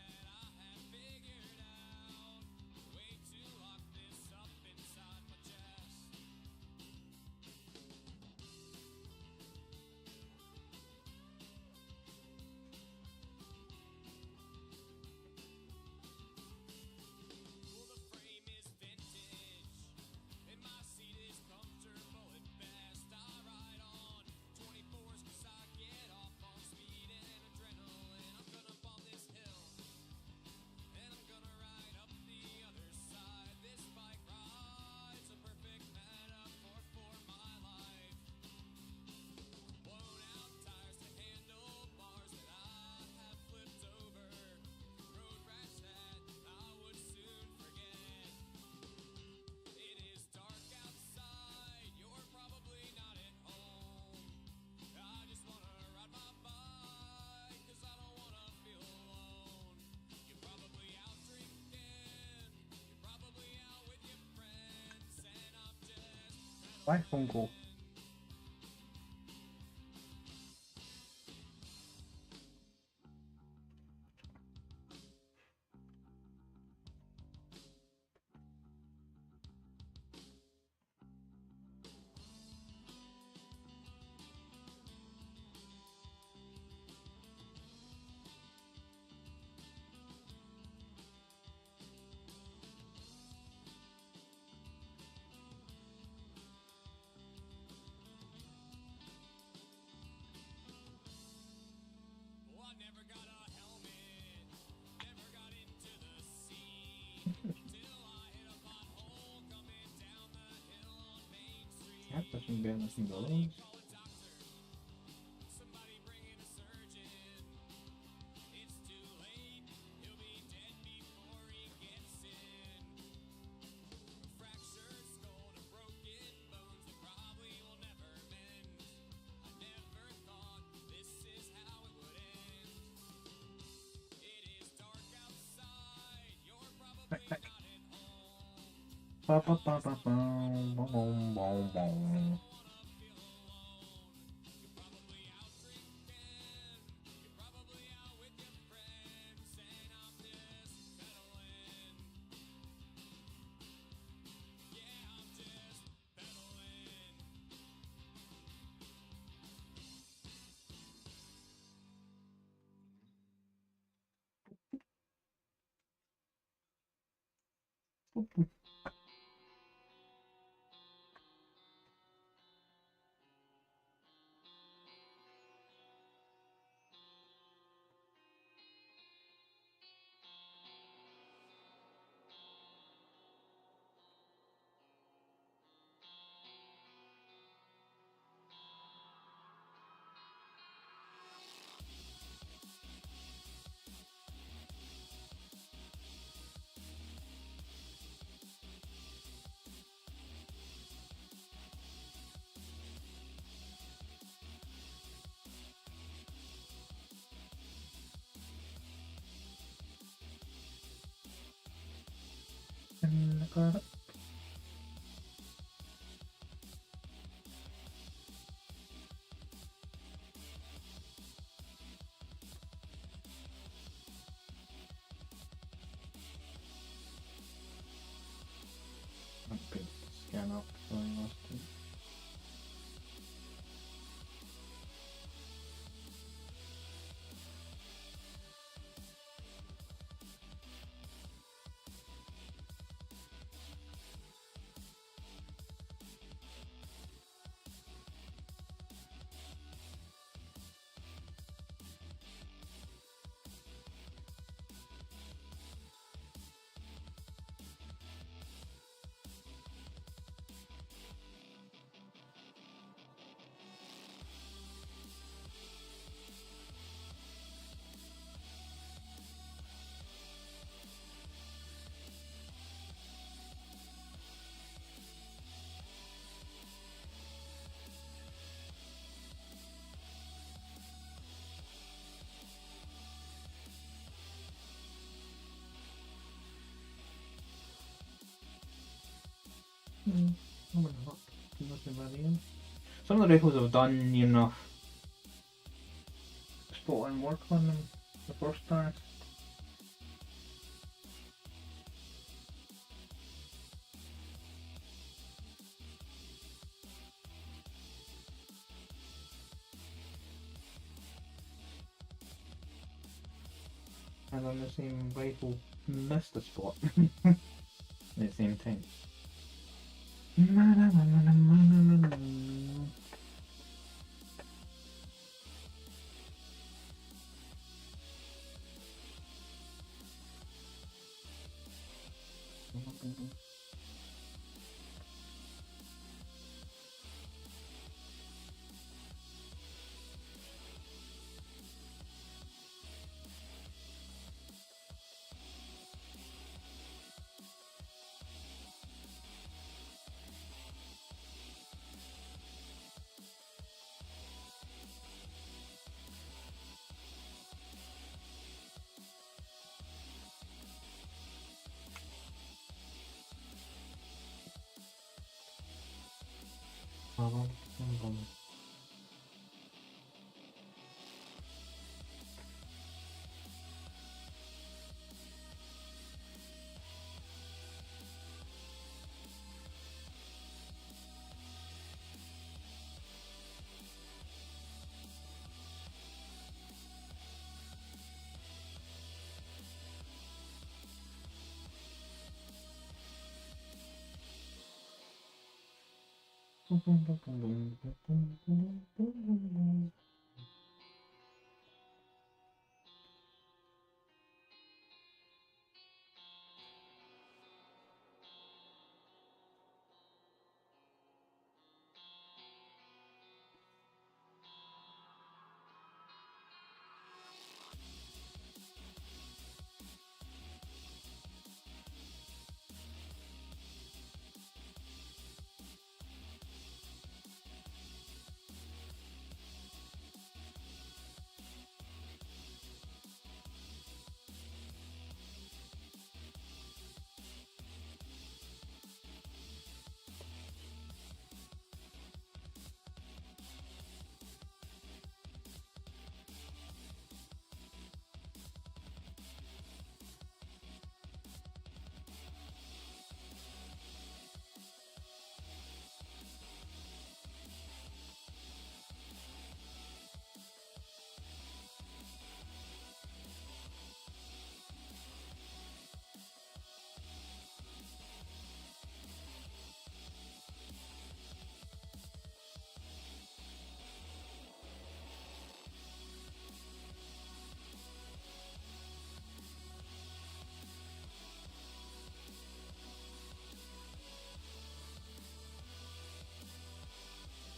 Why phone call? Never got a helmet, never got into the sea, till I hit a pothole coming down the hill on Main Street. Yep, that's been better than those. Call a doctor, somebody bring in a surgeon. It's too late, he'll be dead before he gets in. A fractured skull to broken bones that probably will never mend. I never thought this is how it would end. It is dark outside, you're probably Back, back. not at home. Ba ba ba ba boom, boom, boom, boom, boom. You're probably out drinking, you're probably out with your friends, and I'm just pedaling. Yeah, I'm just pedaling. And I got it. Scan up, so I lost it. Nothing bad here. Some of the rifles have done enough spot and work on them the first time. And on the same rifle missed a spot at the same time.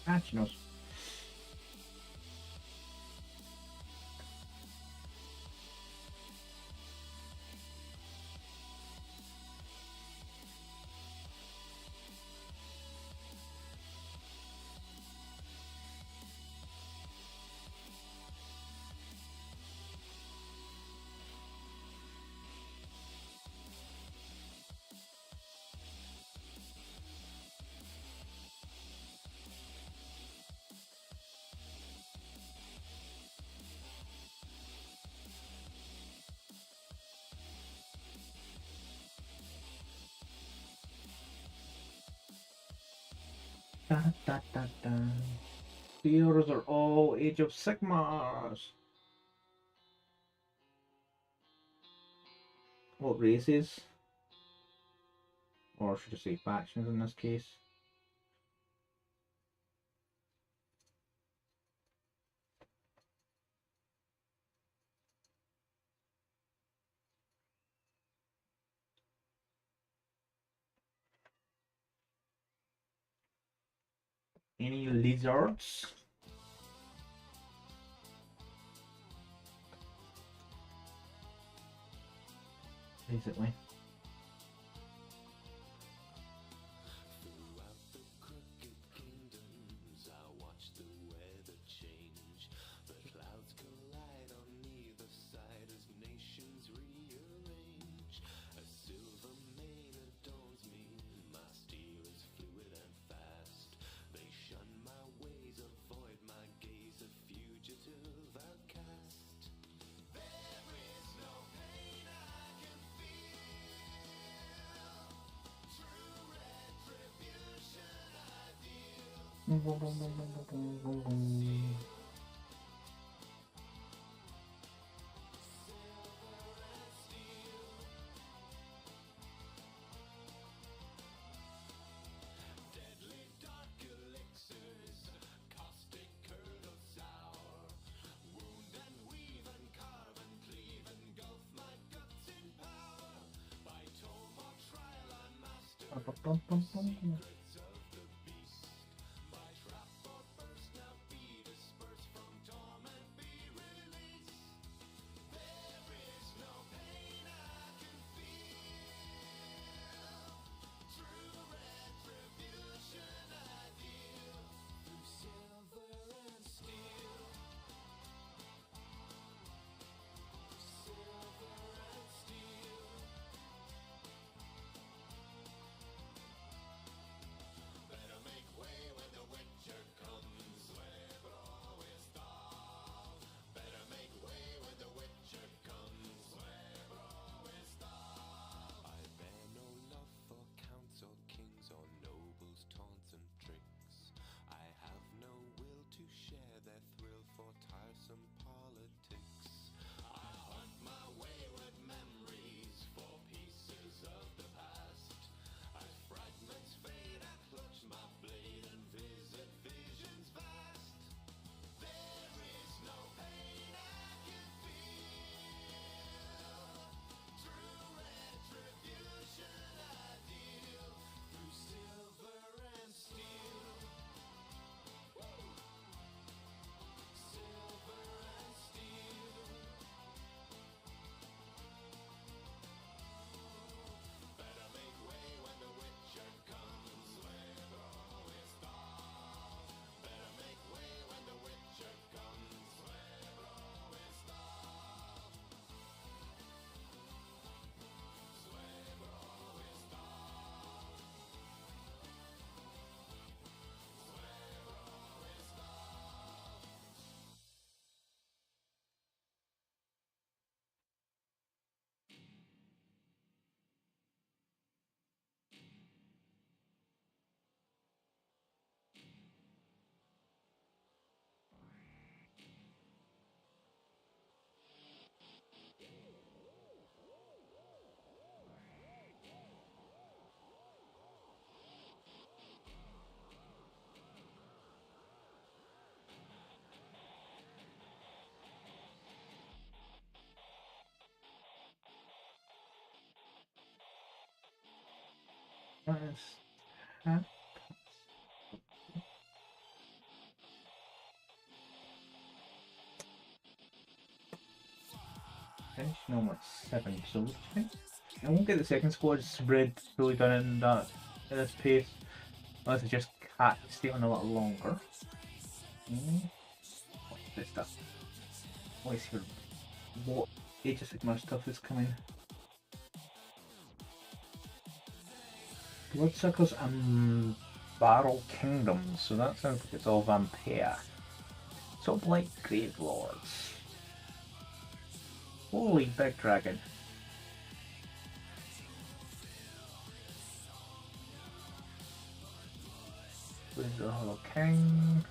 Catching us. Da, da, da, da. The others are all Age of Sigmars. What races? Or should I say factions in this case? Any lizards? Basically. Throughout the crooked kingdoms, I watch the weather change. The clouds collide on either side as nations rearrange. A silver mane adorns me, my steel is fluid Huh? Finish number 7, so what do you think? I won't get the second squad spread fully done in this pace, unless I just can't stay on a little longer. What's this stuff? Let's see what Age of Sigmar stuff is coming. Bloodsuckers and Barrel Kingdoms, so that sounds like it's all Vampire. Sort of like Grave Lords. Holy big dragon. Where's the Hollow King?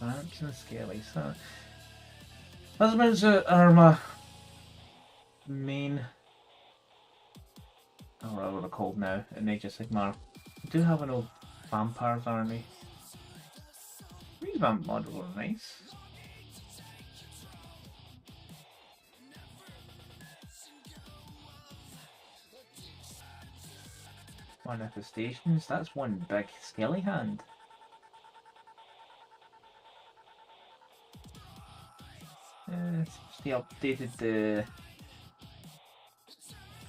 Ants and Scaly. So, husbands are my main, or whatever they're called now, in Age of Sigmar. I do have an old vampires army. These vamp models are nice. Manifestations, that's one big skelly hand. They updated the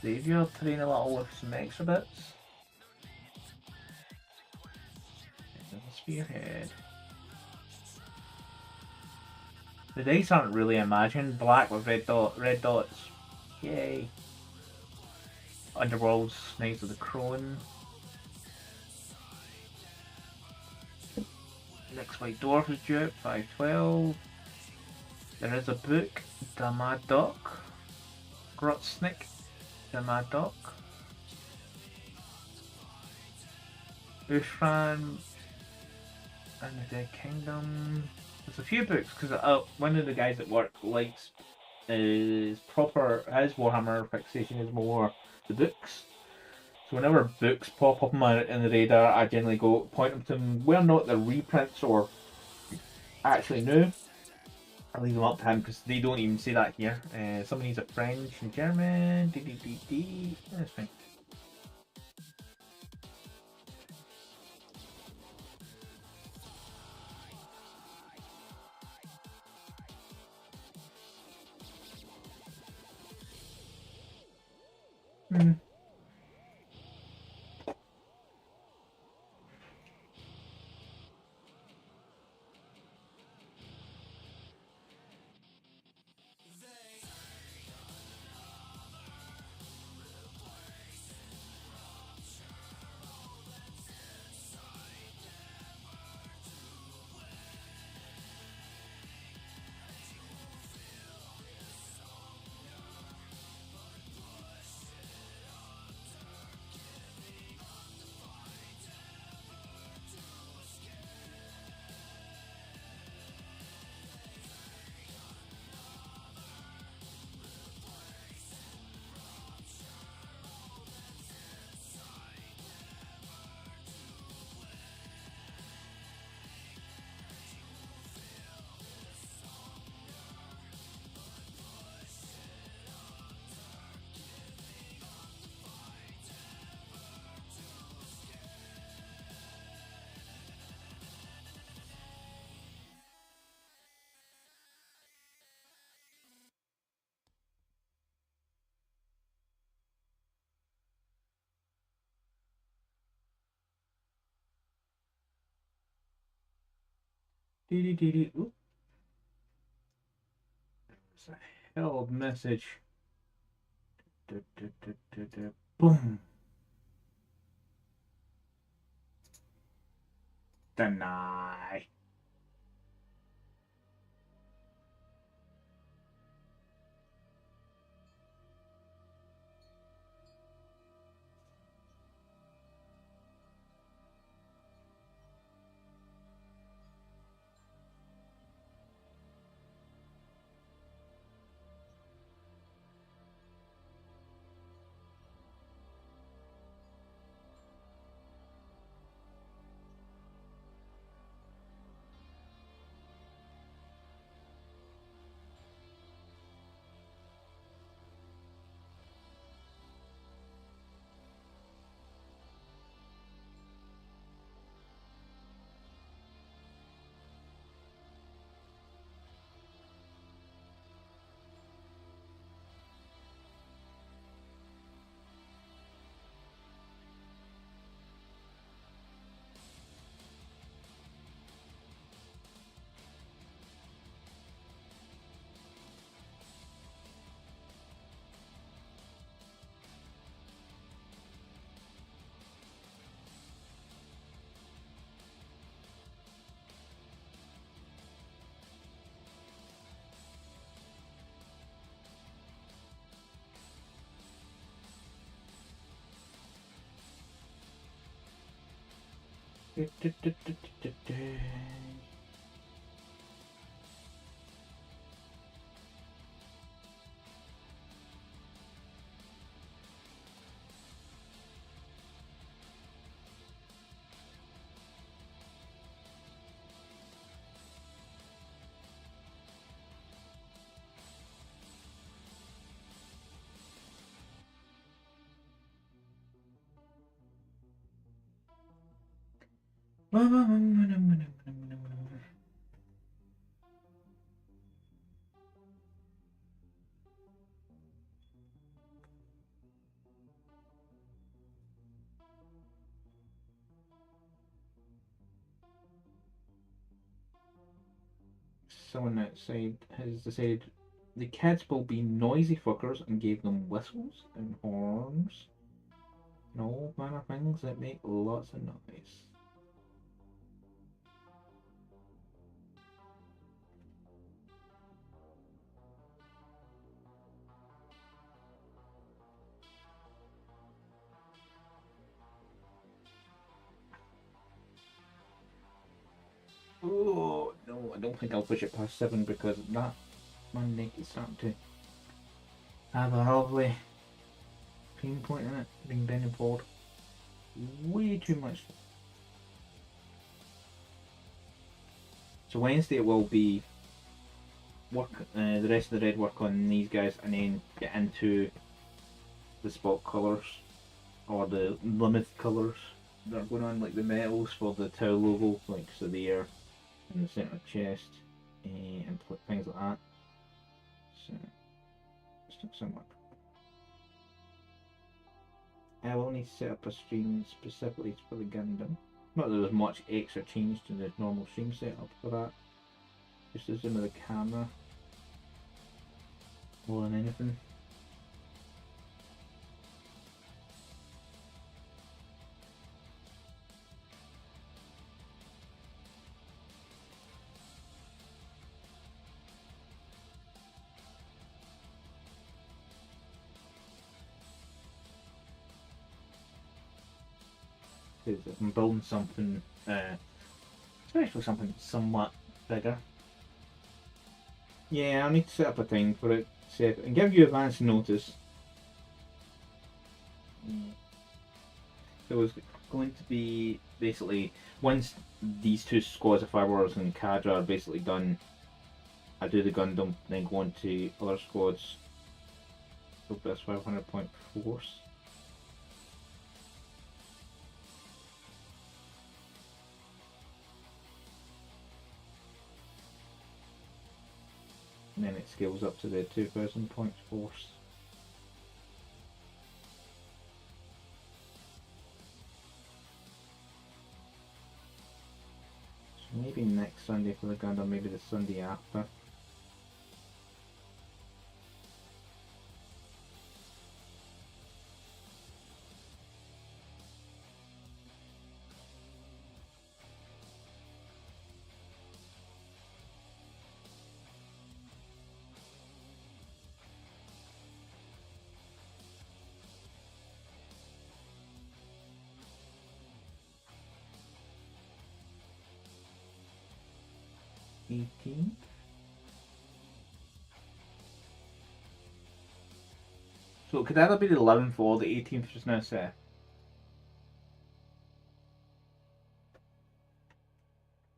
graveyard terrain a little with some extra bits. There's a spearhead. The dice aren't really imagined. Black with red dots. Yay. Underworld's Knights of the Crone. Next White Dwarf is due out, 512. There is a book, Damadok. Grotsnik, Damadok. Ushran and the Dead Kingdom. There's a few books because one of the guys at work likes his Warhammer fixation is more the books. So whenever books pop up in the radar, I generally go point them to them. Where not the reprints or actually new, I leave them up to him because they don't even say that here. Some needs a French and German. That's fine. Ooh. There's a hell of a message. Boom. Deny. Someone outside has decided the kids will be noisy fuckers and gave them whistles and horns and all manner of things that make lots of noise. Oh no, I don't think I'll push it past 7 because that my neck is starting to have a lovely pain point in it, being bending forward way too much. So Wednesday it will be work the rest of the red work on these guys, and then get into the spot colours or the limit colours that are going on, like the metals for the Tau logo, like so there in the centre chest, and things like that. So stick some up. I will need to set up a stream specifically for the Gundam. Not that there's much extra change to the normal stream setup for that. Just the zoom of the camera more than anything. Because if I'm building something, especially something somewhat bigger, yeah, I need to set up a time for it, set and give you advance notice. So it's going to be basically once these two squads of Firewars and Cadre are basically done, I do the Gundam, then go on to other squads. So that's 500 point force. And then it scales up to the 2000 points force. So maybe next Sunday for the Gundam, maybe the Sunday after. So it could either be the 11th or the 18th just now, Seth.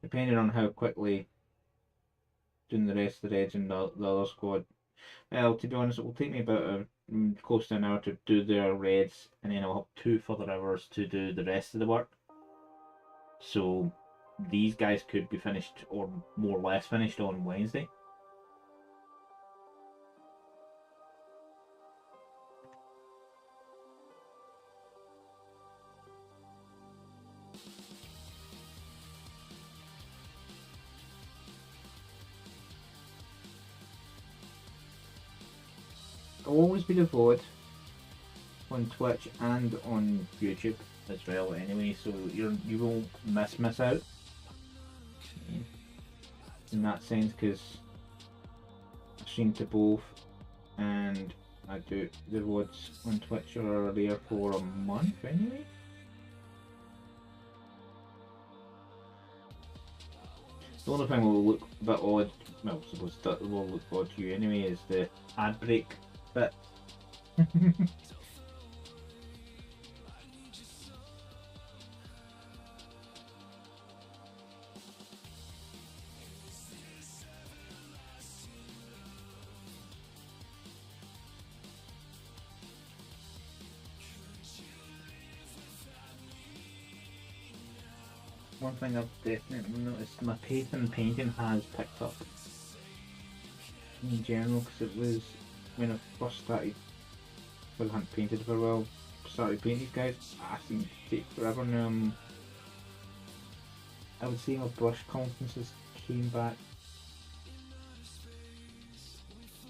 Depending on how quickly doing the rest of the reds and the other squad. Well, to be honest, it will take me about close to an hour to do their reds, and then I'll have 2 further hours to do the rest of the work. So these guys could be finished, or more or less finished, on Wednesday. I'll always be the VOD on Twitch and on YouTube as well anyway, so you won't miss out in that sense, because I stream to both and I do the VODs on Twitch are there for a month anyway. The only thing that will look a bit odd, well, I suppose that will look odd to you anyway, is the ad break bit. One thing I've definitely noticed, my pace and painting has picked up in general, because it was when I first started, but I hadn't painted for a while, started painting these guys, I seem to take forever now. I would say my brush conferences came back.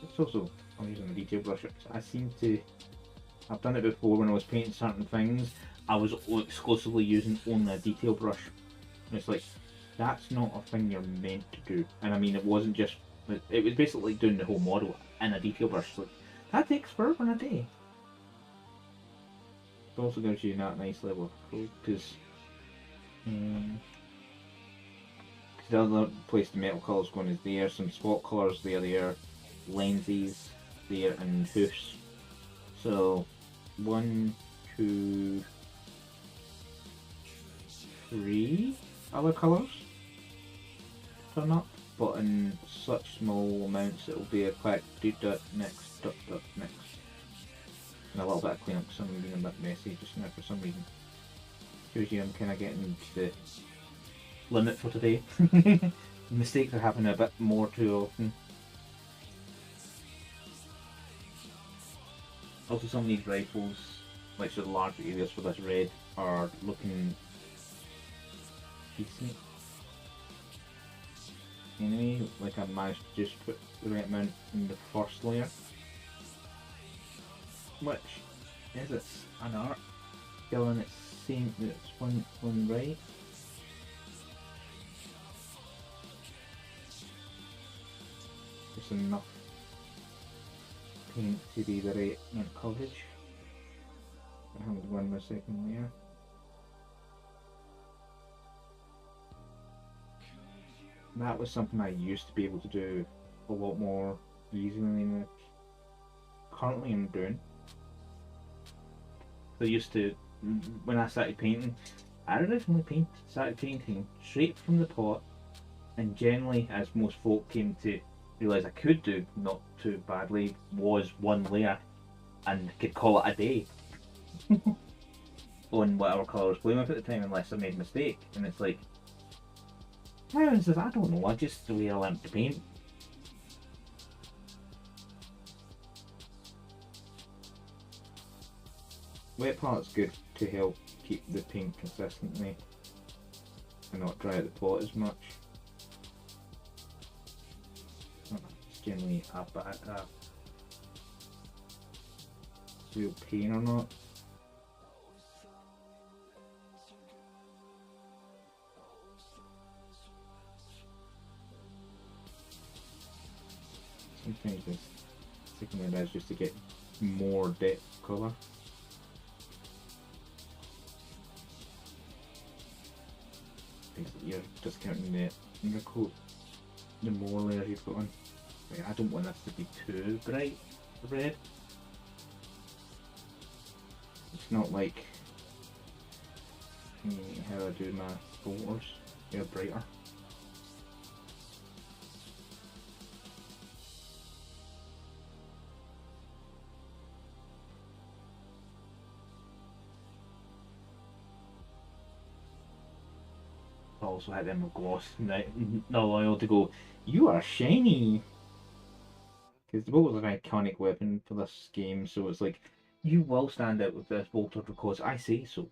It's also, I'm using a detail brush, I seem to, I've done it before when I was painting certain things, I was exclusively using only a detail brush. And it's like, that's not a thing you're meant to do. And I mean, it wasn't just, it was basically doing the whole model in a detail brush. Like, that takes forever and a day. It also gives you that nice level of flow, because the other place the metal colours going is there, some spot colours there, lenses there, and hoofs. So 1, 2, 3 other colours turn up, but in such small amounts it will be a quick next, next. And a little bit of cleanup because I'm being a bit messy just now for some reason. Shows you I'm kind of getting to the limit for today. Mistakes are happening a bit more too often. Also, some of these rifles, like the large areas for this red, are looking decent. Anyway, like I managed to just put the right amount in the first layer, which is it's an art, feeling it's saying that it's one right. Just enough paint to be the right amount of coverage. I haven't won my second layer. That was something I used to be able to do a lot more easily than currently I'm doing. I used to, when I started painting, I originally started painting straight from the pot, and generally, as most folk came to realise I could do not too badly, was one layer and could call it a day on whatever colour I was playing with at the time, unless I made a mistake. And it's like, how is this? I don't know, I just the way I learned to paint. Wet palette's good to help keep the paint consistently and not dry out the pot as much. It's generally a bad real pain or not. Sometimes it's taking it as just to get more depth colour. Basically, you're discounting the undercoat the more layers you put on. Like, I don't want this to be too bright red. It's not like how I do my filters. They're brighter. Also had them with gloss, not loyal to go, you are shiny! Because the bolt is an iconic weapon for this game, so it's like, you will stand out with this bolter because I say so.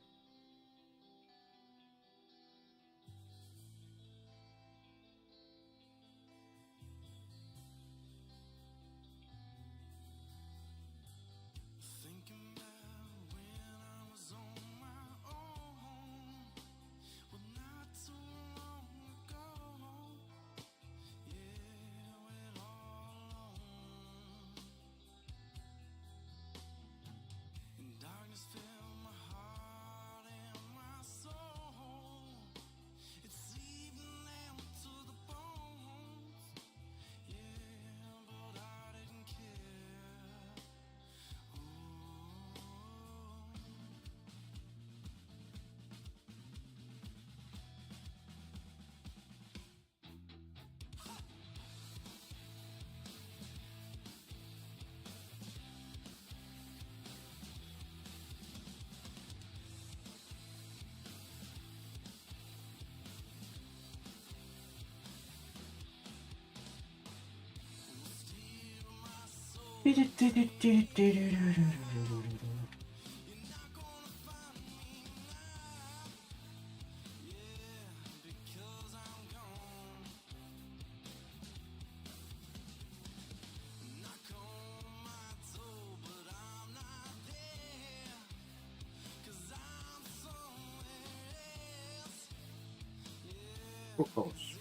Close.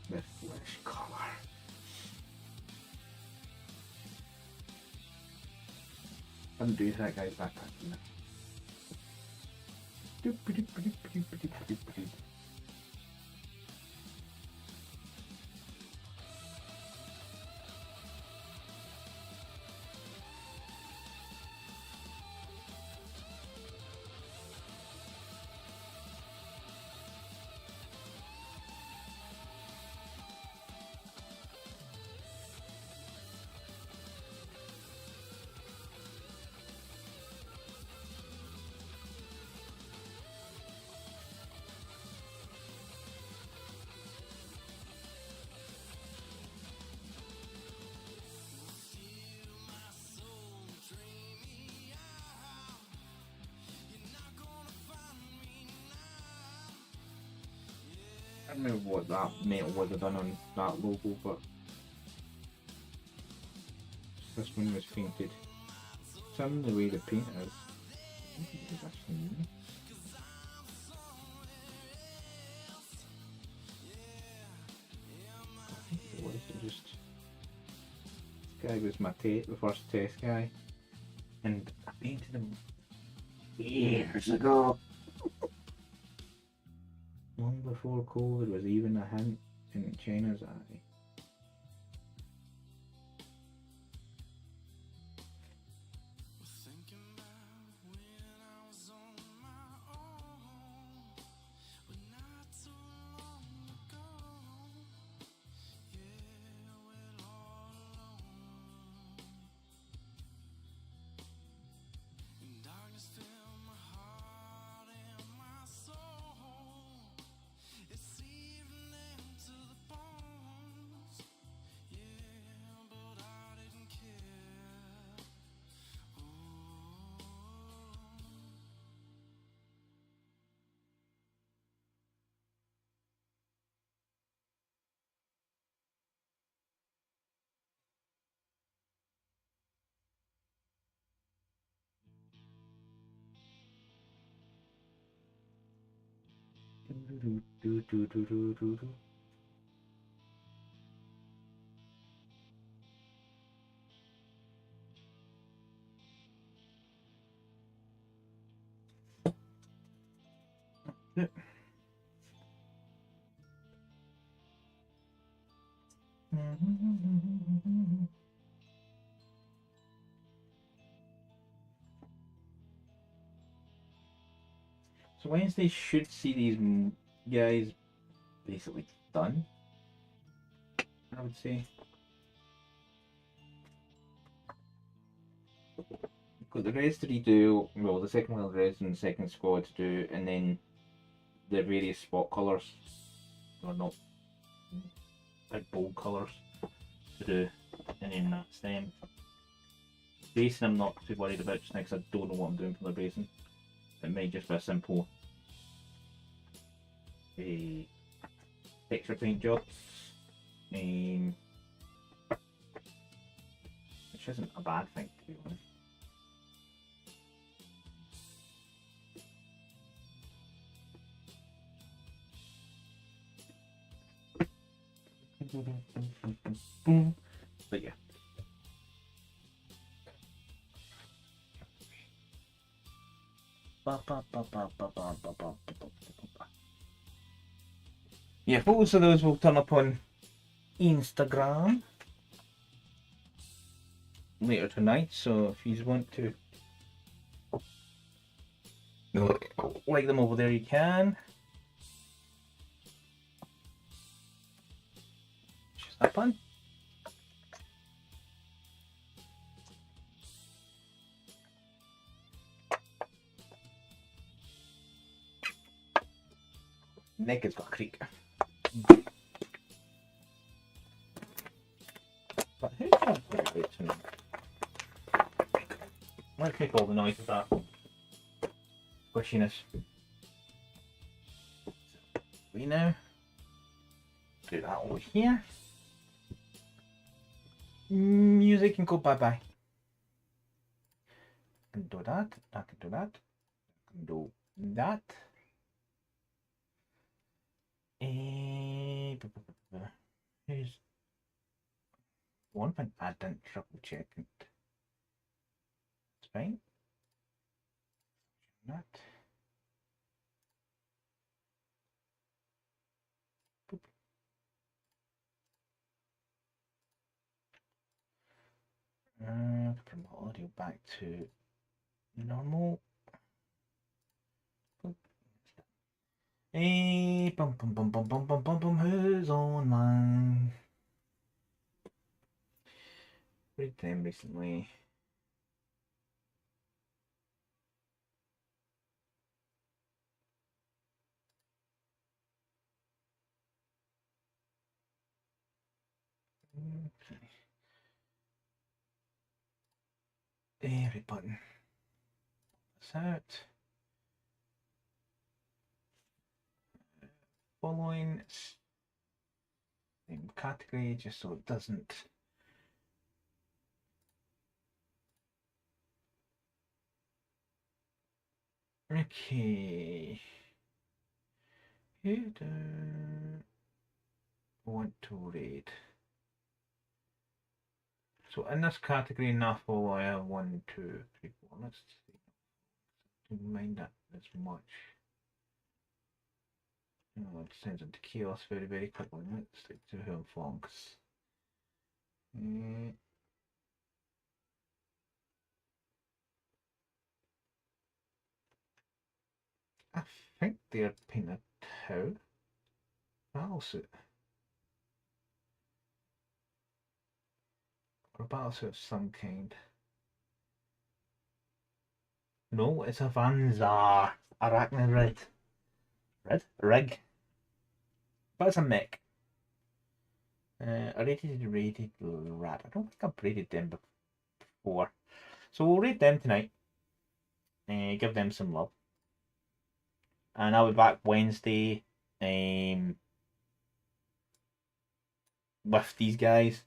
The flesh color. I'm doing that guy's backpack. I don't know what that metal would have done on that logo, but this one was painted. Some the way the paint is. It's actually new. I think it was just. This guy was my the first test guy, and I painted him years ago. Long before COVID was even a hint in China's eye. Yeah. So Wednesday should see these guys basically done, I would say. Got the rest to redo, well, the second one res and the second squad to do, and then the various spot colours, or not big bold colours to do, and then that's them. Basing I'm not too worried about just now because I don't know what I'm doing for the basing. It might just be a simple texture paint job, which isn't a bad thing to be honest. But yeah. Yeah, photos of those will turn up on Instagram later tonight, so if you want to like them over there, you can. Just that fun. Neck has got a creak. But who's going to play it tonight? Let's make all the noise of that squishiness. We now do that over here. Music can go bye bye. I can do that. I can do that. I can do that. Here's one thing I didn't triple check it. It's fine. That. back to normal. Hey, bum bum bum bum bum bum bum bum. Who's online? Read them recently. Okay. Every button. That's out. Following same category, just so it doesn't. Okay. Who do want to read? So in this category, now follow, I have 1, 2, 3, 4. Let's see. Don't mind that as much. Oh, it sends into chaos very, very quickly. Let's stick to who I'm following. I think they're painted tau. Battlesuit. Or a battlesuit of some kind. No, it's a Vanzar. Arachnid Red. Rig. But it's a mech. I rated rat. I don't think I've rated them before. So we'll rate them tonight. Give them some love. And I'll be back Wednesday with these guys.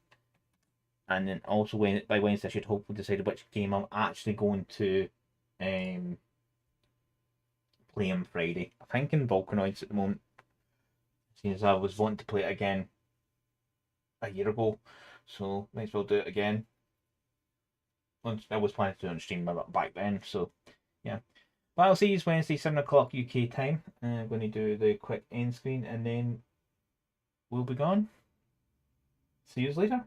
And then also by Wednesday I should hopefully decide which game I'm actually going to play on Friday. I'm thinking Volcanoids at the moment. Since I was wanting to play it again a year ago. So might as well do it again. I was planning to do it on stream back then, so yeah. But I'll see you Wednesday, 7 o'clock UK time. I'm going to do the quick end screen and then we'll be gone. See you later.